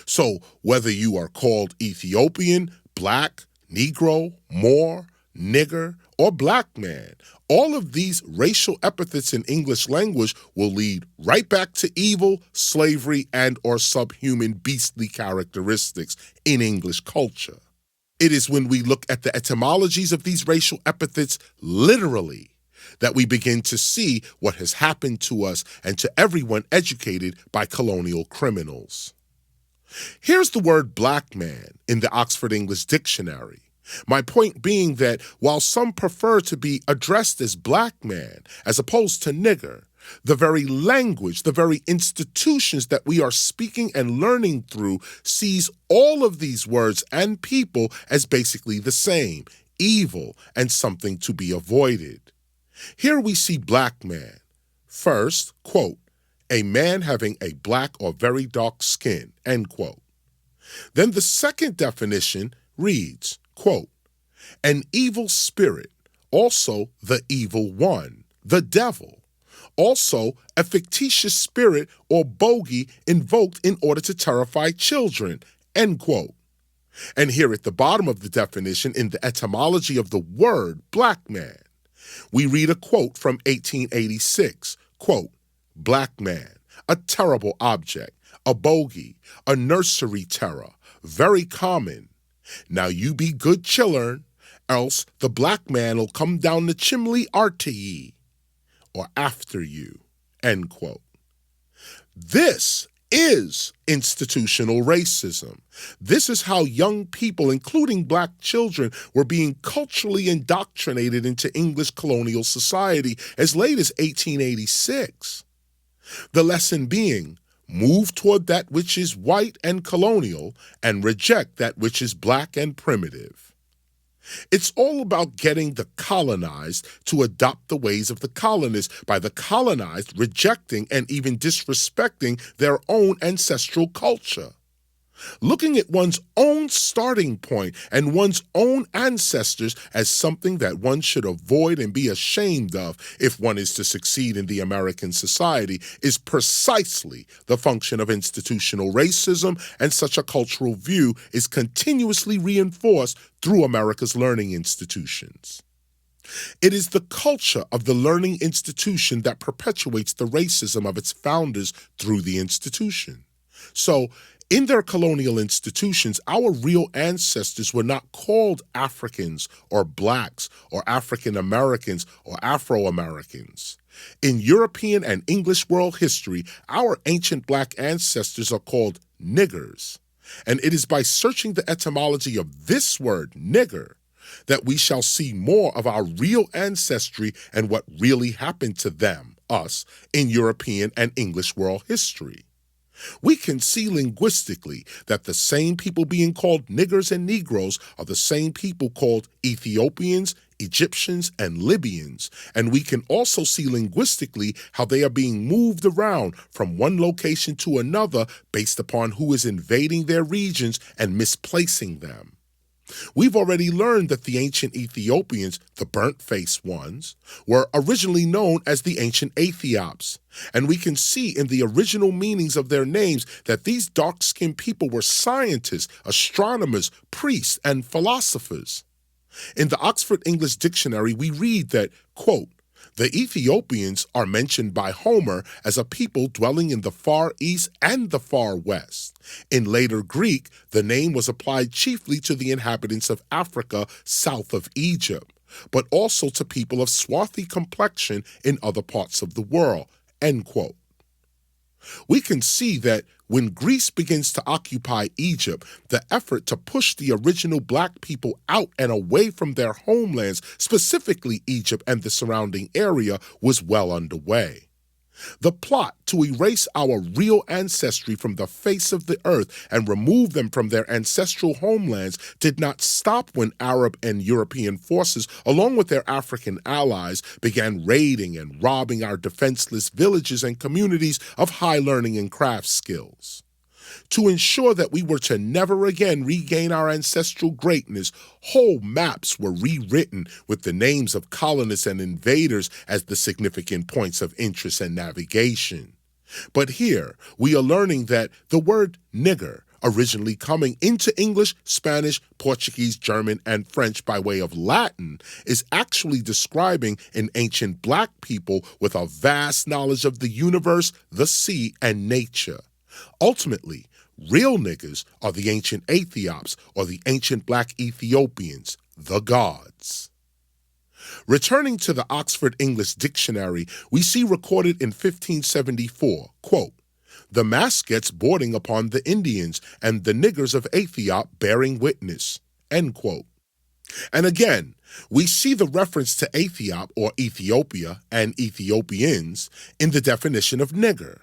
So whether you are called Ethiopian, black, Negro, Moor, nigger, or black man, all of these racial epithets in English language will lead right back to evil, slavery, and or subhuman beastly characteristics in English culture. It is when we look at the etymologies of these racial epithets literally that we begin to see what has happened to us and to everyone educated by colonial criminals. Here's the word black man in the Oxford English Dictionary. My point being that while some prefer to be addressed as black man as opposed to nigger, the very language, the very institutions that we are speaking and learning through sees all of these words and people as basically the same, evil and something to be avoided. Here we see black man. First, quote, a man having a black or very dark skin, end quote. Then the second definition reads, quote, an evil spirit, also the evil one, the devil. Also, a fictitious spirit or bogey invoked in order to terrify children, end quote. And here at the bottom of the definition, in the etymology of the word black man, we read a quote from 1886, quote, black man, a terrible object, a bogey, a nursery terror, very common. Now you be good chillern, else the black man'll come down the chimney arter ye, or after you, end quote. This is institutional racism. This is how young people, including black children, were being culturally indoctrinated into English colonial society as late as 1886. The lesson being, move toward that which is white and colonial and reject that which is black and primitive. It's all about getting the colonized to adopt the ways of the colonists by the colonized rejecting and even disrespecting their own ancestral culture. Looking at one's own starting point and one's own ancestors as something that one should avoid and be ashamed of if one is to succeed in the American society is precisely the function of institutional racism, and such a cultural view is continuously reinforced through America's learning institutions. It is the culture of the learning institution that perpetuates the racism of its founders through the institution. So, in their colonial institutions, our real ancestors were not called Africans or blacks or African Americans or Afro-Americans. In European and English world history, our ancient black ancestors are called niggers. And it is by searching the etymology of this word, nigger, that we shall see more of our real ancestry and what really happened to them, us, in European and English world history. We can see linguistically that the same people being called niggers and Negroes are the same people called Ethiopians, Egyptians, and Libyans, and we can also see linguistically how they are being moved around from one location to another based upon who is invading their regions and misplacing them. We've already learned that the ancient Ethiopians, the burnt-faced ones, were originally known as the ancient Aethiops, and we can see in the original meanings of their names that these dark-skinned people were scientists, astronomers, priests, and philosophers. In the Oxford English Dictionary, we read that, quote, the Ethiopians are mentioned by Homer as a people dwelling in the Far East and the Far West. In later Greek, the name was applied chiefly to the inhabitants of Africa south of Egypt, but also to people of swarthy complexion in other parts of the world, end quote. We can see that when Greece begins to occupy Egypt, the effort to push the original black people out and away from their homelands, specifically Egypt and the surrounding area, was well underway. The plot to erase our real ancestry from the face of the earth and remove them from their ancestral homelands did not stop when Arab and European forces, along with their African allies, began raiding and robbing our defenseless villages and communities of high learning and craft skills. To ensure that we were to never again regain our ancestral greatness, whole maps were rewritten with the names of colonists and invaders as the significant points of interest and navigation. But here, we are learning that the word nigger, originally coming into English, Spanish, Portuguese, German, and French by way of Latin, is actually describing an ancient black people with a vast knowledge of the universe, the sea, and nature. Ultimately, real niggers are the ancient Ethiops or the ancient black Ethiopians, the gods. Returning to the Oxford English Dictionary, we see recorded in 1574, quote, "The Maskets boarding upon the Indians and the niggers of Ethiop bearing witness," end quote. And again, we see the reference to Ethiop or Ethiopia and Ethiopians in the definition of nigger.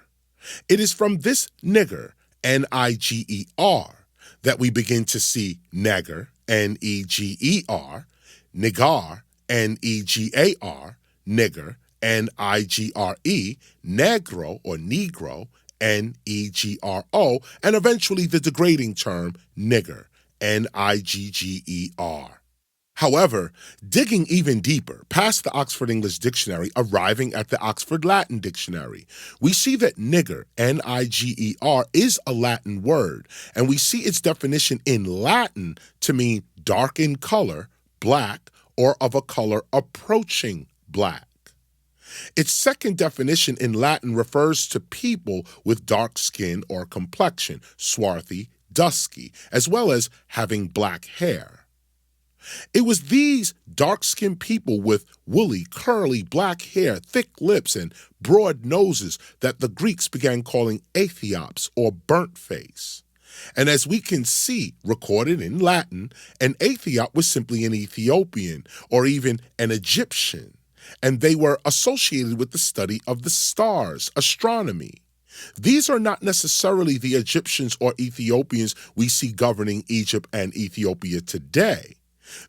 It is from this nigger, N-I-G-E-R, that we begin to see neger, N-E-G-E-R, nigar, N-E-G-A-R, nigger, N-I-G-R-E, negro or negro, N-E-G-R-O, and eventually the degrading term nigger, N-I-G-G-E-R. However, digging even deeper, past the Oxford English Dictionary, arriving at the Oxford Latin Dictionary, we see that nigger, N-I-G-E-R, is a Latin word, and we see its definition in Latin to mean dark in color, black, or of a color approaching black. Its second definition in Latin refers to people with dark skin or complexion, swarthy, dusky, as well as having black hair. It was these dark-skinned people with woolly, curly black hair, thick lips, and broad noses that the Greeks began calling Ethiops or burnt face. And as we can see, recorded in Latin, an Ethiop was simply an Ethiopian or even an Egyptian, and they were associated with the study of the stars, astronomy. These are not necessarily the Egyptians or Ethiopians we see governing Egypt and Ethiopia today.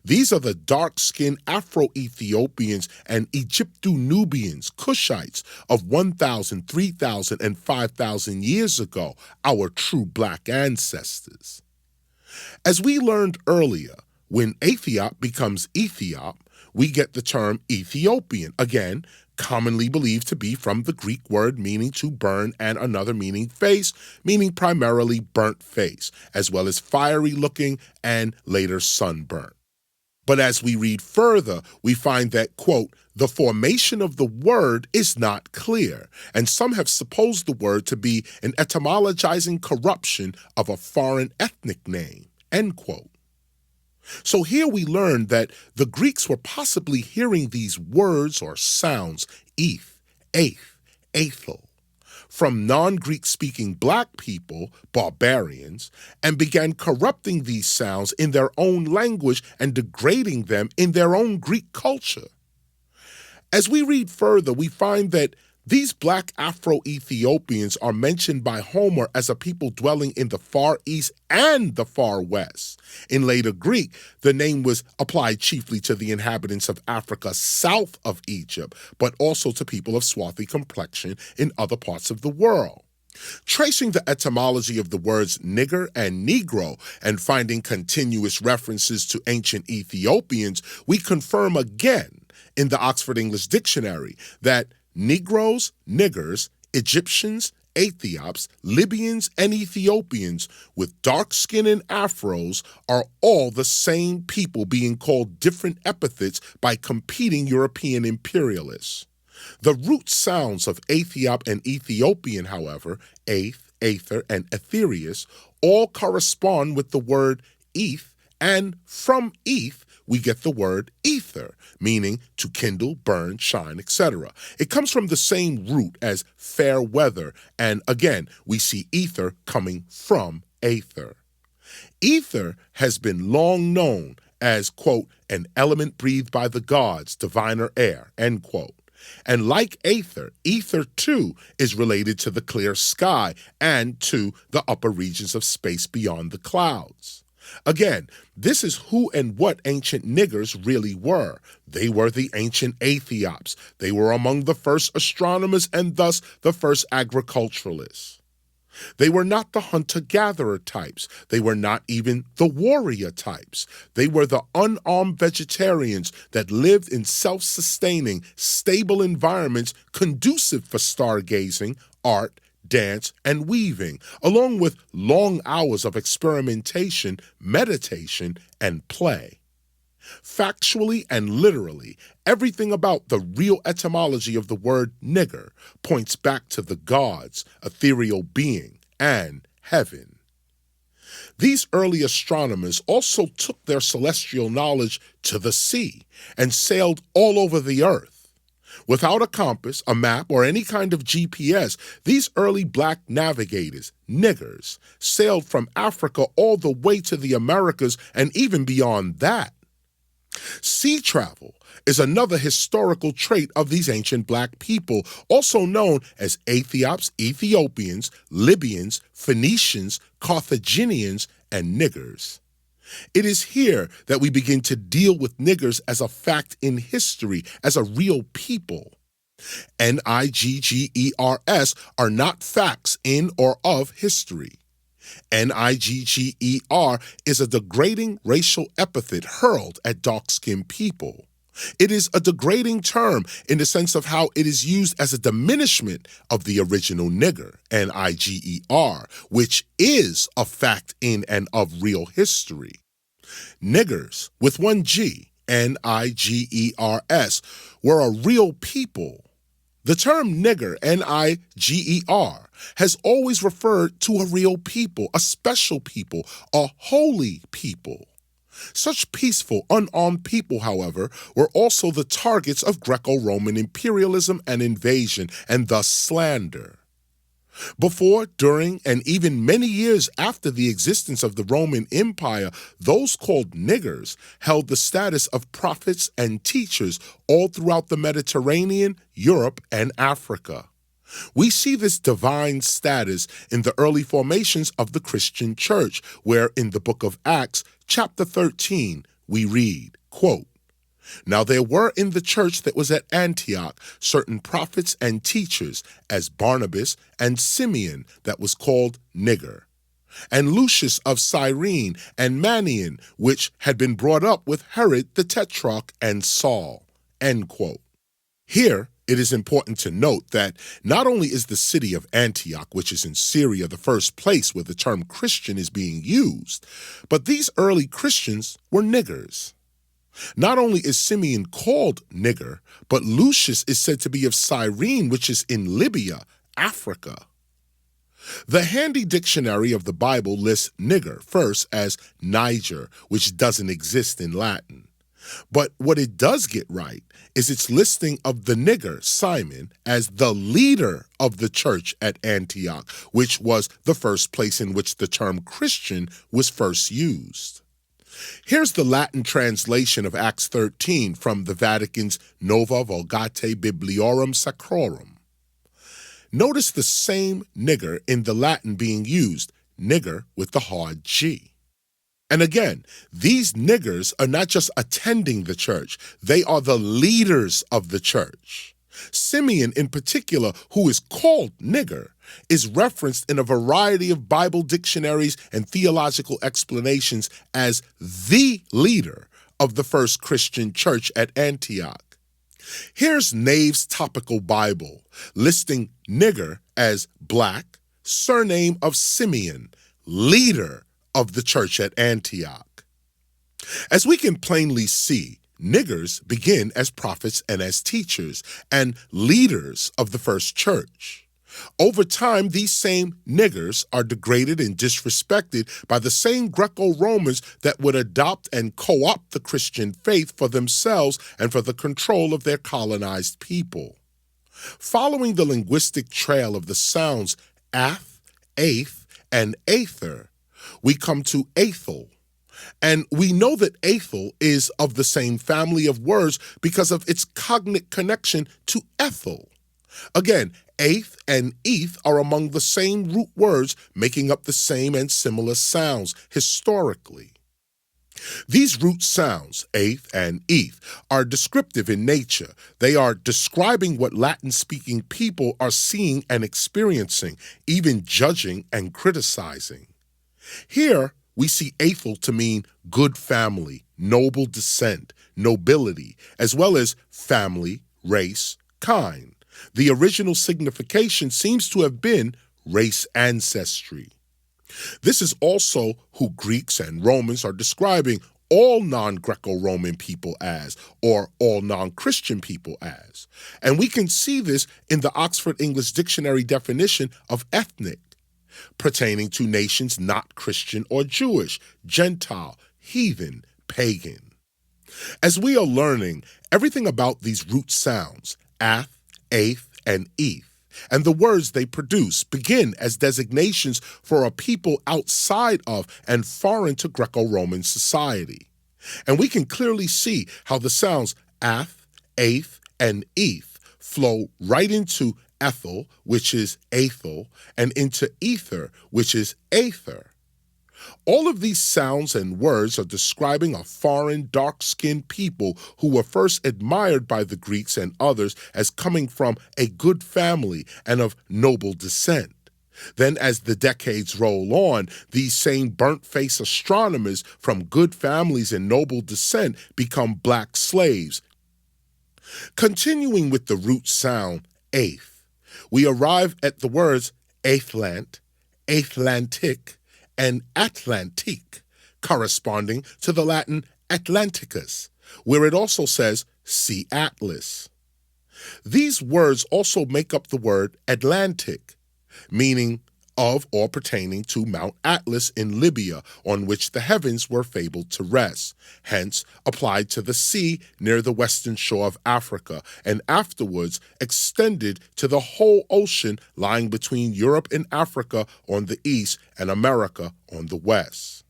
These are the dark-skinned Afro-Ethiopians and Egypto-Nubians, Cushites of 1,000, 3,000, and 5,000 years ago, our true black ancestors. As we learned earlier, when Ethiop becomes Ethiop, we get the term Ethiopian, again, commonly believed to be from the Greek word meaning to burn and another meaning face, meaning primarily burnt face, as well as fiery-looking and later sunburnt. But as we read further, we find that, quote, "the formation of the word is not clear, and some have supposed the word to be an etymologizing corruption of a foreign ethnic name," end quote. So here we learn that the Greeks were possibly hearing these words or sounds, eth, aeth, aethel, from non-Greek speaking black people, barbarians, and began corrupting these sounds in their own language and degrading them in their own Greek culture. As we read further, we find that these black Afro-Ethiopians are mentioned by Homer as a people dwelling in the Far East and the Far West. In later Greek, the name was applied chiefly to the inhabitants of Africa south of Egypt, but also to people of swarthy complexion in other parts of the world. Tracing the etymology of the words nigger and negro and finding continuous references to ancient Ethiopians, we confirm again in the Oxford English Dictionary that Negroes, niggers, Egyptians, Ethiops, Libyans, and Ethiopians with dark skin and afros are all the same people being called different epithets by competing European imperialists. The root sounds of Ethiop and Ethiopian, however, aeth, aether, and ethereus, all correspond with the word eth, and from eth, we get the word ether, meaning to kindle, burn, shine, etc. It comes from the same root as fair weather, and again, we see ether coming from aether. Ether has been long known as, quote, an element breathed by the gods, diviner air, end quote. And like ether, ether too is related to the clear sky and to the upper regions of space beyond the clouds. Again, this is who and what ancient niggers really were. They were the ancient Aethiops. They were among the first astronomers and thus the first agriculturalists. They were not the hunter-gatherer types. They were not even the warrior types. They were the unarmed vegetarians that lived in self-sustaining, stable environments conducive for stargazing, art, dance, and weaving, along with long hours of experimentation, meditation, and play. Factually and literally, everything about the real etymology of the word nigger points back to the gods, ethereal being, and heaven. These early astronomers also took their celestial knowledge to the sea and sailed all over the earth. Without a compass, a map, or any kind of GPS, these early black navigators, niggers, sailed from Africa all the way to the Americas and even beyond that. Sea travel is another historical trait of these ancient black people, also known as Aethiops, Ethiopians, Libyans, Phoenicians, Carthaginians, and niggers. It is here that we begin to deal with niggers as a fact in history, as a real people. Niggers are not facts in or of history. Nigger is a degrading racial epithet hurled at dark-skinned people. It is a degrading term in the sense of how it is used as a diminishment of the original nigger, Niger, which is a fact in and of real history. Niggers, with one G, Niggers, were a real people. The term nigger, Niger, has always referred to a real people, a special people, a holy people. Such peaceful, unarmed people, however, were also the targets of Greco-Roman imperialism and invasion, and thus slander. Before, during, and even many years after the existence of the Roman Empire, those called niggers held the status of prophets and teachers all throughout the Mediterranean, Europe, and Africa. We see this divine status in the early formations of the Christian church, where in the book of Acts, chapter 13, we read, quote, "Now there were in the church that was at Antioch certain prophets and teachers, as Barnabas and Simeon that was called Nigger, and Lucius of Cyrene, and Manaen, which had been brought up with Herod the Tetrarch, and Saul." End quote. Here, it is important to note that not only is the city of Antioch, which is in Syria, the first place where the term Christian is being used, but these early Christians were niggers. Not only is Simeon called nigger, but Lucius is said to be of Cyrene, which is in Libya, Africa. The Handy Dictionary of the Bible lists nigger first as Niger, which doesn't exist in Latin. But what it does get right is its listing of the nigger, Simon, as the leader of the church at Antioch, which was the first place in which the term Christian was first used. Here's the Latin translation of Acts 13 from the Vatican's Nova Vulgate Bibliorum Sacrorum. Notice the same nigger in the Latin being used, nigger with the hard G. And again, these niggers are not just attending the church, they are the leaders of the church. Simeon in particular, who is called nigger, is referenced in a variety of Bible dictionaries and theological explanations as the leader of the first Christian church at Antioch. Here's Nave's Topical Bible, listing nigger as black, surname of Simeon, leader of the church at Antioch. As we can plainly see, niggers begin as prophets and as teachers and leaders of the first church. Over time, these same niggers are degraded and disrespected by the same Greco-Romans that would adopt and co-opt the Christian faith for themselves and for the control of their colonized people. Following the linguistic trail of the sounds ath, aeth, and aether, we come to Ethel. And we know that Ethel is of the same family of words because of its cognate connection to Ethel. Again, eighth and eth are among the same root words, making up the same and similar sounds historically. These root sounds, eighth and eth, are descriptive in nature. They are describing what Latin-speaking people are seeing and experiencing, even judging and criticizing. Here, we see Ethel to mean good family, noble descent, nobility, as well as family, race, kind. The original signification seems to have been race ancestry. This is also who Greeks and Romans are describing all non-Greco-Roman people as, or all non-Christian people as. And we can see this in the Oxford English Dictionary definition of ethnic, pertaining to nations not Christian or Jewish, Gentile, heathen, pagan. As we are learning everything about these root sounds, ath, eighth, and eth, and the words they produce begin as designations for a people outside of and foreign to Greco-Roman society. And we can clearly see how the sounds ath, eighth, and eth flow right into Ethel, which is Ethel, and into ether, which is aether. All of these sounds and words are describing a foreign, dark-skinned people who were first admired by the Greeks and others as coming from a good family and of noble descent. Then, as the decades roll on, these same burnt-faced astronomers from good families and noble descent become black slaves. Continuing with the root sound, eighth, we arrive at the words athlant, Atlantic, and Atlantique, corresponding to the Latin Atlanticus, where it also says Sea Atlas. These words also make up the word Atlantic, meaning of or pertaining to Mount Atlas in Libya, on which the heavens were fabled to rest, hence applied to the sea near the western shore of Africa, and afterwards extended to the whole ocean lying between Europe and Africa on the east and America on the west.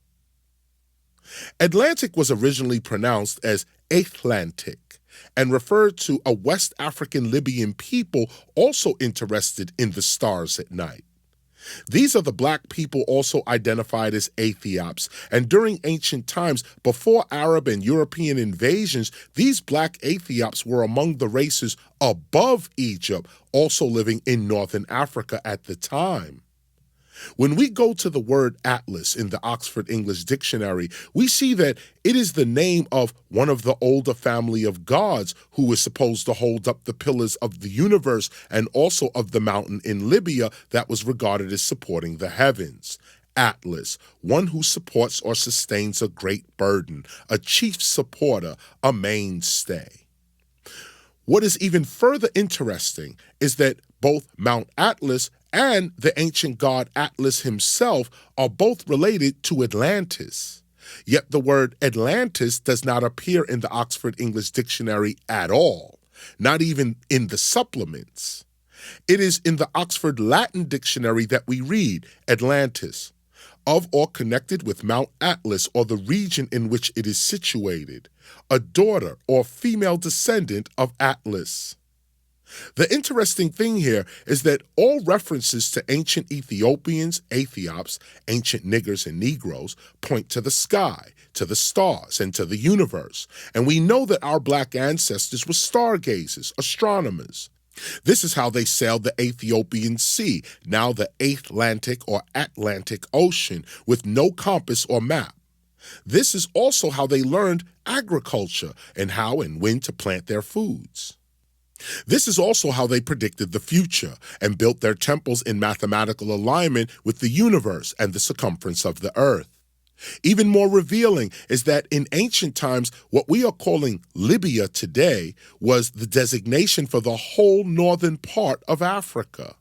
Atlantic was originally pronounced as Atlantic and referred to a West African Libyan people also interested in the stars at night. These are the black people also identified as Ethiops, and during ancient times, before Arab and European invasions, these black Ethiops were among the races above Egypt, also living in northern Africa at the time. When we go to the word Atlas in the Oxford English Dictionary, we see that it is the name of one of the older family of gods who is supposed to hold up the pillars of the universe and also of the mountain in Libya that was regarded as supporting the heavens. Atlas, one who supports or sustains a great burden, a chief supporter, a mainstay. What is even further interesting is that both Mount Atlas and the ancient god Atlas himself are both related to Atlantis. Yet the word Atlantis does not appear in the Oxford English Dictionary at all, not even in the supplements. It is in the Oxford Latin Dictionary that we read Atlantis, of or connected with Mount Atlas or the region in which it is situated, a daughter or female descendant of Atlas. The interesting thing here is that all references to ancient Ethiopians, Ethiops, ancient niggers and Negroes point to the sky, to the stars, and to the universe. And we know that our black ancestors were stargazers, astronomers. This is how they sailed the Ethiopian Sea, now the Atlantic or Atlantic Ocean, with no compass or map. This is also how they learned agriculture and how and when to plant their foods. This is also how they predicted the future and built their temples in mathematical alignment with the universe and the circumference of the earth. Even more revealing is that in ancient times, what we are calling Libya today was the designation for the whole northern part of Africa.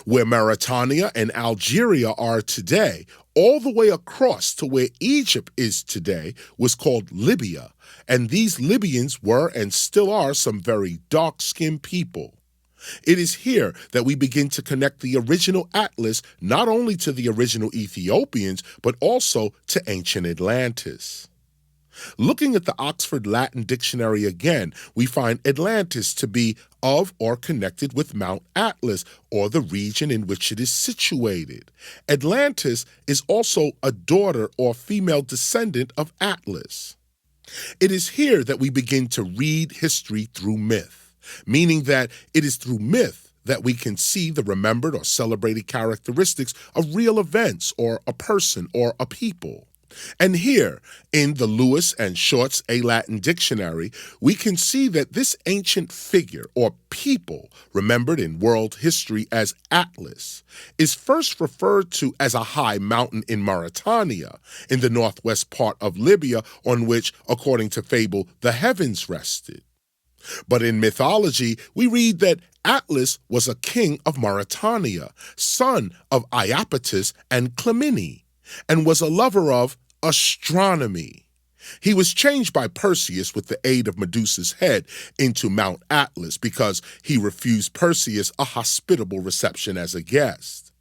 Where Mauritania and Algeria are today, all the way across to where Egypt is today, was called Libya, and these Libyans were and still are some very dark-skinned people. It is here that we begin to connect the original Atlas not only to the original Ethiopians, but also to ancient Atlantis. Looking at the Oxford Latin Dictionary again, we find Atlantis to be of or connected with Mount Atlas, or the region in which it is situated. Atlantis is also a daughter or female descendant of Atlas. It is here that we begin to read history through myth, meaning that it is through myth that we can see the remembered or celebrated characteristics of real events or a person or a people. And here, in the Lewis and Short's A Latin Dictionary, we can see that this ancient figure or people, remembered in world history as Atlas, is first referred to as a high mountain in Mauritania, in the northwest part of Libya, on which, according to fable, the heavens rested. But in mythology, we read that Atlas was a king of Mauritania, son of Iapetus and Clymene, and was a lover of astronomy. He was changed by Perseus with the aid of Medusa's head into Mount Atlas because he refused Perseus a hospitable reception as a guest.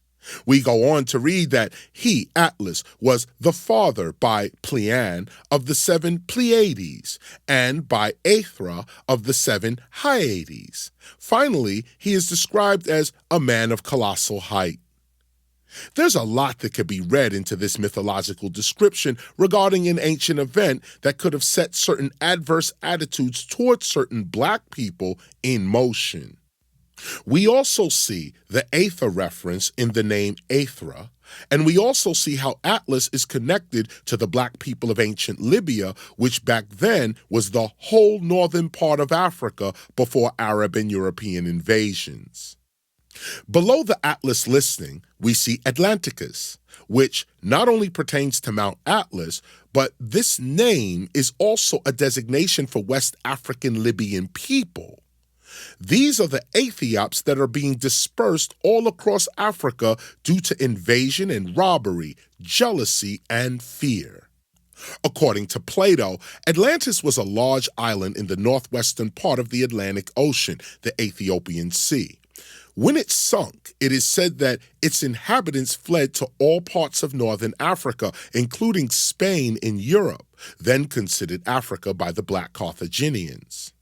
We go on to read that he, Atlas, was the father by Pleian of the 7 Pleiades and by Aethra of the 7 Hyades. Finally, he is described as a man of colossal height. There's a lot that could be read into this mythological description regarding an ancient event that could have set certain adverse attitudes towards certain black people in motion. We also see the Aether reference in the name Aethra, and we also see how Atlas is connected to the black people of ancient Libya, which back then was the whole northern part of Africa before Arab and European invasions. Below the Atlas listing, we see Atlanticus, which not only pertains to Mount Atlas, but this name is also a designation for West African Libyan people. These are the Ethiops that are being dispersed all across Africa due to invasion and robbery, jealousy, and fear. According to Plato, Atlantis was a large island in the northwestern part of the Atlantic Ocean, the Ethiopian Sea. When it sunk, it is said that its inhabitants fled to all parts of northern Africa, including Spain in Europe, then considered Africa by the Black Carthaginians.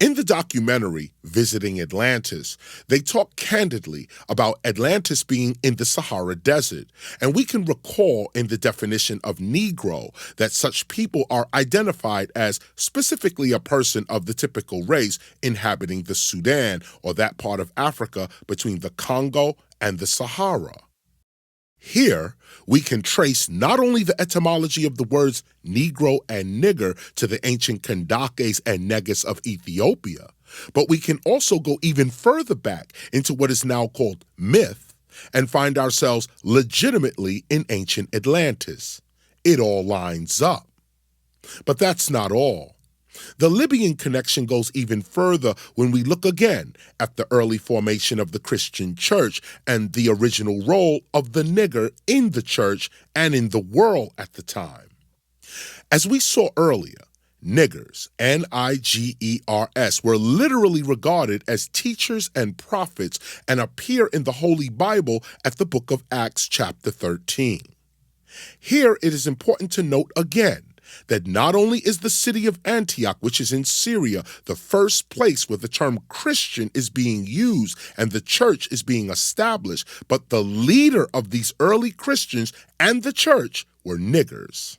In the documentary, Visiting Atlantis, they talk candidly about Atlantis being in the Sahara Desert, and we can recall in the definition of Negro that such people are identified as specifically a person of the typical race inhabiting the Sudan, or that part of Africa between the Congo and the Sahara. Here, we can trace not only the etymology of the words Negro and nigger to the ancient Kandakes and Negus of Ethiopia, but we can also go even further back into what is now called myth and find ourselves legitimately in ancient Atlantis. It all lines up. But that's not all. The Libyan connection goes even further when we look again at the early formation of the Christian church and the original role of the nigger in the church and in the world at the time. As we saw earlier, niggers, N-I-G-E-R-S, were literally regarded as teachers and prophets and appear in the Holy Bible at the book of Acts chapter 13. Here it is important to note again that not only is the city of Antioch, which is in Syria, the first place where the term Christian is being used and the church is being established, but the leader of these early Christians and the church were niggers.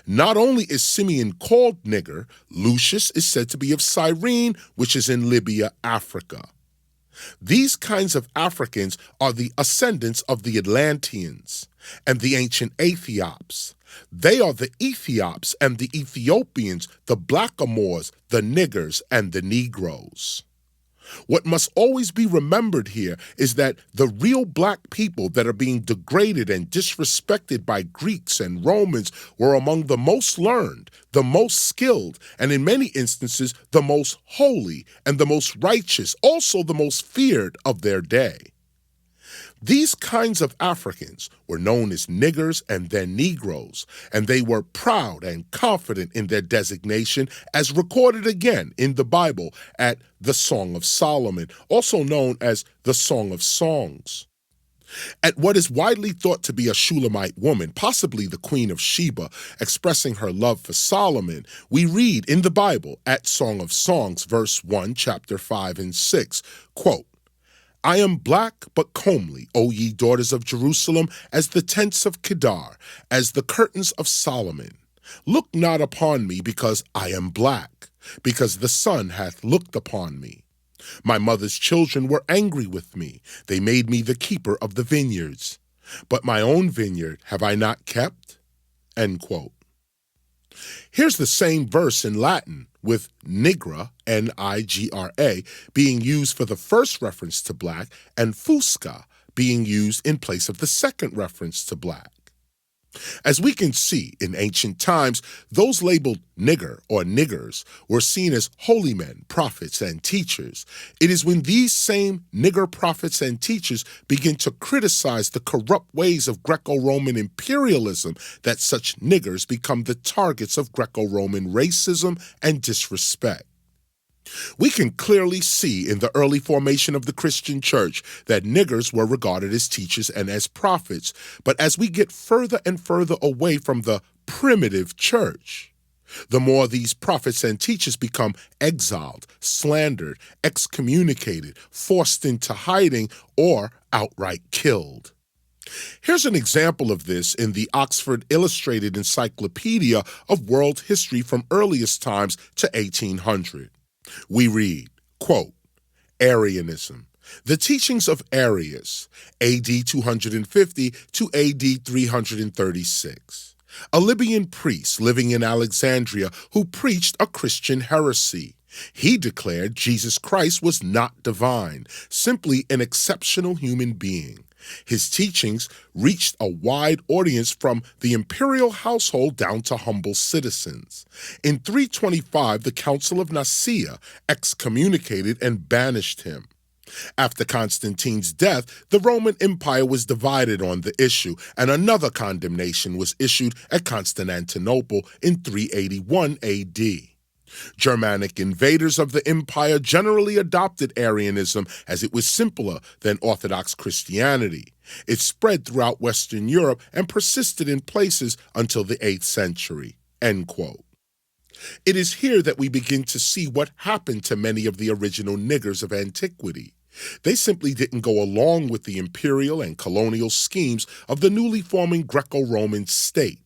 Not only is Simeon called nigger, Lucius is said to be of Cyrene, which is in Libya, Africa. These kinds of Africans are the ascendants of the Atlanteans and the ancient Ethiops. They are the Ethiops and the Ethiopians, the blackamoors, the niggers, and the Negroes. What must always be remembered here is that the real black people that are being degraded and disrespected by Greeks and Romans were among the most learned, the most skilled, and in many instances, the most holy and the most righteous, also the most feared of their day. These kinds of Africans were known as niggers and then Negroes, and they were proud and confident in their designation as recorded again in the Bible at the Song of Solomon, also known as the Song of Songs. At what is widely thought to be a Shulamite woman, possibly the Queen of Sheba, expressing her love for Solomon, we read in the Bible at Song of Songs, verse 1, chapter 5 and 6, quote, I am black but comely, O ye daughters of Jerusalem, as the tents of Kedar, as the curtains of Solomon. Look not upon me because I am black, because the sun hath looked upon me. My mother's children were angry with me. They made me the keeper of the vineyards. But my own vineyard have I not kept? End quote. Here's the same verse in Latin, with nigra, N-I-G-R-A, being used for the first reference to black, and fusca being used in place of the second reference to black. As we can see, in ancient times, those labeled nigger or niggers were seen as holy men, prophets, and teachers. It is when these same nigger prophets and teachers begin to criticize the corrupt ways of Greco-Roman imperialism that such niggers become the targets of Greco-Roman racism and disrespect. We can clearly see in the early formation of the Christian church that niggers were regarded as teachers and as prophets, but as we get further and further away from the primitive church, the more these prophets and teachers become exiled, slandered, excommunicated, forced into hiding, or outright killed. Here's an example of this in the Oxford Illustrated Encyclopedia of World History from earliest times to 1800. We read, quote, Arianism, the teachings of Arius, A.D. 250 to A.D. 336. A Libyan priest living in Alexandria who preached a Christian heresy. He declared Jesus Christ was not divine, simply an exceptional human being. His teachings reached a wide audience from the imperial household down to humble citizens. In 325, the Council of Nicaea excommunicated and banished him. After Constantine's death, the Roman Empire was divided on the issue, and another condemnation was issued at Constantinople in 381 AD. Germanic invaders of the empire generally adopted Arianism as it was simpler than Orthodox Christianity. It spread throughout Western Europe and persisted in places until the 8th century. End quote. It is here that we begin to see what happened to many of the original niggers of antiquity. They simply didn't go along with the imperial and colonial schemes of the newly forming Greco-Roman state.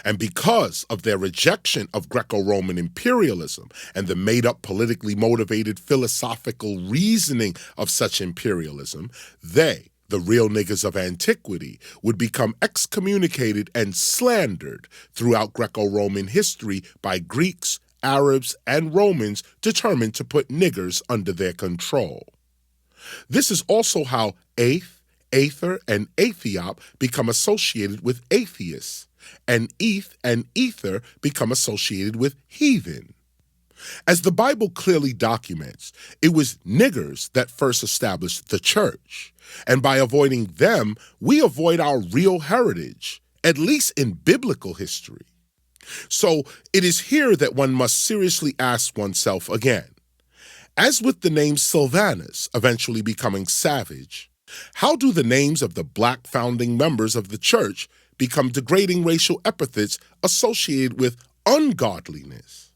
And because of their rejection of Greco-Roman imperialism and the made-up politically motivated philosophical reasoning of such imperialism, they, the real niggers of antiquity, would become excommunicated and slandered throughout Greco-Roman history by Greeks, Arabs, and Romans determined to put niggers under their control. This is also how aeth, aether, and aethiop become associated with atheists, and eth and ether become associated with heathen. As the Bible clearly documents, it was niggers that first established the church, and by avoiding them, we avoid our real heritage, at least in biblical history. So it is here that one must seriously ask oneself again, as with the name Sylvanus eventually becoming Savage, how do the names of the black founding members of the church become degrading racial epithets associated with ungodliness?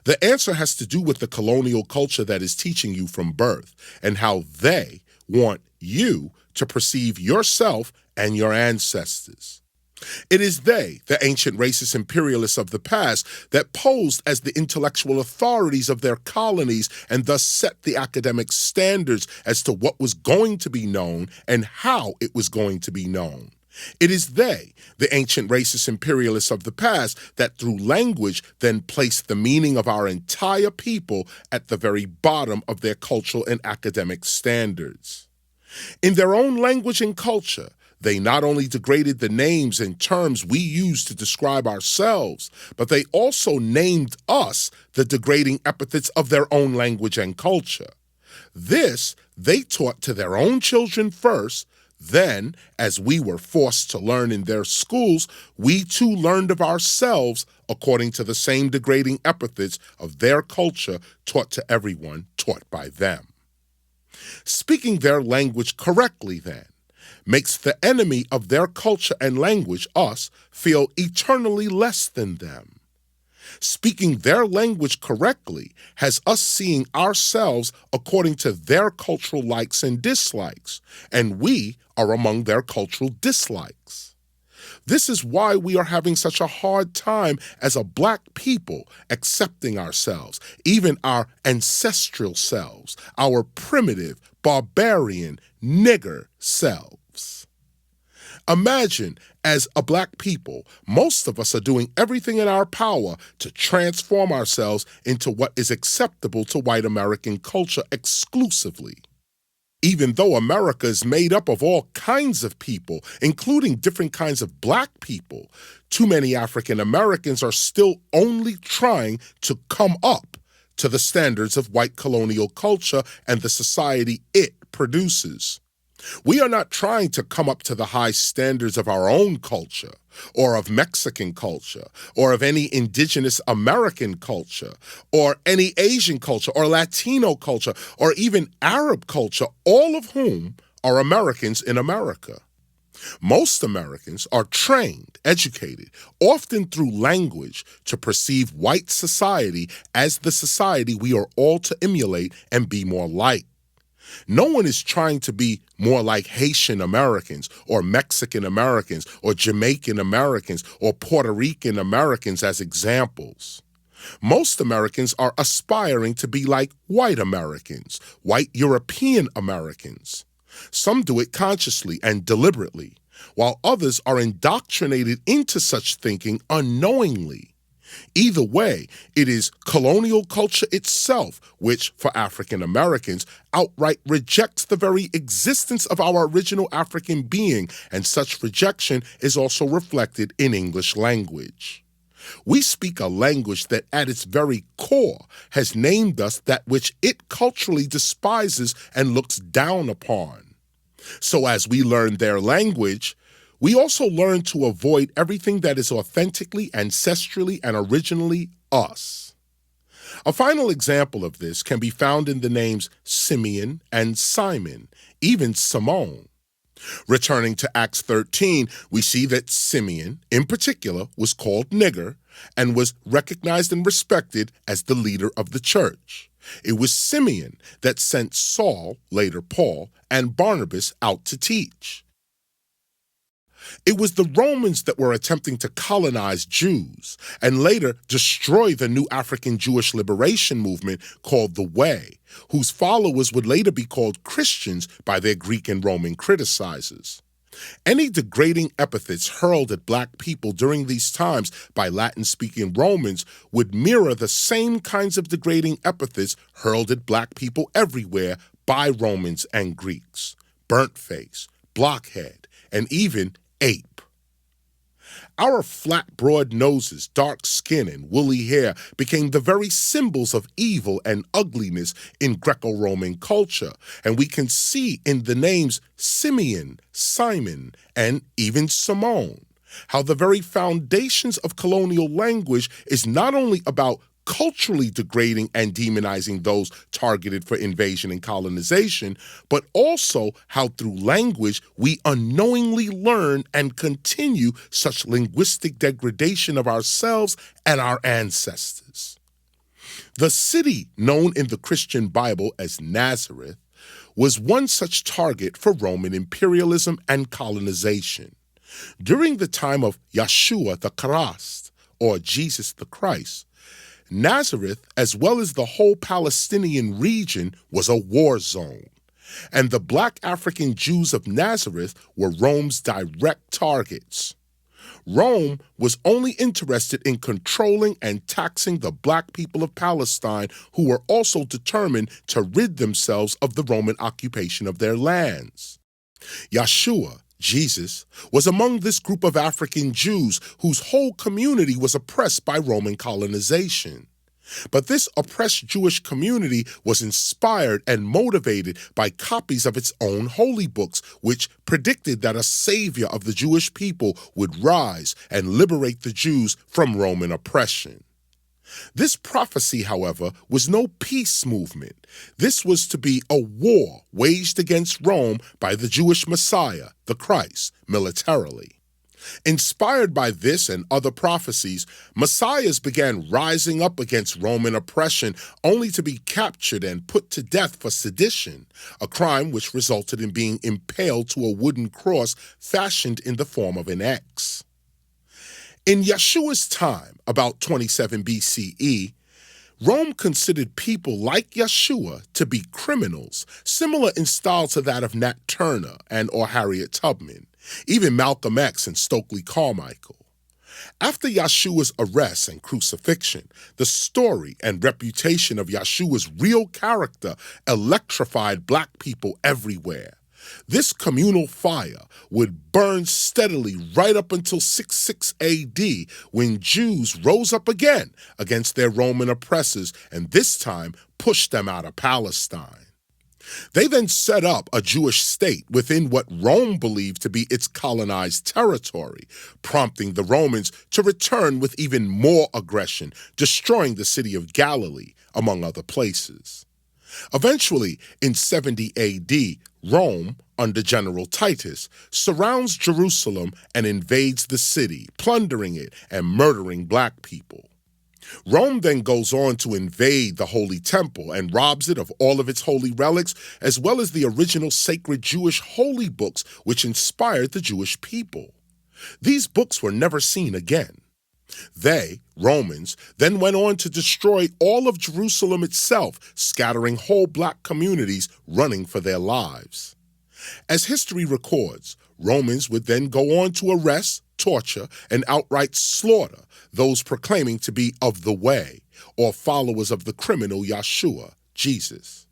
The answer has to do with the colonial culture that is teaching you from birth and how they want you to perceive yourself and your ancestors. It is they, the ancient racist imperialists of the past, that posed as the intellectual authorities of their colonies and thus set the academic standards as to what was going to be known and how it was going to be known. It is they, the ancient racist imperialists of the past, that through language then placed the meaning of our entire people at the very bottom of their cultural and academic standards. In their own language and culture, they not only degraded the names and terms we use to describe ourselves, but they also named us the degrading epithets of their own language and culture. This they taught to their own children first, Then, as we were forced to learn in their schools, we too learned of ourselves according to the same degrading epithets of their culture taught to everyone taught by them. Speaking their language correctly, then, makes the enemy of their culture and language, us, feel eternally less than them. Speaking their language correctly has us seeing ourselves according to their cultural likes and dislikes, and we are among their cultural dislikes. This is why we are having such a hard time as a black people accepting ourselves, even our ancestral selves, our primitive, barbarian, nigger selves. Imagine, as a black people, most of us are doing everything in our power to transform ourselves into what is acceptable to white American culture exclusively. Even though America is made up of all kinds of people, including different kinds of black people, too many African Americans are still only trying to come up to the standards of white colonial culture and the society it produces. We are not trying to come up to the high standards of our own culture, or of Mexican culture, or of any indigenous American culture, or any Asian culture, or Latino culture, or even Arab culture, all of whom are Americans in America. Most Americans are trained, educated, often through language, to perceive white society as the society we are all to emulate and be more like. No one is trying to be more like Haitian Americans or Mexican Americans or Jamaican Americans or Puerto Rican Americans as examples. Most Americans are aspiring to be like white Americans, white European Americans. Some do it consciously and deliberately, while others are indoctrinated into such thinking unknowingly. Either way, it is colonial culture itself which, for African Americans, outright rejects the very existence of our original African being, and such rejection is also reflected in English language. We speak a language that at its very core has named us that which it culturally despises and looks down upon. So as we learn their language, we also learn to avoid everything that is authentically, ancestrally, and originally us. A final example of this can be found in the names Simeon and Simon, even Simone. Returning to Acts 13, we see that Simeon, in particular, was called nigger and was recognized and respected as the leader of the church. It was Simeon that sent Saul, later Paul, and Barnabas out to teach. It was the Romans that were attempting to colonize Jews and later destroy the new African Jewish liberation movement called the Way, whose followers would later be called Christians by their Greek and Roman criticizers. Any degrading epithets hurled at black people during these times by Latin-speaking Romans would mirror the same kinds of degrading epithets hurled at black people everywhere by Romans and Greeks: burnt face, blockhead, and even ape. Our flat, broad noses, dark skin, and woolly hair became the very symbols of evil and ugliness in Greco-Roman culture, and we can see in the names Simeon, Simon, and even Simone how the very foundations of colonial language is not only about culturally degrading and demonizing those targeted for invasion and colonization, but also how through language we unknowingly learn and continue such linguistic degradation of ourselves and our ancestors. The city known in the Christian Bible as Nazareth was one such target for Roman imperialism and colonization. During the time of Yeshua the Christ, or Jesus the Christ, Nazareth, as well as the whole Palestinian region, was a war zone, and the black African Jews of Nazareth were Rome's direct targets. Rome was only interested in controlling and taxing the black people of Palestine, who were also determined to rid themselves of the Roman occupation of their lands. Yeshua, Jesus, was among this group of African Jews whose whole community was oppressed by Roman colonization. But this oppressed Jewish community was inspired and motivated by copies of its own holy books, which predicted that a savior of the Jewish people would rise and liberate the Jews from Roman oppression. This prophecy, however, was no peace movement. This was to be a war waged against Rome by the Jewish Messiah, the Christ, militarily. Inspired by this and other prophecies, messiahs began rising up against Roman oppression, only to be captured and put to death for sedition, a crime which resulted in being impaled to a wooden cross fashioned in the form of an X. In Yeshua's time, about 27 BCE, Rome considered people like Yeshua to be criminals, similar in style to that of Nat Turner and or Harriet Tubman, even Malcolm X and Stokely Carmichael. After Yeshua's arrest and crucifixion, the story and reputation of Yeshua's real character electrified black people everywhere. This communal fire would burn steadily right up until 66 AD, when Jews rose up again against their Roman oppressors and this time pushed them out of Palestine. They then set up a Jewish state within what Rome believed to be its colonized territory, prompting the Romans to return with even more aggression, destroying the city of Galilee, among other places. Eventually, in 70 AD, Rome, under General Titus, surrounds Jerusalem and invades the city, plundering it and murdering black people. Rome then goes on to invade the Holy Temple and robs it of all of its holy relics, as well as the original sacred Jewish holy books which inspired the Jewish people. These books were never seen again. They, Romans, then went on to destroy all of Jerusalem itself, scattering whole black communities running for their lives. As history records, Romans would then go on to arrest, torture, and outright slaughter those proclaiming to be of the way, or followers of the criminal Yeshua, Jesus.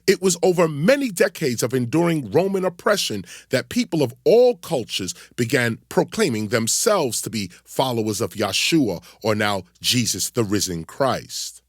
It was over many decades of enduring Roman oppression that people of all cultures began proclaiming themselves to be followers of Yeshua, or now Jesus the risen Christ.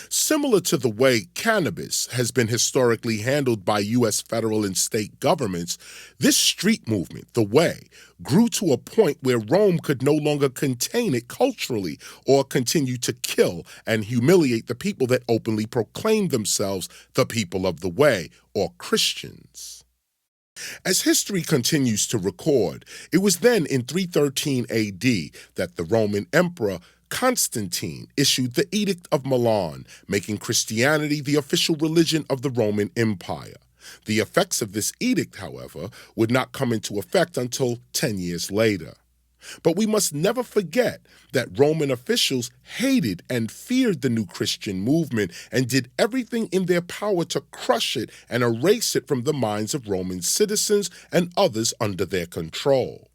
Similar to the way cannabis has been historically handled by U.S. federal and state governments, this street movement, the Way, grew to a point where Rome could no longer contain it culturally or continue to kill and humiliate the people that openly proclaimed themselves the people of the Way, or Christians. As history continues to record, it was then in 313 AD that the Roman Emperor Constantine issued the Edict of Milan, making Christianity the official religion of the Roman Empire. The effects of this edict, however, would not come into effect until 10 years later. But we must never forget that Roman officials hated and feared the new Christian movement and did everything in their power to crush it and erase it from the minds of Roman citizens and others under their control.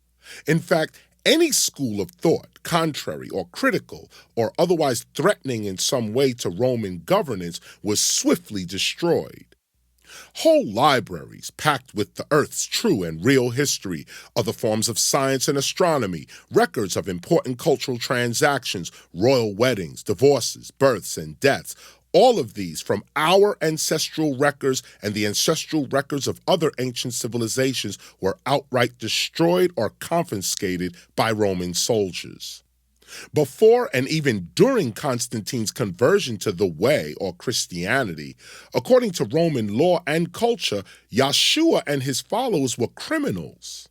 In fact, any school of thought, contrary or critical or otherwise threatening in some way to Roman governance, was swiftly destroyed. Whole libraries packed with the Earth's true and real history, other forms of science and astronomy, records of important cultural transactions, royal weddings, divorces, births, and deaths, all of these from our ancestral records and the ancestral records of other ancient civilizations were outright destroyed or confiscated by Roman soldiers. Before and even during Constantine's conversion to the Way, or Christianity, according to Roman law and culture, Yeshua and his followers were criminals.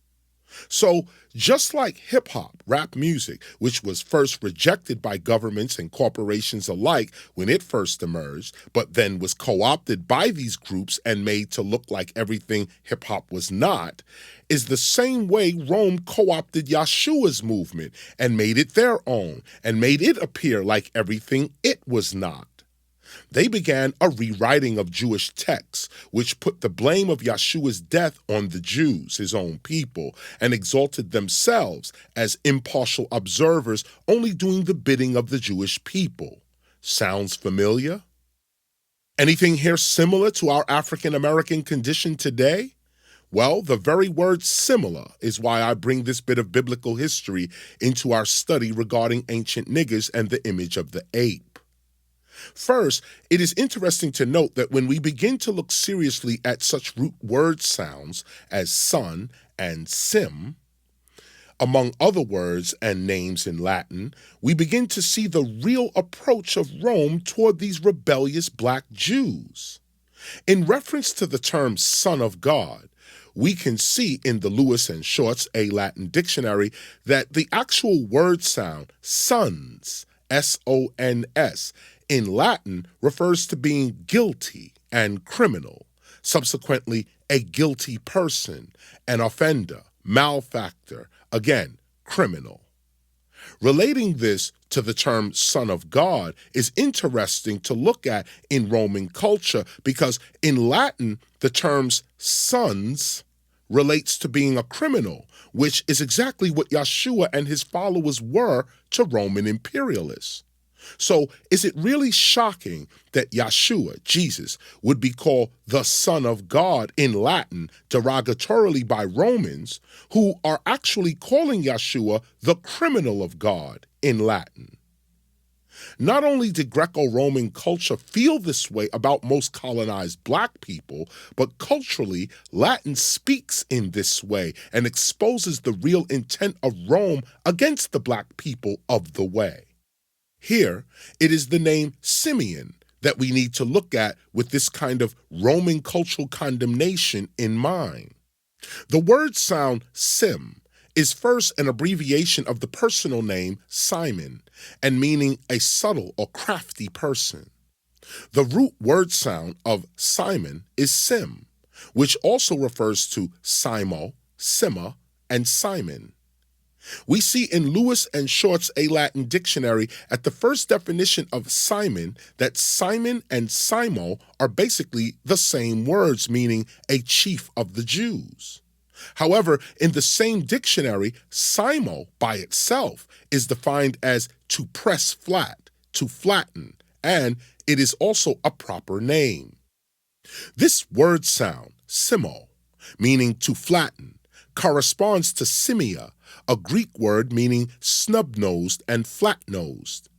So, just like hip-hop, rap music, which was first rejected by governments and corporations alike when it first emerged, but then was co-opted by these groups and made to look like everything hip-hop was not, is the same way Rome co-opted Yeshua's movement and made it their own and made it appear like everything it was not. They began a rewriting of Jewish texts, which put the blame of Yeshua's death on the Jews, his own people, and exalted themselves as impartial observers, only doing the bidding of the Jewish people. Sounds familiar? Anything here similar to our African American condition today? Well, the very word similar is why I bring this bit of biblical history into our study regarding ancient niggers and the image of the ape. First, it is interesting to note that when we begin to look seriously at such root word sounds as son and sim, among other words and names in Latin, we begin to see the real approach of Rome toward these rebellious black Jews. In reference to the term Son of God, we can see in the Lewis and Short's A Latin Dictionary that the actual word sound, sons, S-O-N-S, in Latin refers to being guilty and criminal, subsequently a guilty person, an offender, malefactor, again, criminal. Relating this to the term Son of God is interesting to look at in Roman culture because in Latin, the terms sons relates to being a criminal, which is exactly what Yeshua and his followers were to Roman imperialists. So is it really shocking that Yeshua, Jesus, would be called the Son of God in Latin derogatorily by Romans, who are actually calling Yeshua the criminal of God in Latin? Not only did Greco-Roman culture feel this way about most colonized black people, but culturally, Latin speaks in this way and exposes the real intent of Rome against the black people of the way. Here, it is the name Simeon that we need to look at with this kind of Roman cultural condemnation in mind. The word sound sim is first an abbreviation of the personal name Simon and meaning a subtle or crafty person. The root word sound of Simon is sim, which also refers to Simo, Sima, and Simon. We see in Lewis and Short's A Latin Dictionary at the first definition of Simon that Simon and Simo are basically the same words, meaning a chief of the Jews. However, in the same dictionary, Simo by itself is defined as to press flat, to flatten, and it is also a proper name. This word sound, Simo, meaning to flatten, corresponds to simia, a Greek word meaning snub-nosed and flat-nosed.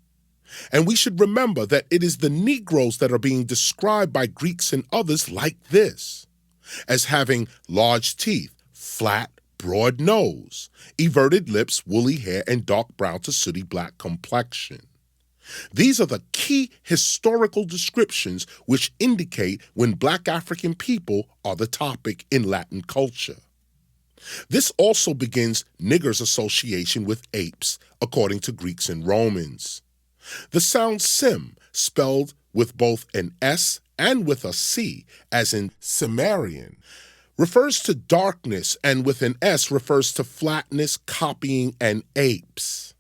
And we should remember that it is the Negroes that are being described by Greeks and others like this, as having large teeth, flat, broad nose, everted lips, woolly hair, and dark brown to sooty black complexion. These are the key historical descriptions which indicate when black African people are the topic in Latin culture. This also begins niggers' association with apes, according to Greeks and Romans. The sound sim, spelled with both an S and with a C, as in Cimmerian, refers to darkness and with an S refers to flatness, copying, and apes.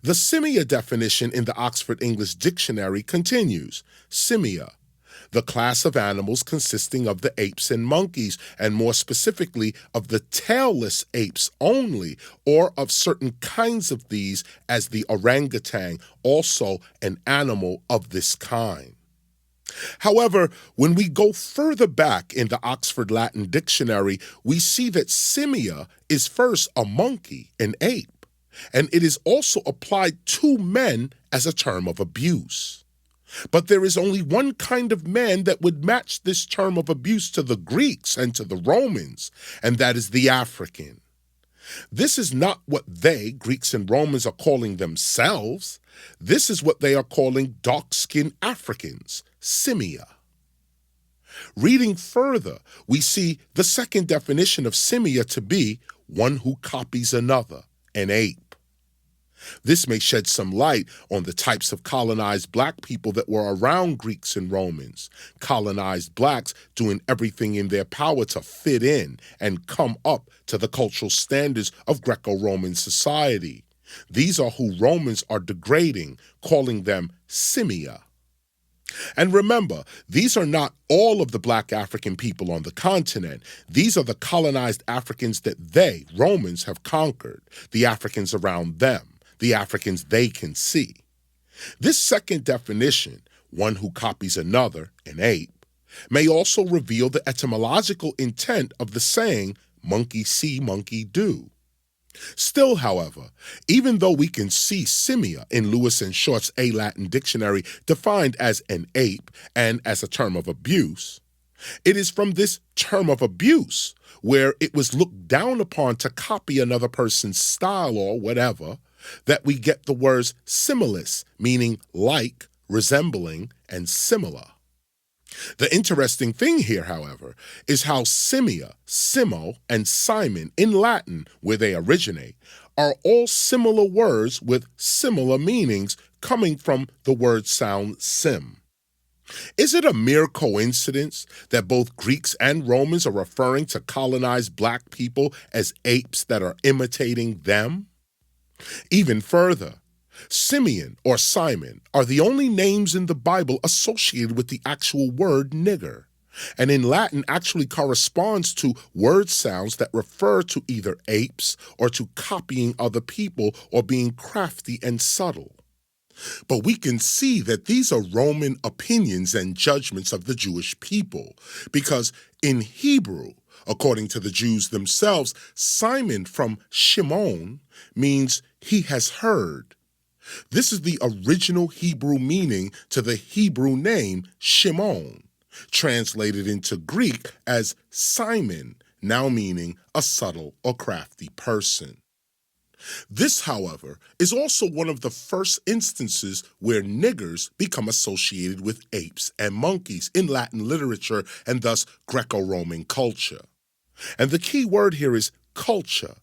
The simia definition in the Oxford English Dictionary continues, simia, the class of animals consisting of the apes and monkeys, and more specifically of the tailless apes only, or of certain kinds of these as the orangutan, also an animal of this kind. However, when we go further back in the Oxford Latin Dictionary, we see that simia is first a monkey, an ape, and it is also applied to men as a term of abuse. But there is only one kind of man that would match this term of abuse to the Greeks and to the Romans, and that is the African. This is not what they, Greeks and Romans, are calling themselves. This is what they are calling dark-skinned Africans, simia. Reading further, we see the second definition of simia to be one who copies another, an ape. This may shed some light on the types of colonized black people that were around Greeks and Romans, colonized blacks doing everything in their power to fit in and come up to the cultural standards of Greco-Roman society. These are who Romans are degrading, calling them simia. And remember, these are not all of the black African people on the continent. These are the colonized Africans that they, Romans, have conquered, the Africans around them, the Africans they can see. This second definition, one who copies another, an ape, may also reveal the etymological intent of the saying, monkey see, monkey do. Still, however, even though we can see simia in Lewis and Short's A Latin Dictionary defined as an ape and as a term of abuse, it is from this term of abuse, where it was looked down upon to copy another person's style or whatever, that we get the words similis, meaning like, resembling, and similar. The interesting thing here, however, is how simia, simo, and simon in Latin, where they originate, are all similar words with similar meanings coming from the word sound sim. Is it a mere coincidence that both Greeks and Romans are referring to colonized black people as apes that are imitating them? Even further, Simeon or Simon are the only names in the Bible associated with the actual word nigger, and in Latin actually corresponds to word sounds that refer to either apes or to copying other people or being crafty and subtle. But we can see that these are Roman opinions and judgments of the Jewish people, because in Hebrew, according to the Jews themselves, Simon from Shimon means he has heard. This is the original Hebrew meaning to the Hebrew name Shimon, translated into Greek as Simon, now meaning a subtle or crafty person. This, however, is also one of the first instances where niggers become associated with apes and monkeys in Latin literature and thus Greco-Roman culture. And the key word here is culture.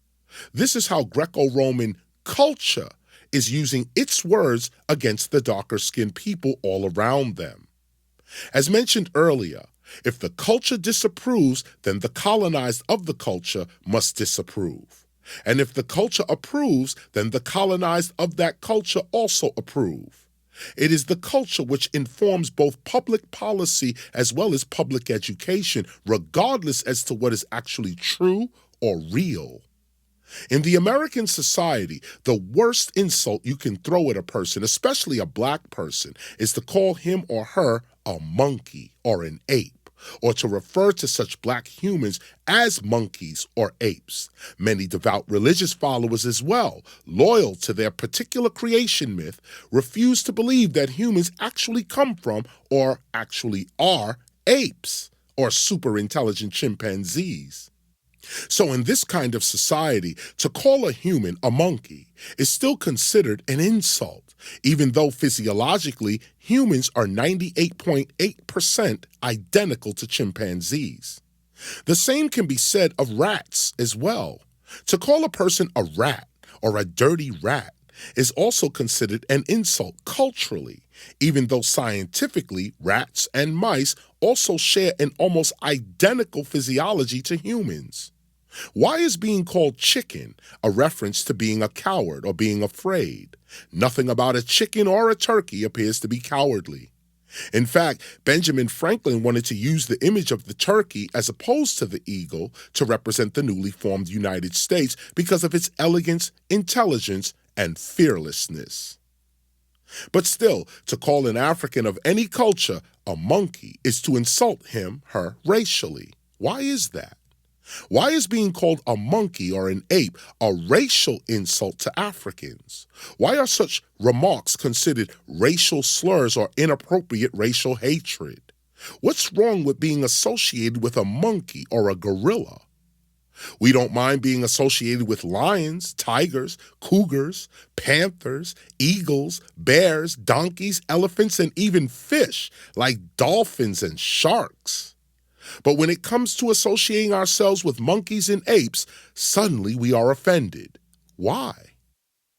This is how Greco-Roman culture is using its words against the darker-skinned people all around them. As mentioned earlier, if the culture disapproves, then the colonized of the culture must disapprove. And if the culture approves, then the colonized of that culture also approve. It is the culture which informs both public policy as well as public education, regardless as to what is actually true or real. In the American society, the worst insult you can throw at a person, especially a black person, is to call him or her a monkey or an ape, or to refer to such black humans as monkeys or apes. Many devout religious followers as well, loyal to their particular creation myth, refuse to believe that humans actually come from or actually are apes or super intelligent chimpanzees. So in this kind of society, to call a human a monkey is still considered an insult, even though physiologically humans are 98.8% identical to chimpanzees. The same can be said of rats as well. To call a person a rat or a dirty rat is also considered an insult culturally, even though scientifically rats and mice also share an almost identical physiology to humans. Why is being called chicken a reference to being a coward or being afraid? Nothing about a chicken or a turkey appears to be cowardly. In fact, Benjamin Franklin wanted to use the image of the turkey as opposed to the eagle to represent the newly formed United States because of its elegance, intelligence, and fearlessness. But still, to call an African of any culture a monkey is to insult him, her, racially. Why is that? Why is being called a monkey or an ape a racial insult to Africans? Why are such remarks considered racial slurs or inappropriate racial hatred? What's wrong with being associated with a monkey or a gorilla? We don't mind being associated with lions, tigers, cougars, panthers, eagles, bears, donkeys, elephants, and even fish like dolphins and sharks. But when it comes to associating ourselves with monkeys and apes, suddenly we are offended. Why?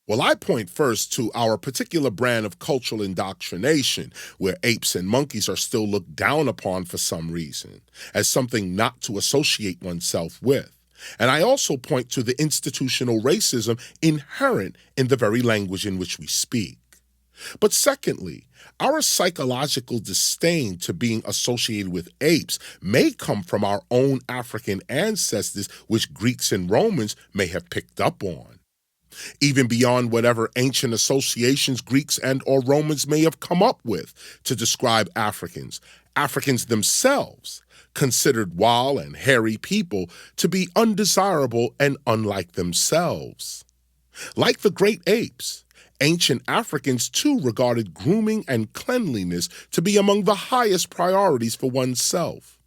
Well, I point first to our particular brand of cultural indoctrination, where apes and monkeys are still looked down upon for some reason, as something not to associate oneself with. And I also point to the institutional racism inherent in the very language in which we speak. But secondly, our psychological disdain to being associated with apes may come from our own African ancestors, which Greeks and Romans may have picked up on. even beyond whatever ancient associations Greeks and or Romans may have come up with to describe Africans. Africans themselves considered wild and hairy people to be undesirable and unlike themselves. Like the great apes, ancient Africans too regarded grooming and cleanliness to be among the highest priorities for oneself.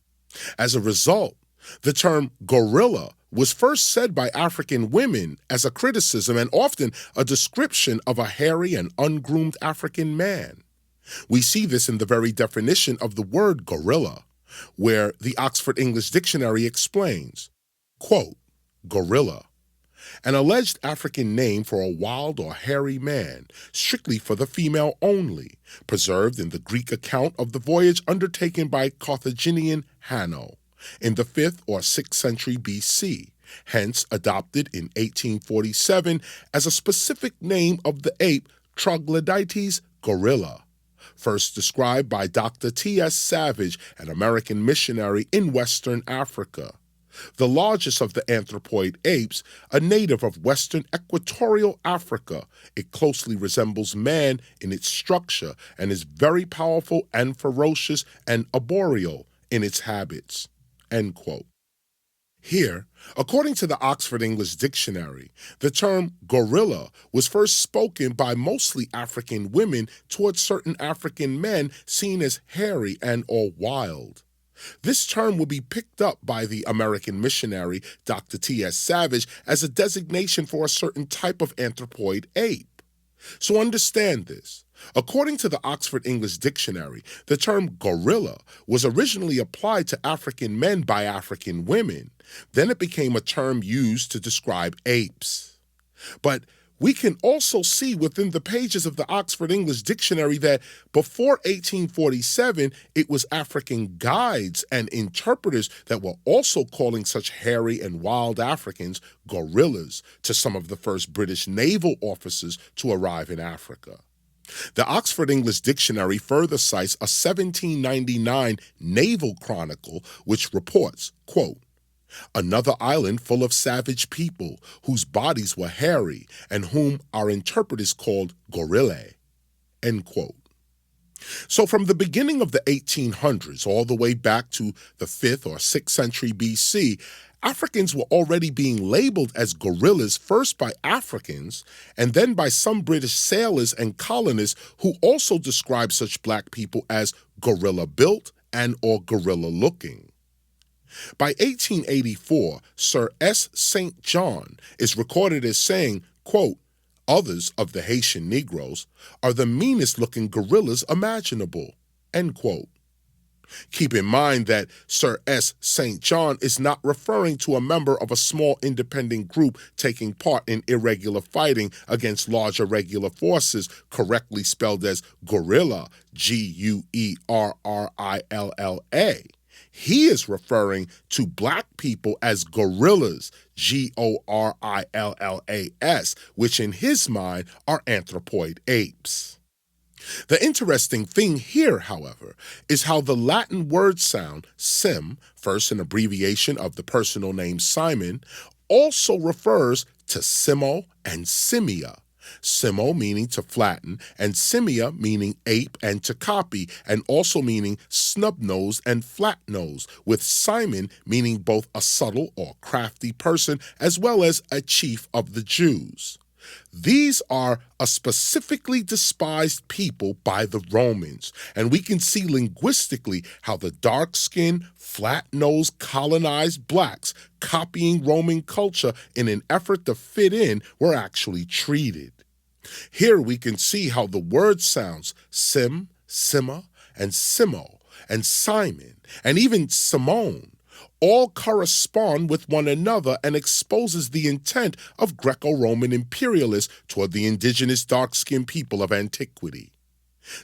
As a result, the term gorilla was first said by African women as a criticism and often a description of a hairy and ungroomed African man. We see this in the very definition of the word gorilla, where the Oxford English Dictionary explains, quote, gorilla, an alleged African name for a wild or hairy man, strictly for the female only, preserved in the Greek account of the voyage undertaken by Carthaginian Hanno in the 5th or 6th century BC, hence adopted in 1847 as a specific name of the ape Troglodytes gorilla, first described by Dr. T.S. Savage, an American missionary in Western Africa. The largest of the anthropoid apes, a native of Western Equatorial Africa, it closely resembles man in its structure and is very powerful and ferocious and arboreal in its habits. End quote. Here, according to the Oxford English Dictionary, the term gorilla was first spoken by mostly African women towards certain African men seen as hairy and or wild. This term will be picked up by the American missionary Dr. T.S. Savage as a designation for a certain type of anthropoid ape. So understand this. According to the Oxford English Dictionary, the term gorilla was originally applied to African men by African women. Then it became a term used to describe apes. But we can also see within the pages of the Oxford English Dictionary that before 1847, it was African guides and interpreters that were also calling such hairy and wild Africans gorillas to some of the first British naval officers to arrive in Africa. The Oxford English Dictionary further cites a 1799 naval chronicle which reports, quote, another island full of savage people whose bodies were hairy and whom our interpreters called gorillae, end quote. So from the beginning of the 1800s all the way back to the 5th or 6th century BC, Africans were already being labeled as gorillas first by Africans and then by some British sailors and colonists who also described such black people as gorilla-built and or gorilla-looking. By 1884, Sir S. St. John is recorded as saying, quote, others of the Haitian Negroes are the meanest-looking gorillas imaginable, end quote. Keep in mind that Sir S. St. John is not referring to a member of a small independent group taking part in irregular fighting against larger regular forces, correctly spelled as gorilla, G-U-E-R-R-I-L-L-A. He is referring to black people as gorillas, G-O-R-I-L-L-A-S, which in his mind are anthropoid apes. The interesting thing here, however, is how the Latin word sound sim, first an abbreviation of the personal name Simon, also refers to simo and simia. Simo meaning to flatten, and simia meaning ape and to copy, and also meaning snub-nosed and flat-nosed, with Simon meaning both a subtle or crafty person as well as a chief of the Jews. These are a specifically despised people by the Romans, and we can see linguistically how the dark-skinned, flat-nosed, colonized blacks copying Roman culture in an effort to fit in were actually treated. Here we can see how the word sounds sim, simma, and simo, and Simon, and even Simone, all correspond with one another and exposes the intent of Greco-Roman imperialists toward the indigenous dark-skinned people of antiquity.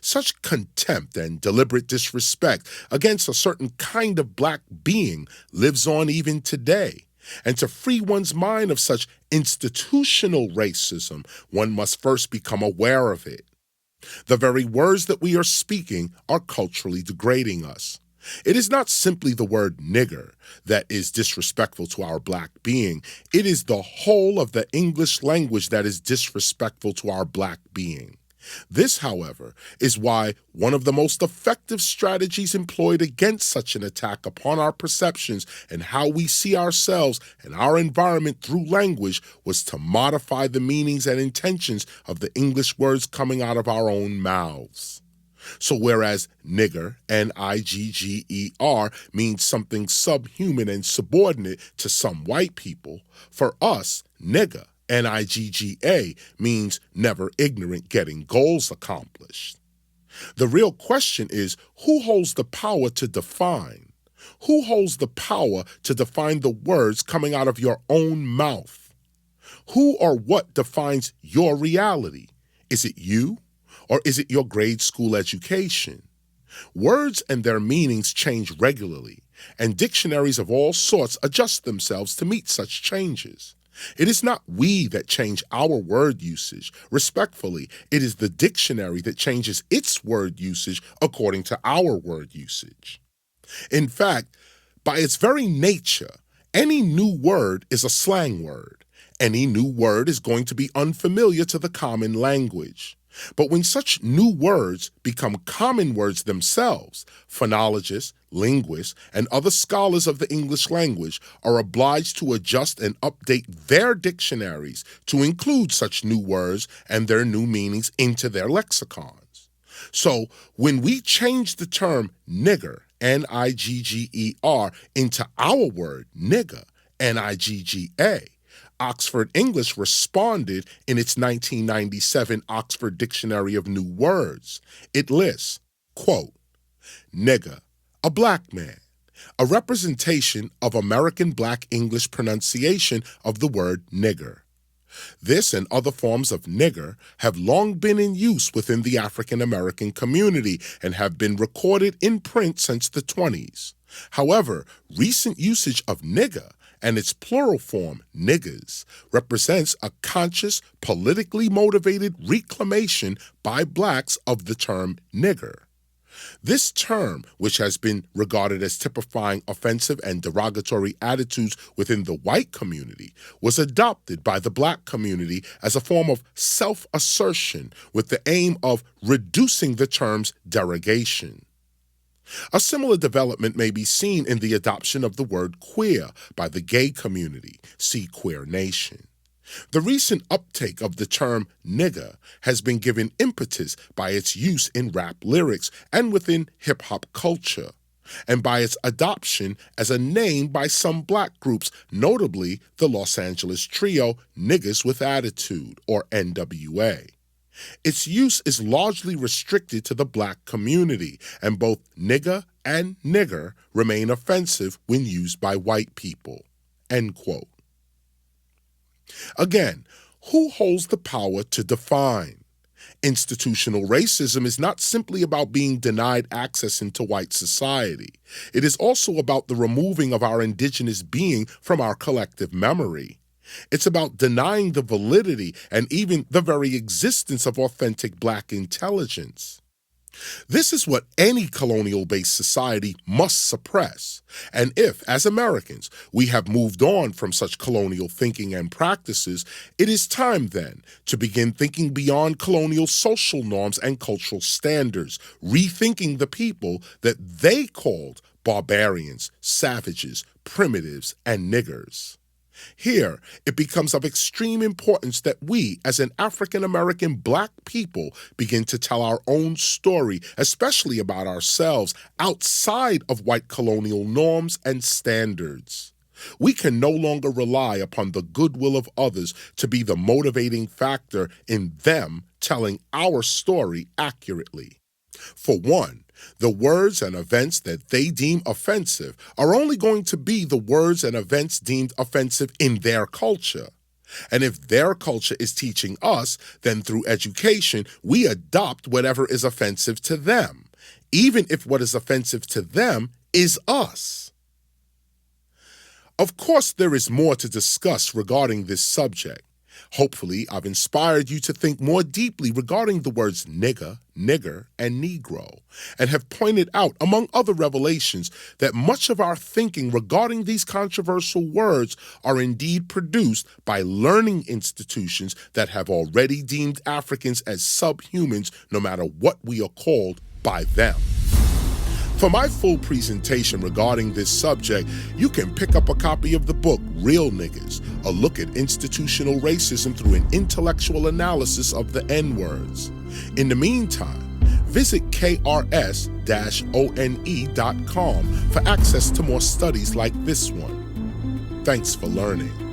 Such contempt and deliberate disrespect against a certain kind of black being lives on even today, and to free one's mind of such institutional racism, one must first become aware of it. The very words that we are speaking are culturally degrading us. It is not simply the word nigger that is disrespectful to our black being. It is the whole of the English language that is disrespectful to our black being. This, however, is why one of the most effective strategies employed against such an attack upon our perceptions and how we see ourselves and our environment through language was to modify the meanings and intentions of the English words coming out of our own mouths. So whereas nigger, N-I-G-G-E-R, means something subhuman and subordinate to some white people, for us, nigga, N-I-G-G-A, means never ignorant getting goals accomplished. The real question is, who holds the power to define? Who holds the power to define the words coming out of your own mouth? Who or what defines your reality? Is it you? Or is it your grade school education? Words and their meanings change regularly, and dictionaries of all sorts adjust themselves to meet such changes. It is not we that change our word usage. Respectfully, it is the dictionary that changes its word usage according to our word usage. In fact, by its very nature, any new word is a slang word. Any new word is going to be unfamiliar to the common language. But when such new words become common words themselves, phonologists, linguists, and other scholars of the English language are obliged to adjust and update their dictionaries to include such new words and their new meanings into their lexicons. So when we change the term nigger, N-I-G-G-E-R, into our word nigga, N-I-G-G-A, Oxford English responded in its 1997 Oxford Dictionary of New Words. It lists, quote, nigger, a black man, a representation of American Black English pronunciation of the word nigger. This and other forms of nigger have long been in use within the African American community and have been recorded in print since the 1920s. However, recent usage of nigger and its plural form, niggers, represents a conscious, politically motivated reclamation by blacks of the term nigger. This term, which has been regarded as typifying offensive and derogatory attitudes within the white community, was adopted by the black community as a form of self-assertion with the aim of reducing the term's derogation. A similar development may be seen in the adoption of the word queer by the gay community, see Queer Nation. The recent uptake of the term nigger has been given impetus by its use in rap lyrics and within hip-hop culture, and by its adoption as a name by some black groups, notably the Los Angeles trio Niggas with Attitude, or NWA. Its use is largely restricted to the black community, and both nigger and nigger remain offensive when used by white people. End quote. Again, who holds the power to define? Institutional racism is not simply about being denied access into white society. It is also about the removing of our indigenous being from our collective memory. It's about denying the validity and even the very existence of authentic black intelligence. This is what any colonial-based society must suppress. And if, as Americans, we have moved on from such colonial thinking and practices, it is time then to begin thinking beyond colonial social norms and cultural standards, rethinking the people that they called barbarians, savages, primitives, and niggers. Here, it becomes of extreme importance that we, as an African-American black people, begin to tell our own story, especially about ourselves, outside of white colonial norms and standards. We can no longer rely upon the goodwill of others to be the motivating factor in them telling our story accurately. For one, the words and events that they deem offensive are only going to be the words and events deemed offensive in their culture. And if their culture is teaching us, then through education, we adopt whatever is offensive to them, even if what is offensive to them is us. Of course, there is more to discuss regarding this subject. Hopefully, I've inspired you to think more deeply regarding the words nigger, nigger, and negro, and have pointed out, among other revelations, that much of our thinking regarding these controversial words are indeed produced by learning institutions that have already deemed Africans as subhumans, no matter what we are called by them. For my full presentation regarding this subject, you can pick up a copy of the book Real Niggas, a look at institutional racism through an intellectual analysis of the N-words. In the meantime, visit KRS-ONE.com for access to more studies like this one. Thanks for learning.